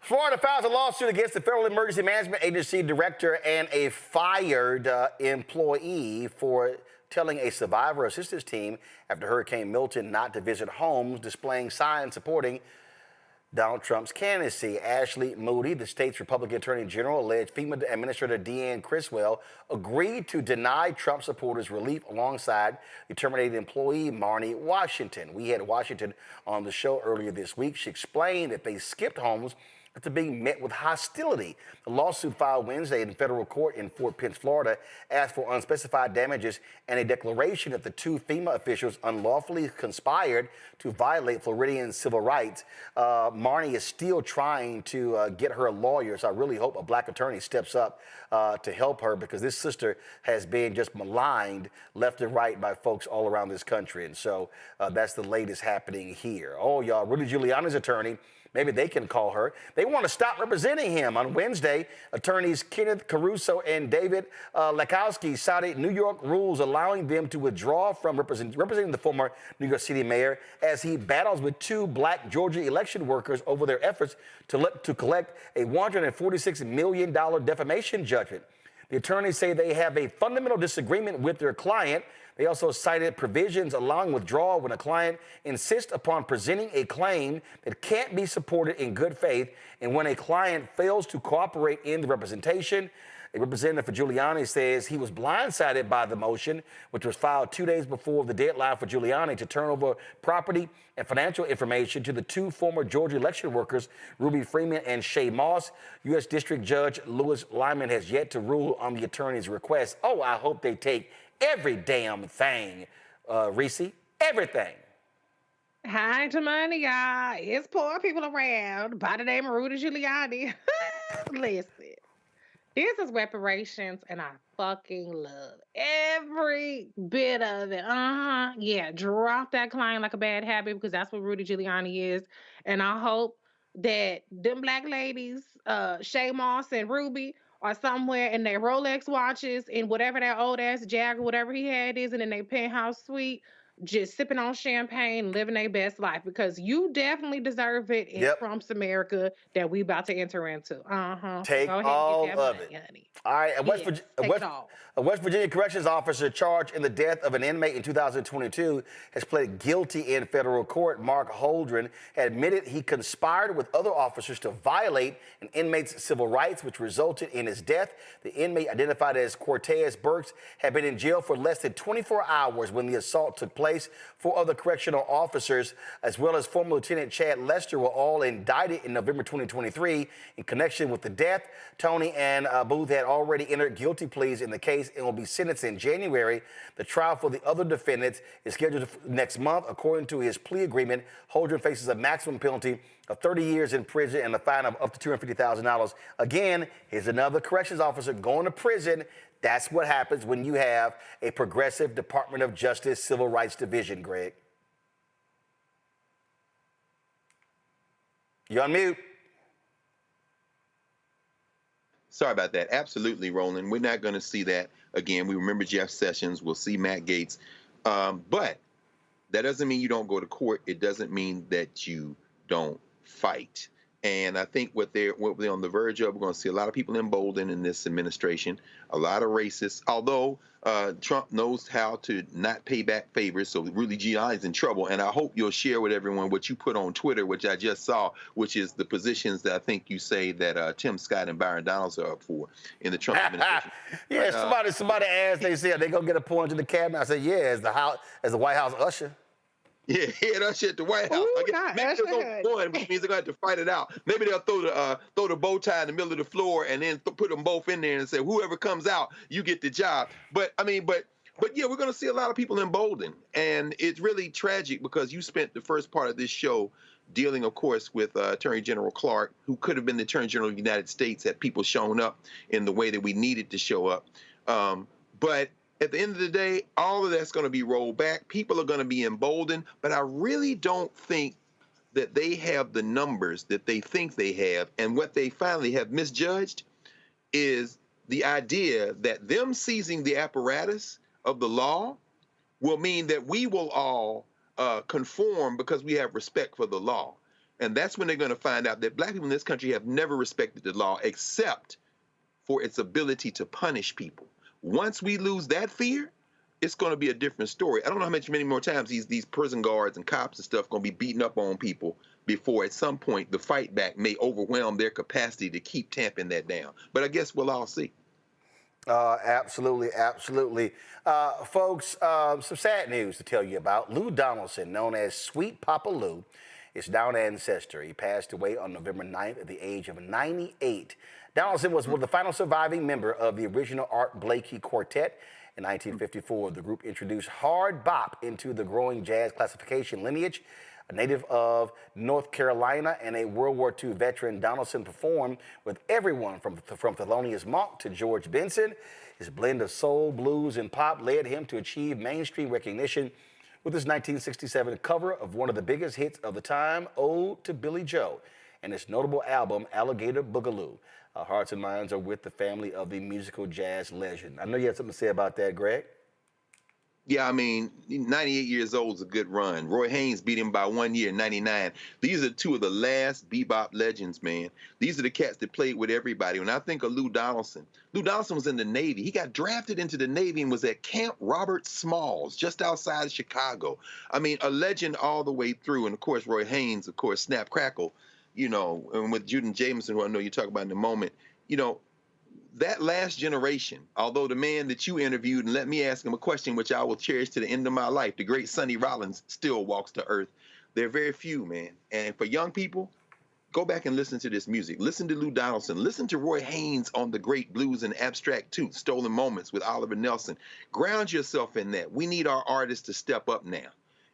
Florida files a lawsuit against the Federal Emergency Management Agency director and a fired employee for telling a survivor assistance team after Hurricane Milton not to visit homes displaying signs supporting Donald Trump's candidacy. Ashley Moody, the state's Republican Attorney General, alleged FEMA Administrator Deanne Criswell agreed to deny Trump supporters relief alongside the terminated employee Marn'i Washington. We had Washington on the show earlier this week. She explained that they skipped homes after being met with hostility. The lawsuit filed Wednesday in federal court in Fort Pierce, Florida, asked for unspecified damages and a declaration that the two FEMA officials unlawfully conspired to violate Floridian civil rights. Marn'i is still trying to get her a lawyer, so I really hope a black attorney steps up to help her, because this sister has been just maligned left and right by folks all around this country. And so that's the latest happening here. Oh, y'all, Rudy Giuliani's attorney, maybe they can call her. They want to stop representing him. On Wednesday, attorneys Kenneth Caruso and David Lakowski cited New York rules allowing them to withdraw from representing the former New York City mayor as he battles with two black Georgia election workers over their efforts to collect a $146 million defamation judgment. The attorneys say they have a fundamental disagreement with their client. They also cited provisions allowing withdrawal when a client insists upon presenting a claim that can't be supported in good faith, and when a client fails to cooperate in the representation. A representative for Giuliani says he was blindsided by the motion, which was filed 2 days before the deadline for Giuliani to turn over property and financial information to the two former Georgia election workers, Ruby Freeman and Shay Moss. U.S. District Judge Louis Lyman has yet to rule on the attorney's request. Oh, I hope they take every damn thing, Reese, everything. Hi to money, y'all. It's poor people around by the name of Rudy Giuliani. Listen, this is reparations, and I fucking love every bit of it. Yeah, drop that client like a bad habit, because that's what Rudy Giuliani is. And I hope that them black ladies, Shay Moss and Ruby, are somewhere in their Rolex watches and whatever that old ass Jag or whatever he had is, and in their penthouse suite, just sipping on champagne, living their best life, because you definitely deserve it in Trump's America that we about to enter into. Take all of it. Honey. All right, a West Virginia corrections officer charged in the death of an inmate in 2022 has pled guilty in federal court. Mark Holdren admitted he conspired with other officers to violate an inmate's civil rights, which resulted in his death. The inmate, identified as Cortez Burks, had been in jail for less than 24 hours when the assault took place. 4 other correctional officers, as well as former Lieutenant Chad Lester, were all indicted in November 2023 in connection with the death. Tony and Booth had already entered guilty pleas in the case and will be sentenced in January. The trial for the other defendants is scheduled next month. According to his plea agreement, Holdren faces a maximum penalty of 30 years in prison and a fine of up to $250,000. Again, here's another corrections officer going to prison. That's what happens when you have a progressive Department of Justice Civil Rights Division, Greg. You're on mute. Sorry about that. Absolutely, Roland. We're not going to see that again. We remember Jeff Sessions. We'll see Matt Gaetz. But that doesn't mean you don't go to court. It doesn't mean that you don't fight. And I think what they're on the verge of, we're going to see a lot of people emboldened in this administration, a lot of racists, although Trump knows how to not pay back favors, so Rudy Giuliani's in trouble. And I hope you'll share with everyone what you put on Twitter, which I just saw, which is the positions that I think you say that Tim Scott and Byron Donalds are up for in the Trump administration. Yeah, but, somebody asked, they said, are they going to get appointed to the cabinet? I said, yeah, as the White House usher. Yeah, head usher at the White House. Ooh, maybe they'll go one, which means they're going to have to fight it out. Maybe they'll throw the bow tie in the middle of the floor and then put them both in there and say, whoever comes out, you get the job. But yeah, we're going to see a lot of people emboldened. And it's really tragic because you spent the first part of this show dealing, of course, with Attorney General Clarke, who could have been the Attorney General of the United States had people shown up in the way that we needed to show up. But at the end of the day, all of that's going to be rolled back. People are going to be emboldened, but I really don't think that they have the numbers that they think they have, and what they finally have misjudged is the idea that them seizing the apparatus of the law will mean that we will all conform because we have respect for the law. And that's when they're going to find out that black people in this country have never respected the law except for its ability to punish people. Once we lose that fear, it's going to be a different story. I don't know many more times these prison guards and cops and stuff going to be beating up on people before at some point the fight back may overwhelm their capacity to keep tamping that down. But I guess we'll all see. Absolutely, absolutely. Folks, some sad news to tell you about. Lou Donaldson, known as Sweet Papa Lou, is now an ancestor. He passed away on November 9th at the age of 98. Donaldson was one of the final surviving member of the original Art Blakey Quartet. In 1954, the group introduced hard bop into the growing jazz classification lineage. A native of North Carolina and a World War II veteran, Donaldson performed with everyone from Thelonious Monk to George Benson. His blend of soul, blues, and pop led him to achieve mainstream recognition with his 1967 cover of one of the biggest hits of the time, Ode to Billy Joe, and his notable album, Alligator Boogaloo. Our hearts and minds are with the family of the musical jazz legend. I know you had something to say about that, Greg. Yeah, I mean, 98 years old is a good run. Roy Haynes beat him by 1 year in 99. These are two of the last bebop legends, man. These are the cats that played with everybody. When I think of Lou Donaldson was in the Navy. He got drafted into the Navy and was at Camp Robert Smalls, just outside of Chicago. I mean, a legend all the way through. And, of course, Roy Haynes, of course, Snap Crackle, you know, and with Juden Jameson, who I know you talk about in a moment, you know, that last generation, although the man that you interviewed, and let me ask him a question which I will cherish to the end of my life, the great Sonny Rollins still walks the earth. There are very few, man. And for young people, go back and listen to this music. Listen to Lou Donaldson. Listen to Roy Haynes on the great blues and abstract too, Stolen Moments with Oliver Nelson. Ground yourself in that. We need our artists to step up now.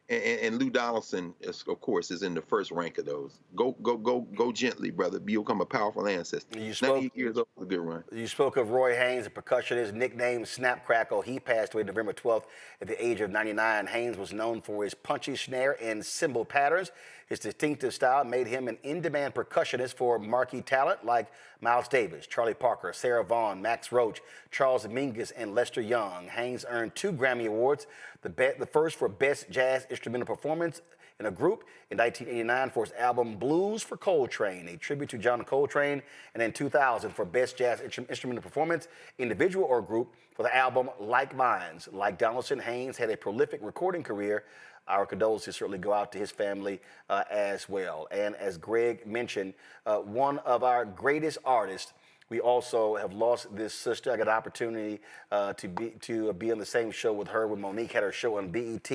And Lou Donaldson, of course, is in the first rank of those. Go gently, brother. You'll become a powerful ancestor. 98 years old is a good run. You spoke of Roy Haynes, a percussionist, nicknamed Snap Crackle. He passed away November 12th at the age of 99. Haynes was known for his punchy snare and cymbal patterns. His distinctive style made him an in-demand percussionist for marquee talent like Miles Davis, Charlie Parker, Sarah Vaughan, Max Roach, Charles Mingus, and Lester Young. Haynes earned 2 Grammy Awards, the first for Best Jazz Instrumental Performance in a Group in 1989 for his album Blues for Coltrane, a tribute to John Coltrane, and in 2000 for Best Jazz Instrumental Performance, Individual or Group, for the album Like Minds. Like Donaldson, Haynes had a prolific recording career. Our condolences certainly go out to his family as well. And as Greg mentioned, one of our greatest artists. We also have lost this sister. I got an opportunity to be on the same show with her when Monique had her show on BET.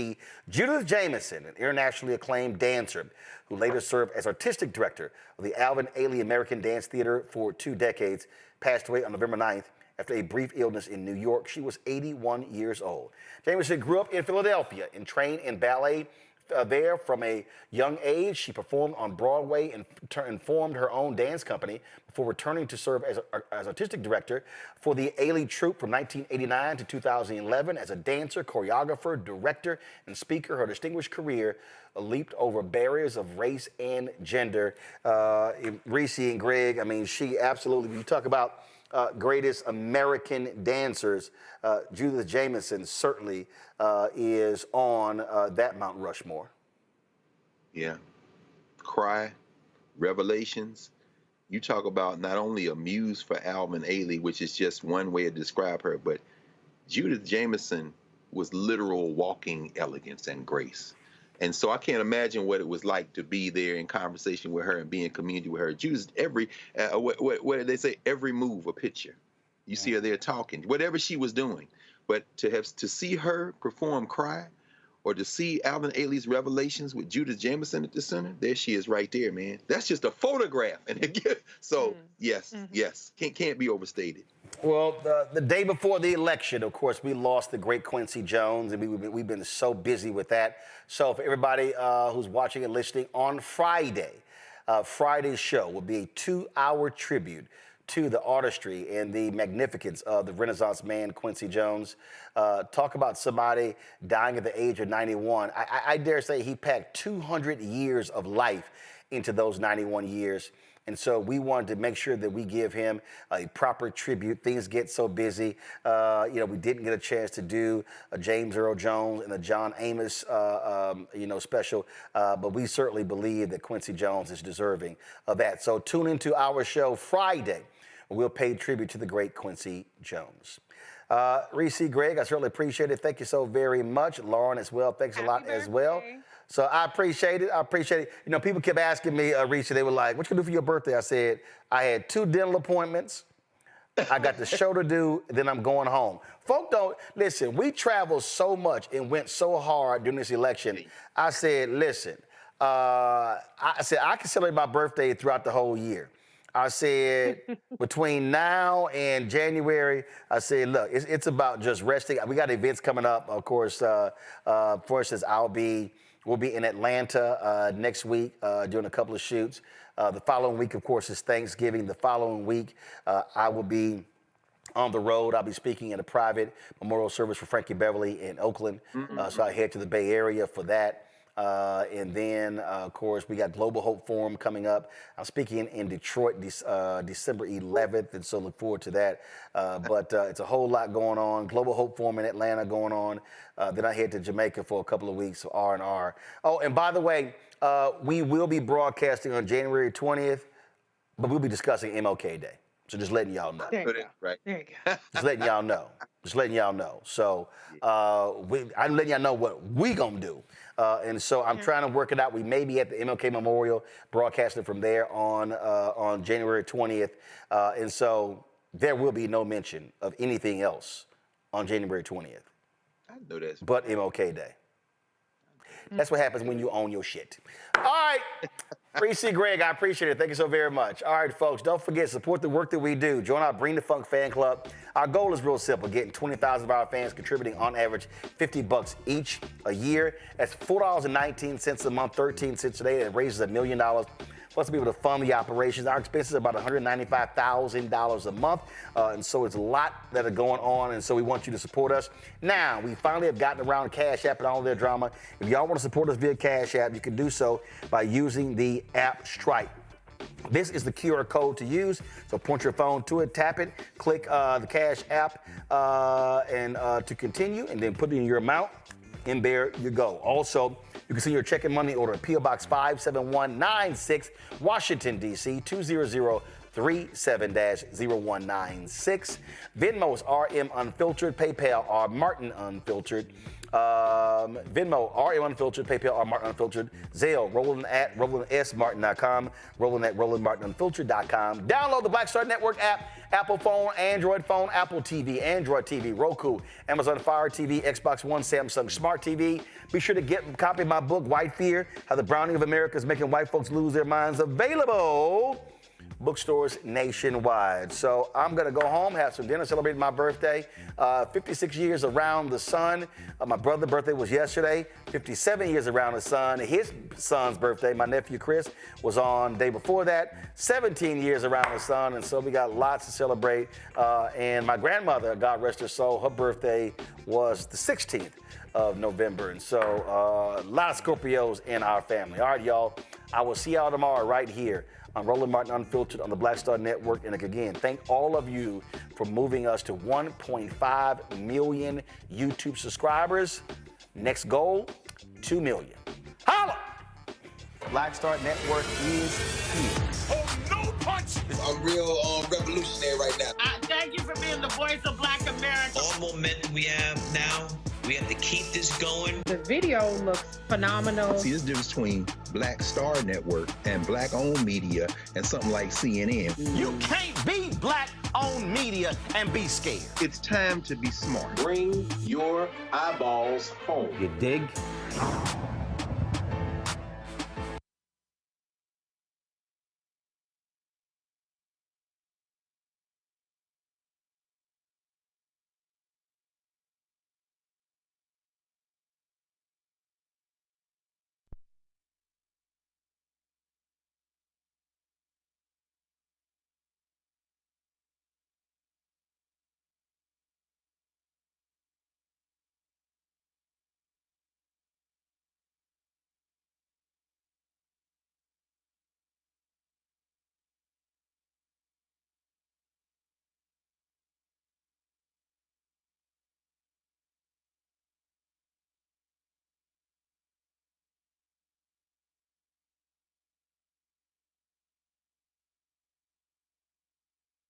Judith Jamison, an internationally acclaimed dancer who later served as artistic director of the Alvin Ailey American Dance Theater for 2 decades, passed away on November 9th after a brief illness in New York. She was 81 years old. Jamison grew up in Philadelphia and trained in ballet there from a young age. She performed on Broadway and formed her own dance company before returning to serve as artistic director for the Ailey Troupe from 1989 to 2011. As a dancer, choreographer, director, and speaker, her distinguished career leaped over barriers of race and gender. Reese and Greg, I mean, she absolutely, you talk about greatest American dancers, Judith Jamison certainly is on that Mount Rushmore. Yeah. Cry, Revelations. You talk about not only a muse for Alvin Ailey, which is just one way to describe her, but Judith Jamison was literal walking elegance and grace. And so I can't imagine what it was like to be there in conversation with her and be in community with her. Judith, every, what did they say? Every move a picture. You see her there talking, whatever she was doing. But to see her perform Cry, or to see Alvin Ailey's Revelations with Judith Jamison at the center, there she is right there, man. That's just a photograph. And so, yes, can't be overstated. Well, the day before the election, of course, we lost the great Quincy Jones, and we've been so busy with that. So for everybody who's watching and listening, on Friday, Friday's show will be a 2-hour tribute to the artistry and the magnificence of the Renaissance man, Quincy Jones. Talk about somebody dying at the age of 91. I dare say he packed 200 years of life into those 91 years. And so we wanted to make sure that we give him a proper tribute. Things get so busy. We didn't get a chance to do a James Earl Jones and a John Amos, special. But we certainly believe that Quincy Jones is deserving of that. So tune into our show Friday. We'll pay tribute to the great Quincy Jones. Reese, Greg, I certainly appreciate it. Thank you so very much. Lauren as well. Thanks a lot as well. So I appreciate it. People kept asking me, Reese, they were like, what you gonna do for your birthday? I said, I had 2 dental appointments. I got the show to do, then I'm going home. Folk don't, listen, we traveled so much and went so hard during this election. I said, listen, I can celebrate my birthday throughout the whole year. I said, between now and January, I said, look, it's about just resting. We got events coming up, of course. For instance, we'll be in Atlanta next week doing a couple of shoots. The following week, of course, is Thanksgiving. The following week, I will be on the road. I'll be speaking at a private memorial service for Frankie Beverly in Oakland. So I head to the Bay Area for that. And then, of course, we got Global Hope Forum coming up. I'm speaking in Detroit December 11th, and so look forward to that. But it's a whole lot going on. Global Hope Forum in Atlanta going on. Then I head to Jamaica for a couple of weeks for R&R. Oh, and by the way, we will be broadcasting on January 20th, but we'll be discussing MLK Day. So just letting y'all know. There you go. Right. There you go. Just letting y'all know. So I'm letting y'all know what we gonna do. And so I'm trying to work it out. We may be at the MLK Memorial broadcasting from there on January 20th. And so there will be no mention of anything else on January 20th. I know that's but MLK Day. That's what happens when you own your shit. All right. Reese, Greg, I appreciate it. Thank you so very much. All right, folks, don't forget, support the work that we do. Join our Bring the Funk fan club. Our goal is real simple, getting 20,000 of our fans contributing on average $50 each a year. That's $4.19 a month, 13 cents a day. It raises $1 million. Plus, to be able to fund the operations. Our expenses are about $195,000 a month. And so it's a lot that are going on. And so we want you to support us. Now, we finally have gotten around Cash App and all of their drama. If y'all want to support us via Cash App, you can do so by using the app Stripe. This is the QR code to use. So point your phone to it, tap it, click the Cash App and to continue, and then put in your amount. And there you go. Also, you can send your check and money order at P.O. Box 57196, Washington, D.C. 20037-0196. Venmo's RM Unfiltered. PayPal R Martin Unfiltered. Venmo RM Unfiltered. PayPal R Martin Unfiltered. Zelle Roland@RolandSMartin.com. Roland@RolandMartinUnfiltered.com. Download the Black Star Network app. Apple phone, Android phone, Apple TV, Android TV, Roku, Amazon Fire TV, Xbox One, Samsung Smart TV. Be sure to get a copy of my book, White Fear, How the Browning of America is Making White Folks Lose Their Minds. Available bookstores nationwide. So I'm going to go home, have some dinner, celebrate my birthday. 56 years around the sun. My brother's birthday was yesterday. 57 years around the sun. His son's birthday, my nephew Chris, was on the day before that. 17 years around the sun. And so we got lots to celebrate. And my grandmother, God rest her soul, her birthday was the 16th of November. And so a lot of Scorpios in our family. All right, y'all. I will see y'all tomorrow right here on Roland Martin Unfiltered on the Black Star Network. And again, thank all of you for moving us to 1.5 million YouTube subscribers. Next goal, 2 million. Holla! Black Star Network is here. Oh, no punch! I'm real revolutionary right now. Thank you for being the voice of Black America. All momentum we have now, we have to keep this going. The video looks phenomenal. See, there's a difference between Black Star Network and black-owned media and something like CNN. You can't be black-owned media and be scared. It's time to be smart. Bring your eyeballs home. You dig?